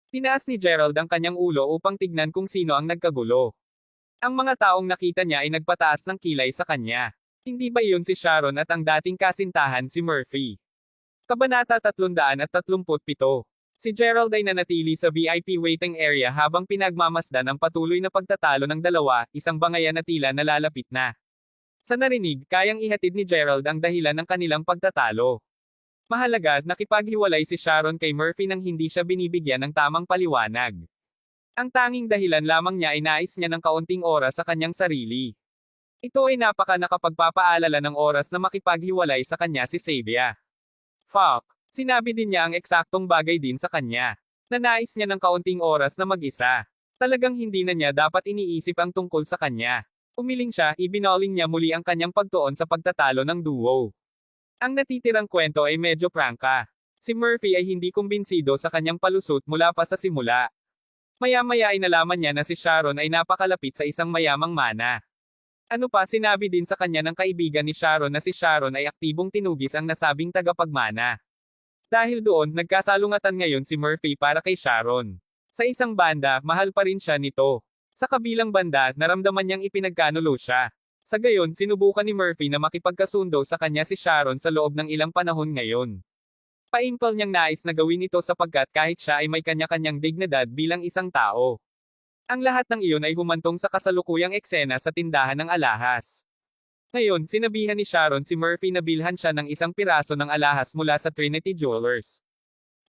Tinaas ni Gerald ang kanyang ulo upang tignan kung sino ang nagkagulo. Ang mga taong nakita niya ay nagpataas ng kilay sa kanya. Hindi ba iyon si Sharon at ang dating kasintahan si Murphy? Kabanata 337. Si Gerald ay nanatili sa VIP waiting area habang pinagmamasdan ang patuloy na pagtatalo ng dalawa, isang bangayan na tila nalalapit na. Sa narinig, kayang ihatid ni Gerald ang dahilan ng kanilang pagtatalo. Mahalaga, nakipaghiwalay si Sharon kay Murphy nang hindi siya binibigyan ng tamang paliwanag. Ang tanging dahilan lamang niya ay nais niya ng kaunting oras sa kanyang sarili. Ito ay nakapagpapaalala ng oras na makipaghiwalay sa kanya si Xavier. Fuck. Sinabi din niya ang eksaktong bagay din sa kanya. Na nais niya ng kaunting oras na mag-isa. Talagang hindi na niya dapat iniisip ang tungkol sa kanya. Umiling siya, ibinoling niya muli ang kanyang pagtuon sa pagtatalo ng duo. Ang natitirang kwento ay medyo prangka. Si Murphy ay hindi kumbinsido sa kanyang palusot mula pa sa simula. Maya-maya ay nalaman niya na si Sharon ay napakalapit sa isang mayamang mana. Ano pa, sinabi din sa kanya ng kaibigan ni Sharon na si Sharon ay aktibong tinugis ang nasabing tagapagmana. Dahil doon, nagkasalungatan ngayon si Murphy para kay Sharon. Sa isang banda, mahal pa rin siya nito. Sa kabilang banda, naramdaman niyang ipinagkanulo siya. Sa gayon, sinubukan ni Murphy na makipagkasundo sa kanya si Sharon sa loob ng ilang panahon ngayon. Paimpal niyang nais na gawin ito sapagkat kahit siya ay may kanya-kanyang dignidad bilang isang tao. Ang lahat ng iyon ay humantong sa kasalukuyang eksena sa tindahan ng alahas. Ngayon, sinabihan ni Sharon si Murphy na bilhan siya ng isang piraso ng alahas mula sa Trinity Jewelers.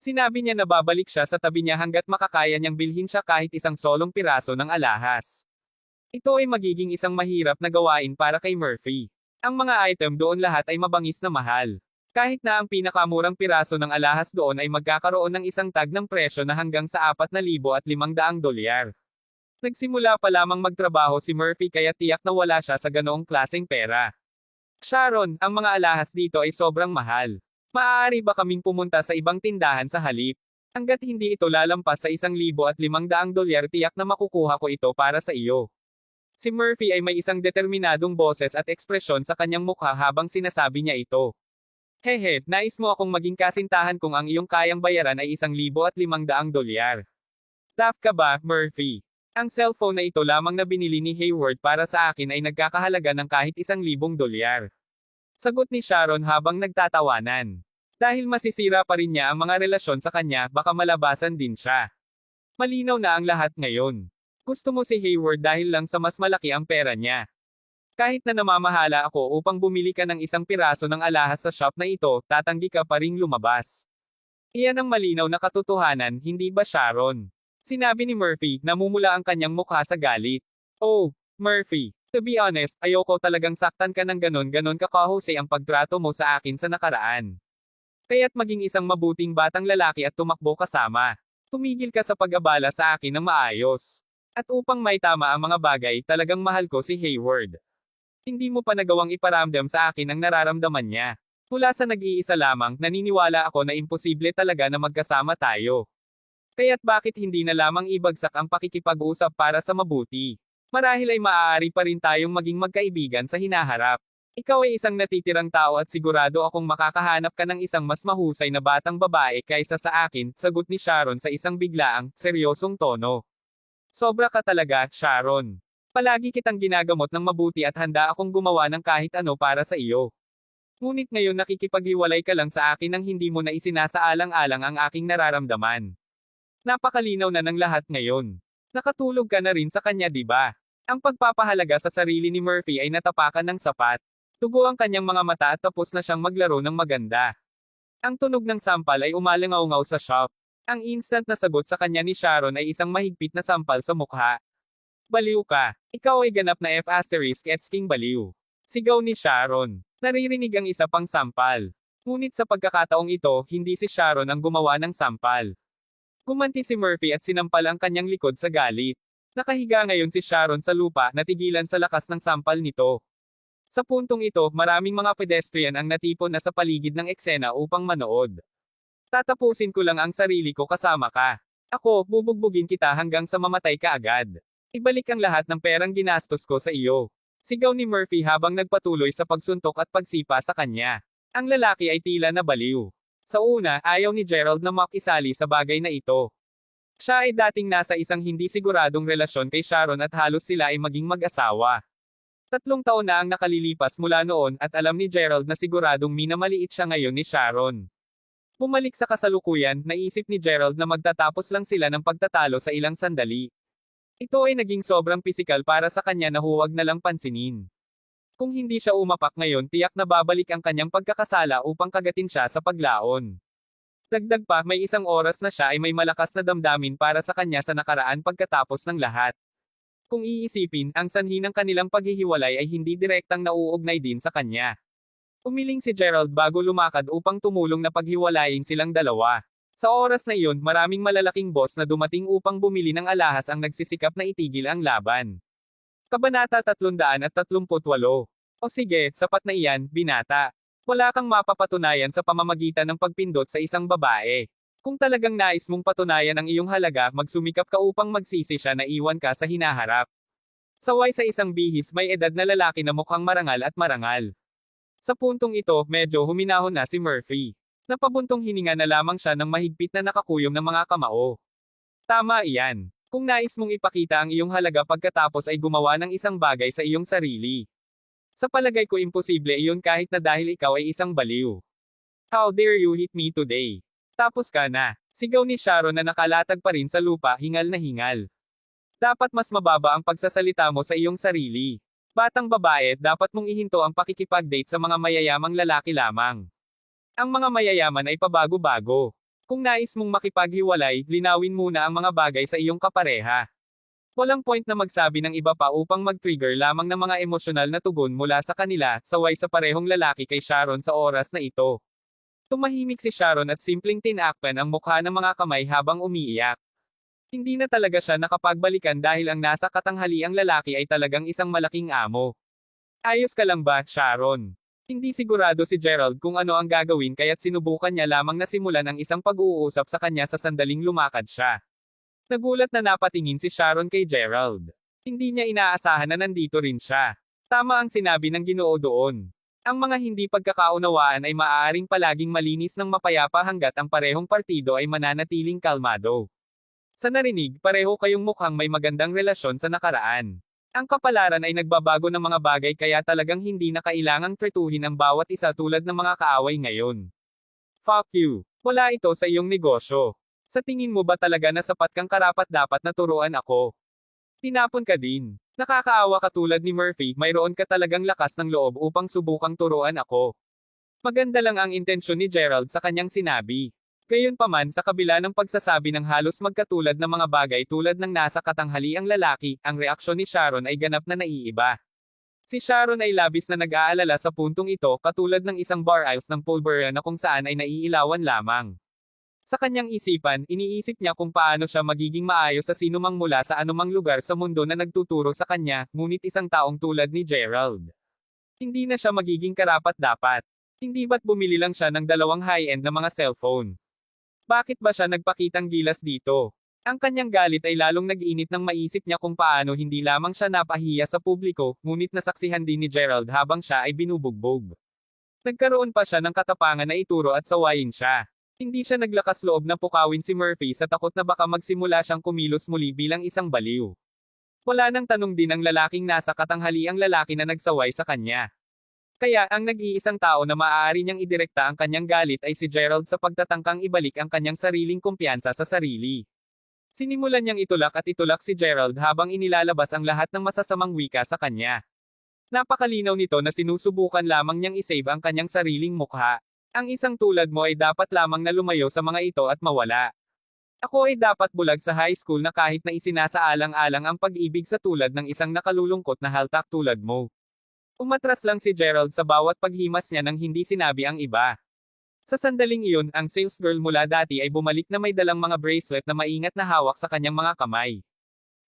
Sinabi niya na babalik siya sa tabi niya hanggat makakaya niyang bilhin siya kahit isang solong piraso ng alahas. Ito ay magiging isang mahirap na gawain para kay Murphy. Ang mga item doon lahat ay mabangis na mahal. Kahit na ang pinakamurang piraso ng alahas doon ay magkakaroon ng isang tag ng presyo na hanggang sa $4,500. Nagsimula pa lamang magtrabaho si Murphy kaya tiyak na wala siya sa ganoong klaseng pera. Sharon, ang mga alahas dito ay sobrang mahal. Maaari ba kaming pumunta sa ibang tindahan sa halip? Hanggat hindi ito lalampas sa $1,500 tiyak na makukuha ko ito para sa iyo. Si Murphy ay may isang determinadong boses at ekspresyon sa kanyang mukha habang sinasabi niya ito. Hehe, nais mo akong maging kasintahan kung ang iyong kayang bayaran ay $1,500. Daft ka ba, Murphy? Ang cellphone na ito lamang na binili ni Hayward para sa akin ay nagkakahalaga ng kahit $1,000. Sagot ni Sharon habang nagtatawanan. Dahil masisira pa rin niya ang mga relasyon sa kanya, baka malabasan din siya. Malinaw na ang lahat ngayon. Gusto mo si Hayward dahil lang sa mas malaki ang pera niya. Kahit na namamahala ako upang bumili ka ng isang piraso ng alahas sa shop na ito, tatanggi ka pa ring lumabas. Iyan ang malinaw na katotohanan, hindi ba Sharon? Sinabi ni Murphy, namumula ang kanyang mukha sa galit. Oh, Murphy, to be honest, ayoko talagang saktan ka ng ganon-ganon kakahusay ang pagtrato mo sa akin sa nakaraan. Kaya't maging isang mabuting batang lalaki at tumakbo kasama. Tumigil ka sa pag-abala sa akin ng maayos. At upang may tama ang mga bagay, talagang mahal ko si Hayward. Hindi mo pa nagawang iparamdam sa akin ang nararamdaman niya. Mula sa nag-iisa lamang, naniniwala ako na imposible talaga na magkasama tayo. Kaya't bakit hindi na lamang ibagsak ang pakikipag-usap para sa mabuti? Marahil ay maaari pa rin tayong maging magkaibigan sa hinaharap. Ikaw ay isang natitirang tao at sigurado akong makakahanap ka ng isang mas mahusay na batang babae kaysa sa akin, sagot ni Sharon sa isang biglaang, seryosong tono. Sobra ka talaga, Sharon. Palagi kitang ginagamot ng mabuti at handa akong gumawa ng kahit ano para sa iyo. Ngunit ngayon nakikipaghiwalay ka lang sa akin nang hindi mo na isinasaalang-alang ang aking nararamdaman. Napakalinaw na ng lahat ngayon. Nakatulog ka na rin sa kanya, di ba? Ang pagpapahalaga sa sarili ni Murphy ay natapakan ng sapat. Tugo ang kanyang mga mata at tapos na siyang maglaro ng maganda. Ang tunog ng sampal ay umalangaw-ngaw sa shop. Ang instant na sagot sa kanya ni Sharon ay isang mahigpit na sampal sa mukha. Baliw ka. Ikaw ay ganap na F***king baliw. Sigaw ni Sharon. Naririnig ang isa pang sampal. Ngunit sa pagkakataong ito, hindi si Sharon ang gumawa ng sampal. Gumanti si Murphy at sinampal ang kanyang likod sa galit. Nakahiga ngayon si Sharon sa lupa, natigilan sa lakas ng sampal nito. Sa puntong ito, maraming mga pedestrian ang natipon na sa paligid ng eksena upang manood. Tatapusin ko lang ang sarili ko kasama ka. Ako, bubugbugin kita hanggang sa mamatay ka agad. Ibalik ang lahat ng perang ginastos ko sa iyo. Sigaw ni Murphy habang nagpatuloy sa pagsuntok at pagsipa sa kanya. Ang lalaki ay tila na baliw. Sa una, ayaw ni Gerald na makisali sa bagay na ito. Siya ay dating nasa isang hindi siguradong relasyon kay Sharon at halos sila ay maging mag-asawa. 3 taon na ang nakalilipas mula noon at alam ni Gerald na siguradong minamaliit siya ngayon ni Sharon. Bumalik sa kasalukuyan, naisip ni Gerald na magtatapos lang sila ng pagtatalo sa ilang sandali. Ito ay naging sobrang pisikal para sa kanya na huwag na lang pansinin. Kung hindi siya umapak ngayon, tiyak na babalik ang kanyang pagkakasala upang kagatin siya sa paglaon. Dagdag pa, may 1 oras na siya ay may malakas na damdamin para sa kanya sa nakaraan pagkatapos ng lahat. Kung iisipin, ang sanhi ng kanilang paghihiwalay ay hindi direktang nauugnay din sa kanya. Umiling si Gerald bago lumakad upang tumulong na paghiwalayin silang dalawa. Sa oras na iyon, maraming malalaking boss na dumating upang bumili ng alahas ang nagsisikap na itigil ang laban. Kabanata 338. O sige, sapat na iyan, binata. Wala kang mapapatunayan sa pamamagitan ng pagpindot sa isang babae. Kung talagang nais mong patunayan ang iyong halaga, magsumikap ka upang magsisi siya na iwan ka sa hinaharap. Saway sa isang bihis may edad na lalaki na mukhang marangal at marangal. Sa puntong ito, medyo huminahon na si Murphy. Napabuntong hininga na lamang siya ng mahigpit na nakakuyom ng mga kamao. Tama iyan. Kung nais mong ipakita ang iyong halaga pagkatapos ay gumawa ng isang bagay sa iyong sarili. Sa palagay ko imposible iyon kahit na dahil ikaw ay isang baliw. How dare you hit me today? Tapos ka na. Sigaw ni Sharon na nakalatag pa rin sa lupa, hingal na hingal. Dapat mas mababa ang pagsasalita mo sa iyong sarili. Batang babae, dapat mong ihinto ang pakikipag-date sa mga mayayamang lalaki lamang. Ang mga mayayaman ay pabago-bago. Kung nais mong makipaghiwalay, linawin muna ang mga bagay sa iyong kapareha. Walang point na magsabi ng iba pa upang mag-trigger lamang ng mga emosyonal na tugon mula sa kanila, saway sa parehong lalaki kay Sharon sa oras na ito. Tumahimik si Sharon at simpleng tinakpan ang mukha ng mga kamay habang umiiyak. Hindi na talaga siya nakapagbalikan dahil ang nasa katanghaliang lalaki ay talagang isang malaking amo. Ayos ka lang ba, Sharon? Hindi sigurado si Gerald kung ano ang gagawin kaya't sinubukan niya lamang na simulan ang isang pag-uusap sa kanya sa sandaling lumakad siya. Nagulat na napatingin si Sharon kay Gerald. Hindi niya inaasahan na nandito rin siya. Tama ang sinabi ng Ginoo doon. Ang mga hindi pagkakaunawaan ay maaaring palaging malinis ng mapayapa hanggat ang parehong partido ay mananatiling kalmado. Sa narinig, pareho kayong mukhang may magandang relasyon sa nakaraan. Ang kapalaran ay nagbabago ng mga bagay kaya talagang hindi na kailangang tretuhin ang bawat isa tulad ng mga kaaway ngayon. Fuck you. Wala ito sa iyong negosyo. Sa tingin mo ba talaga na sapat kang karapat-dapat na turuan ako? Tinapon ka din. Nakakaawa ka tulad ni Murphy, mayroon ka talagang lakas ng loob upang subukang turuan ako. Maganda lang ang intensyon ni Gerald sa kanyang sinabi. Gayunpaman sa kabila ng pagsasabi ng halos magkatulad na mga bagay tulad ng nasa katanghaliang lalaki, ang reaksyon ni Sharon ay ganap na naiiba. Si Sharon ay labis na nag-aalala sa puntong ito katulad ng isang bar aisles ng pulbera na kung saan ay naiilawan lamang. Sa kanyang isipan, iniisip niya kung paano siya magiging maayos sa sinumang mula sa anumang lugar sa mundo na nagtuturo sa kanya, ngunit isang taong tulad ni Gerald. Hindi na siya magiging karapat-dapat. Hindi ba't bumili lang siya ng 2 high-end na mga cellphone? Bakit ba siya nagpakitang gilas dito? Ang kanyang galit ay lalong nag-init nang maisip niya kung paano hindi lamang siya napahiya sa publiko, ngunit nasaksihan din ni Gerald habang siya ay binubugbog. Nagkaroon pa siya ng katapangan na ituro at sawayin siya. Hindi siya naglakas loob na pukawin si Murphy sa takot na baka magsimula siyang kumilos muli bilang isang baliw. Wala nang tanong din ang lalaking nasa katanghaliang lalaki na nagsaway sa kanya. Kaya ang nag-iisang tao na maaari niyang idirekta ang kanyang galit ay si Gerald sa pagtatangkang ibalik ang kanyang sariling kumpiyansa sa sarili. Sinimulan niyang itulak si Gerald habang inilalabas ang lahat ng masasamang wika sa kanya. Napakalinaw nito na sinusubukan lamang niyang isave ang kanyang sariling mukha. Ang isang tulad mo ay dapat lamang na lumayo sa mga ito at mawala. Ako ay dapat bulag sa high school na kahit na isinasaalang-alang ang pag-ibig sa tulad ng isang nakalulungkot na haltak tulad mo. Umatras lang si Gerald sa bawat paghimas niya nang hindi sinabi ang iba. Sa sandaling iyon, ang salesgirl mula dati ay bumalik na may dalang mga bracelet na maingat na hawak sa kanyang mga kamay.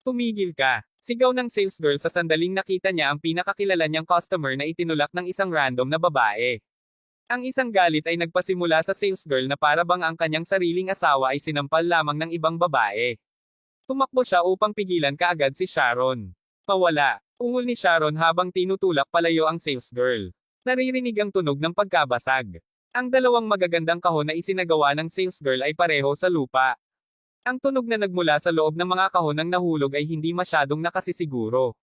Tumigil ka! Sigaw ng salesgirl sa sandaling nakita niya ang pinakakilala niyang customer na itinulak ng isang random na babae. Ang isang galit ay nagpasimula sa salesgirl na para bang ang kanyang sariling asawa ay sinampal lamang ng ibang babae. Tumakbo siya upang pigilan kaagad si Sharon. Pawala! Ungol ni Sharon habang tinutulak palayo ang salesgirl. Naririnig ang tunog ng pagkabasag. Ang dalawang magagandang kahon na isinagawa ng salesgirl ay pareho sa lupa. Ang tunog na nagmula sa loob ng mga kahon ng nahulog ay hindi masyadong nakasisiguro.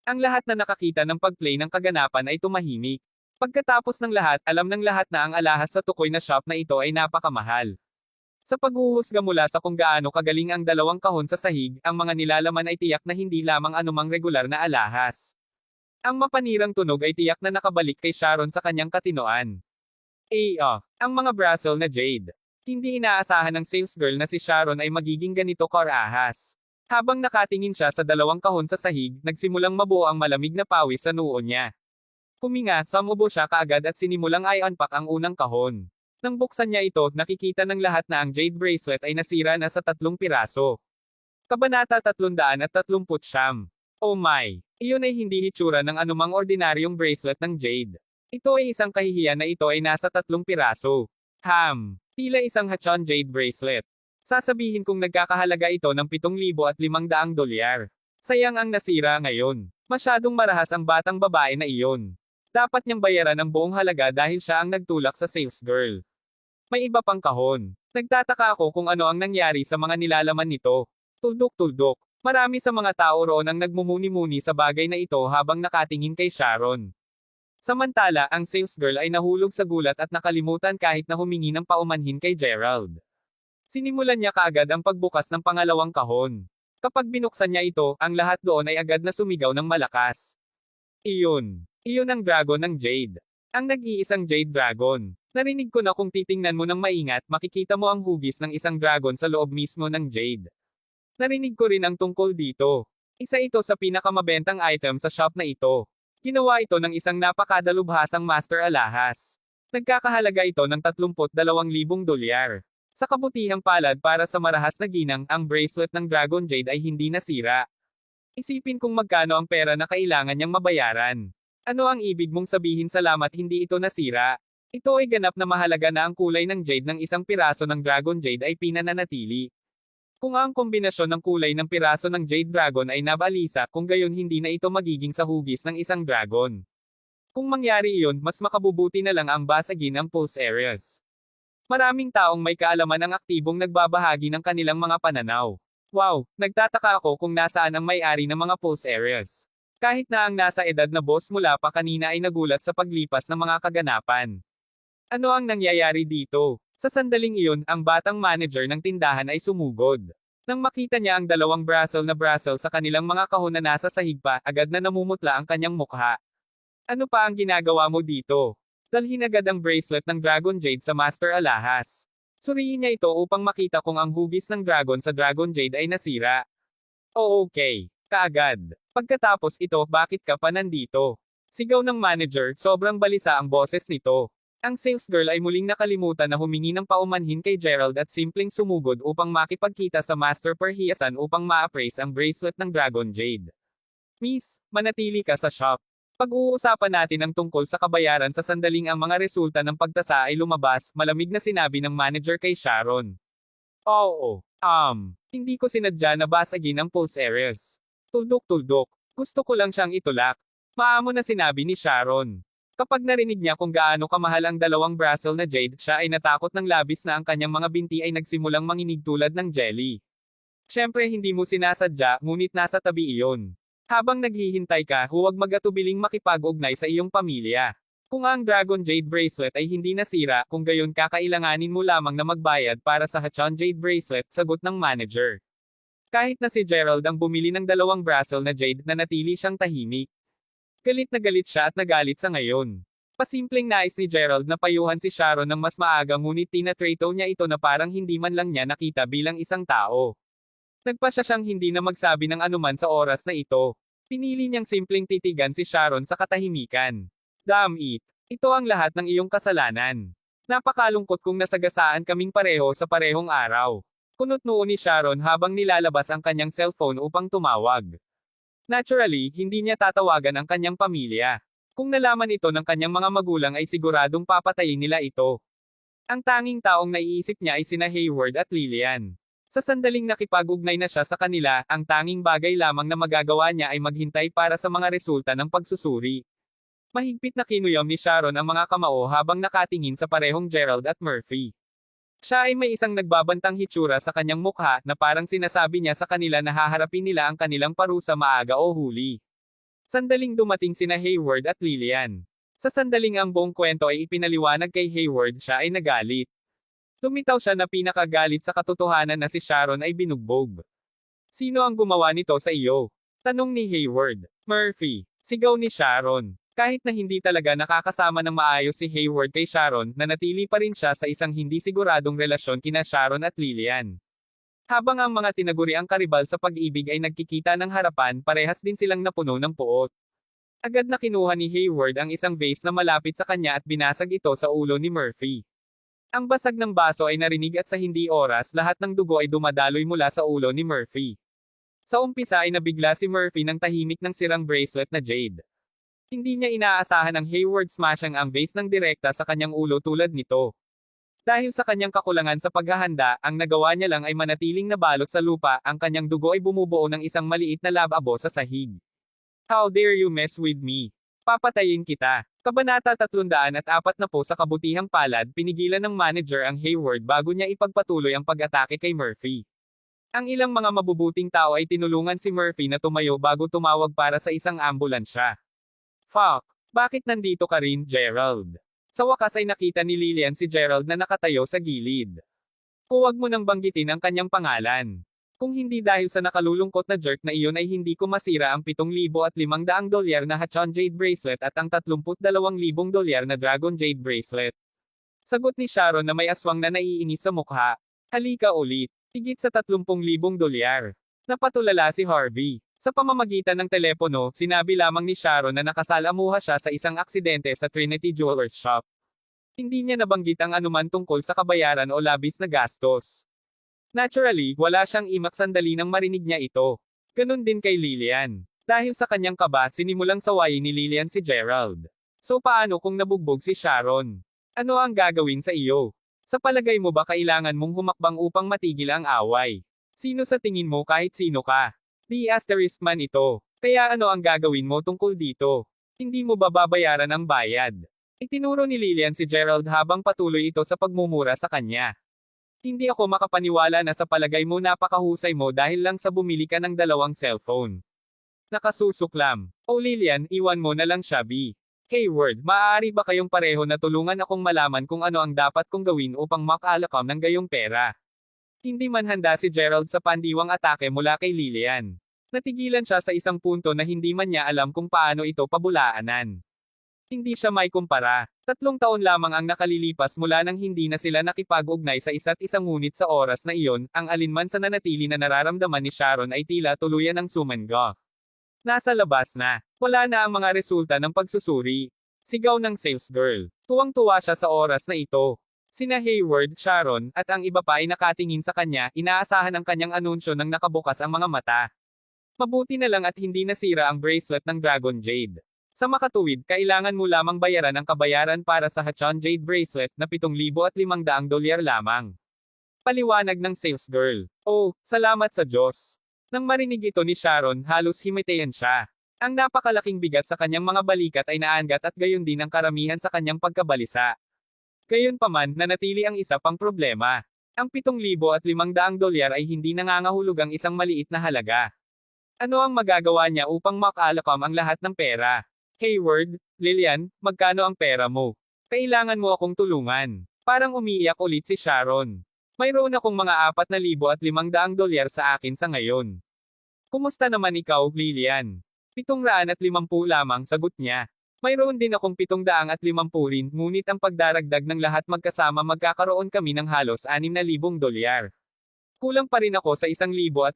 Ang lahat na nakakita ng pagplay ng kaganapan ay tumahimik. Pagkatapos ng lahat, alam ng lahat na ang alahas sa tukoy na shop na ito ay napakamahal. Sa paghuhusga mula sa kung gaano kagaling ang dalawang kahon sa sahig, ang mga nilalaman ay tiyak na hindi lamang anumang regular na alahas. Ang mapanirang tunog ay tiyak na nakabalik kay Sharon sa kanyang katinoan. Ang mga bracelet na jade. Hindi inaasahan ng salesgirl na si Sharon ay magiging ganito karahas. Habang nakatingin siya sa dalawang kahon sa sahig, nagsimulang mabuo ang malamig na pawis sa noo niya. Huminga, sumubo siya kaagad at sinimulang i-unpack ang unang kahon. Nang buksan niya ito, nakikita ng lahat na ang jade bracelet ay nasira na sa 3 piraso. Kabanata 339. Oh my! Iyon ay hindi hitsura ng anumang ordinaryong bracelet ng jade. Ito ay isang kahihiyan na ito ay nasa 3 piraso. Tila isang Hachon jade bracelet. Sasabihin kong nagkakahalaga ito ng $7,500. Sayang ang nasira ngayon. Masyadong marahas ang batang babae na iyon. Dapat niyang bayaran ang buong halaga dahil siya ang nagtulak sa salesgirl. May iba pang kahon. Nagtataka ako kung ano ang nangyari sa mga nilalaman nito. Tuldok-tuldok. Marami sa mga tao roon ang nagmumuni-muni sa bagay na ito habang nakatingin kay Sharon. Samantala, ang salesgirl ay nahulog sa gulat at nakalimutan kahit na humingi ng paumanhin kay Gerald. Sinimulan niya kaagad ang pagbukas ng pangalawang kahon. Kapag binuksan niya ito, ang lahat doon ay agad na sumigaw ng malakas. Iyon ang dragon ng Jade. Ang nag-iisang Jade Dragon. Narinig ko na kung titingnan mo ng maingat, makikita mo ang hugis ng isang dragon sa loob mismo ng Jade. Narinig ko rin ang tungkol dito. Isa ito sa pinakamabentang item sa shop na ito. Ginawa ito ng isang napakadalubhasang master alahas. Nagkakahalaga ito ng $32,000. Sa kabutihang palad para sa marahas na ginang, ang bracelet ng Dragon Jade ay hindi nasira. Isipin kung magkano ang pera na kailangan niyang mabayaran. Ano ang ibig mong sabihin salamat hindi ito nasira? Ito ay ganap na mahalaga na ang kulay ng jade ng isang piraso ng Dragon Jade ay pinananatili. Kung ang kombinasyon ng kulay ng piraso ng Jade Dragon ay nabalisa, kung gayon hindi na ito magiging sa hugis ng isang dragon. Kung mangyari iyon, mas makabubuti na lang ang basagin ang pulse areas. Maraming taong may kaalaman ang aktibong nagbabahagi ng kanilang mga pananaw. Wow, nagtataka ako kung nasaan ang may-ari ng mga pulse areas. Kahit na ang nasa edad na boss mula pa kanina ay nagulat sa paglipas ng mga kaganapan. Ano ang nangyayari dito? Sa sandaling iyon, ang batang manager ng tindahan ay sumugod. Nang makita niya ang dalawang bracelet sa kanilang mga kahon na nasa sahig pa, agad na namumutla ang kanyang mukha. Ano pa ang ginagawa mo dito? Dalhin agad ang bracelet ng Dragon Jade sa Master Alahas. Suriin niya ito upang makita kung ang hugis ng dragon sa Dragon Jade ay nasira. Okay. Kaagad. Pagkatapos ito, bakit ka pa nandito? Sigaw ng manager, sobrang balisa ang boses nito. Ang salesgirl ay muling nakalimutan na humingi ng paumanhin kay Gerald at simpleng sumugod upang makipagkita sa master perhiasan upang ma-appraise ang bracelet ng Dragon Jade. Miss, manatili ka sa shop. Pag-uusapan natin ang tungkol sa kabayaran sa sandaling ang mga resulta ng pagtasa ay lumabas, malamig na sinabi ng manager kay Sharon. Oo. Hindi ko sinadya na basagin ang pulse areas. Tuldok-tuldok. Gusto ko lang siyang itulak. Maamo na sinabi ni Sharon. Kapag narinig niya kung gaano kamahal ang dalawang bracelet na jade, siya ay natakot ng labis na ang kanyang mga binti ay nagsimulang manginig tulad ng jelly. Siyempre hindi mo sinasadya, ngunit nasa tabi iyon. Habang naghihintay ka, huwag mag-atubiling makipag-ugnay sa iyong pamilya. Kung ang Dragon Jade Bracelet ay hindi nasira, kung gayon kakailanganin mo lamang na magbayad para sa Hachon Jade Bracelet, sagot ng manager. Kahit na si Gerald ang bumili ng dalawang bracelet na jade, nanatili siyang tahimik. Galit na galit siya at nagalit sa ngayon. Pasimpleng nais ni Gerald na payuhan si Sharon ng mas maaga, ngunit tinatrato niya ito na parang hindi man lang niya nakita bilang isang tao. Nagpasya siyang hindi na magsabi ng anuman sa oras na ito. Pinili niyang simpleng titigan si Sharon sa katahimikan. Damn it. Ito ang lahat ng iyong kasalanan. Napakalungkot kung nasagasaan kaming pareho sa parehong araw. Kunot noo ni Sharon habang nilalabas ang kanyang cellphone upang tumawag. Naturally, hindi niya tatawagan ang kanyang pamilya. Kung nalaman ito ng kanyang mga magulang ay siguradong papatayin nila ito. Ang tanging taong naiisip niya ay sina Hayward at Lillian. Sa sandaling nakipag-ugnay na siya sa kanila, ang tanging bagay lamang na magagawa niya ay maghintay para sa mga resulta ng pagsusuri. Mahigpit na kinuyom ni Sharon ang mga kamao habang nakatingin sa parehong Gerald at Murphy. Siya ay may isang nagbabantang hitsura sa kanyang mukha na parang sinasabi niya sa kanila na haharapin nila ang kanilang parusa maaga o huli. Sandaling dumating sina Hayward at Lillian. Sa sandaling ang buong kwento ay ipinaliwanag kay Hayward, siya ay nagalit. Lumitaw siya na pinakagalit sa katotohanan na si Sharon ay binugbog. Sino ang gumawa nito sa iyo? Tanong ni Hayward. Murphy. Sigaw ni Sharon. Kahit na hindi talaga nakakasama ng maayos si Hayward kay Sharon, nanatili pa rin siya sa isang hindi siguradong relasyon kina Sharon at Lillian. Habang ang mga tinaguriang karibal sa pag-ibig ay nagkikita ng harapan, parehas din silang napuno ng puot. Agad na kinuha ni Hayward ang isang vase na malapit sa kanya at binasag ito sa ulo ni Murphy. Ang basag ng baso ay narinig at sa hindi oras, lahat ng dugo ay dumadaloy mula sa ulo ni Murphy. Sa umpisa ay nabigla si Murphy ng tahimik ng sirang bracelet na jade. Hindi niya inaasahan ang Hayward smashing ang vase ng direkta sa kanyang ulo tulad nito. Dahil sa kanyang kakulangan sa paghahanda, ang nagawa niya lang ay manatiling nabalot sa lupa, ang kanyang dugo ay bumubuo ng isang maliit na lababo sa sahig. How dare you mess with me? Papatayin kita. Kabanata 340 sa kabutihang palad, pinigilan ng manager ang Hayward bago niya ipagpatuloy ang pag-atake kay Murphy. Ang ilang mga mabubuting tao ay tinulungan si Murphy na tumayo bago tumawag para sa isang ambulansya. Fuck! Bakit nandito ka rin, Gerald? Sa wakas ay nakita ni Lillian si Gerald na nakatayo sa gilid. Huwag mo nang banggitin ang kanyang pangalan. Kung hindi dahil sa nakalulungkot na jerk na iyon ay hindi ko masira ang $7,500 na Hachon Jade Bracelet at ang $32,000 na Dragon Jade Bracelet. Sagot ni Sharon na may aswang na naiinis sa mukha. Halika ulit. Higit sa $30,000. Napatulala si Harvey. Sa pamamagitan ng telepono, sinabi lamang ni Sharon na nakasalamuha siya sa isang aksidente sa Trinity Jewelers Shop. Hindi niya nabanggit ang anuman tungkol sa kabayaran o labis na gastos. Naturally, wala siyang imak sandali nang marinig niya ito. Ganon din kay Lillian. Dahil sa kanyang kaba, sinimulang sawayin ni Lillian si Gerald. So paano kung nabugbog si Sharon? Ano ang gagawin sa iyo? Sa palagay mo ba kailangan mong humakbang upang matigil ang away? Sino sa tingin mo kahit sino ka? Di asterisk man ito. Kaya ano ang gagawin mo tungkol dito? Hindi mo ba babayaran ang bayad? Itinuro ni Lillian si Gerald habang patuloy ito sa pagmumura sa kanya. Hindi ako makapaniwala na sa palagay mo napakahusay mo dahil lang sa bumili ka ng 2 cellphone. Nakasusuklam. O Lillian, iwan mo na lang siya, B. Hayward, maaari ba kayong pareho na tulungan akong malaman kung ano ang dapat kong gawin upang makalakam ng gayong pera? Hindi man handa si Gerald sa pandiwang atake mula kay Lillian. Natigilan siya sa isang punto na hindi man niya alam kung paano ito pabulaanan. Hindi siya may kumpara. 3 taon lamang ang nakalilipas mula nang hindi na sila nakipag-ugnay sa isa't isa, ngunit sa oras na iyon, ang alinman sa nanatili na nararamdaman ni Sharon ay tila tuluyan ng sumangga. Nasa labas na. Wala na ang mga resulta ng pagsusuri. Sigaw ng sales girl. Tuwang-tuwa siya sa oras na ito. Sina Hayward, Sharon, at ang iba pa ay nakatingin sa kanya, inaasahan ang kanyang anunsyo nang nakabukas ang mga mata. Mabuti na lang at hindi nasira ang bracelet ng Dragon Jade. Sa makatuwid, kailangan mo lamang bayaran ang kabayaran para sa Hachon Jade Bracelet na $7,500 lamang. Paliwanag ng sales girl. Oh, salamat sa Diyos. Nang marinig ito ni Sharon, halos himatayan siya. Ang napakalaking bigat sa kanyang mga balikat ay naangat at gayon din ang karamihan sa kanyang pagkabalisa. Gayunpaman, nanatili ang isa pang problema. Ang $7,500 ay hindi nangangahulugang isang maliit na halaga. Ano ang magagawa niya upang makalakam ang lahat ng pera? Hayward, Lillian, magkano ang pera mo? Kailangan mo akong tulungan. Parang umiiyak ulit si Sharon. Mayroon akong mga $4,500 sa akin sa ngayon. Kumusta naman ikaw, Lillian? 750 lamang, sagot niya. Mayroon din akong 750 rin, ngunit ang pagdaragdag ng lahat magkasama magkakaroon kami ng halos $6,000. Kulang pa rin ako sa $1,500.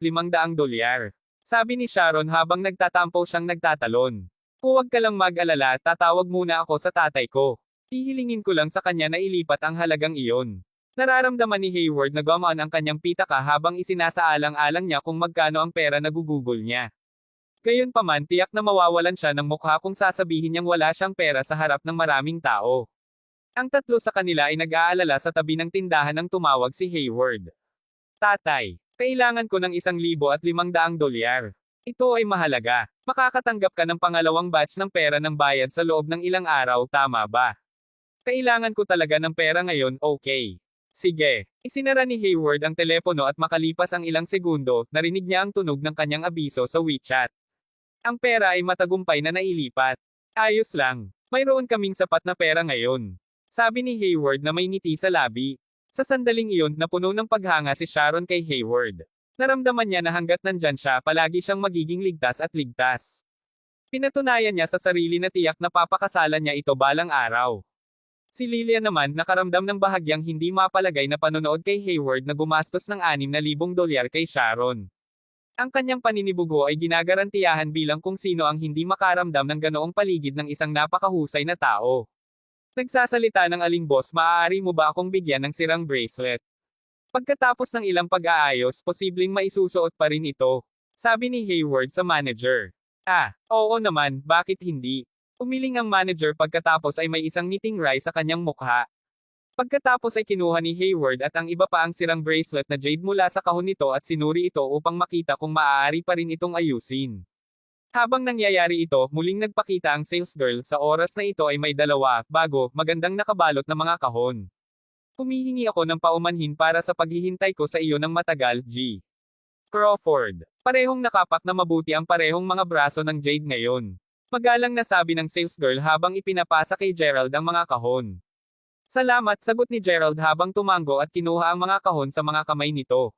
Sabi ni Sharon habang nagtatampo siyang nagtatalon. Huwag ka lang mag-alala, tatawag muna ako sa tatay ko. Hihilingin ko lang sa kanya na ilipat ang halagang iyon. Nararamdaman ni Hayward na gumaan ang kanyang pitaka habang isinasaalang-alang niya kung magkano ang pera na gugugol niya. Gayunpaman, tiyak na mawawalan siya ng mukha kung sasabihin niyang wala siyang pera sa harap ng maraming tao. Ang tatlo sa kanila ay nag-aalala sa tabi ng tindahan nang tumawag si Hayward. Tatay, kailangan ko ng $1,500. Ito ay mahalaga. Makakatanggap ka ng pangalawang batch ng pera ng bayad sa loob ng ilang araw, tama ba? Kailangan ko talaga ng pera ngayon, okay. Sige. Isinara ni Hayward ang telepono at makalipas ang ilang segundo, narinig niya ang tunog ng kanyang abiso sa WeChat. Ang pera ay matagumpay na nailipat. Ayos lang. Mayroon kaming sapat na pera ngayon. Sabi ni Hayward na may ngiti sa labi. Sa sandaling iyon, napuno ng paghanga si Sharon kay Hayward. Naramdaman niya na hanggat nandyan siya, palagi siyang magiging ligtas at ligtas. Pinatunayan niya sa sarili na tiyak na papakasalan niya ito balang araw. Si Lillian naman, nakaramdam ng bahagyang hindi mapalagay na panonood kay Hayward na gumastos ng $6,000 kay Sharon. Ang kanyang paninibugo ay ginagarantiyahan bilang kung sino ang hindi makaramdam ng ganoong paligid ng isang napakahusay na tao. Nagsasalita ng aling boss, maaari mo ba akong bigyan ng sirang bracelet? Pagkatapos ng ilang pag-aayos, posibleng maisusuot pa rin ito. Sabi ni Hayward sa manager. Oo naman, bakit hindi? Umiling ang manager pagkatapos ay may isang ngiting wry sa kanyang mukha. Pagkatapos ay kinuha ni Hayward at ang iba pa ang sirang bracelet na jade mula sa kahon nito at sinuri ito upang makita kung maaari pa rin itong ayusin. Habang nangyayari ito, muling nagpakita ang sales girl, sa oras na ito ay may dalawa, bago, magandang nakabalot na mga kahon. Humihingi ako ng paumanhin para sa paghihintay ko sa iyo ng matagal, G. Crawford. Parehong nakapak na mabuti ang parehong mga braso ng jade ngayon. Magalang na sabi ng sales girl habang ipinapasa kay Gerald ang mga kahon. Salamat, sagot ni Gerald habang tumango at kinuha ang mga kahon sa mga kamay nito.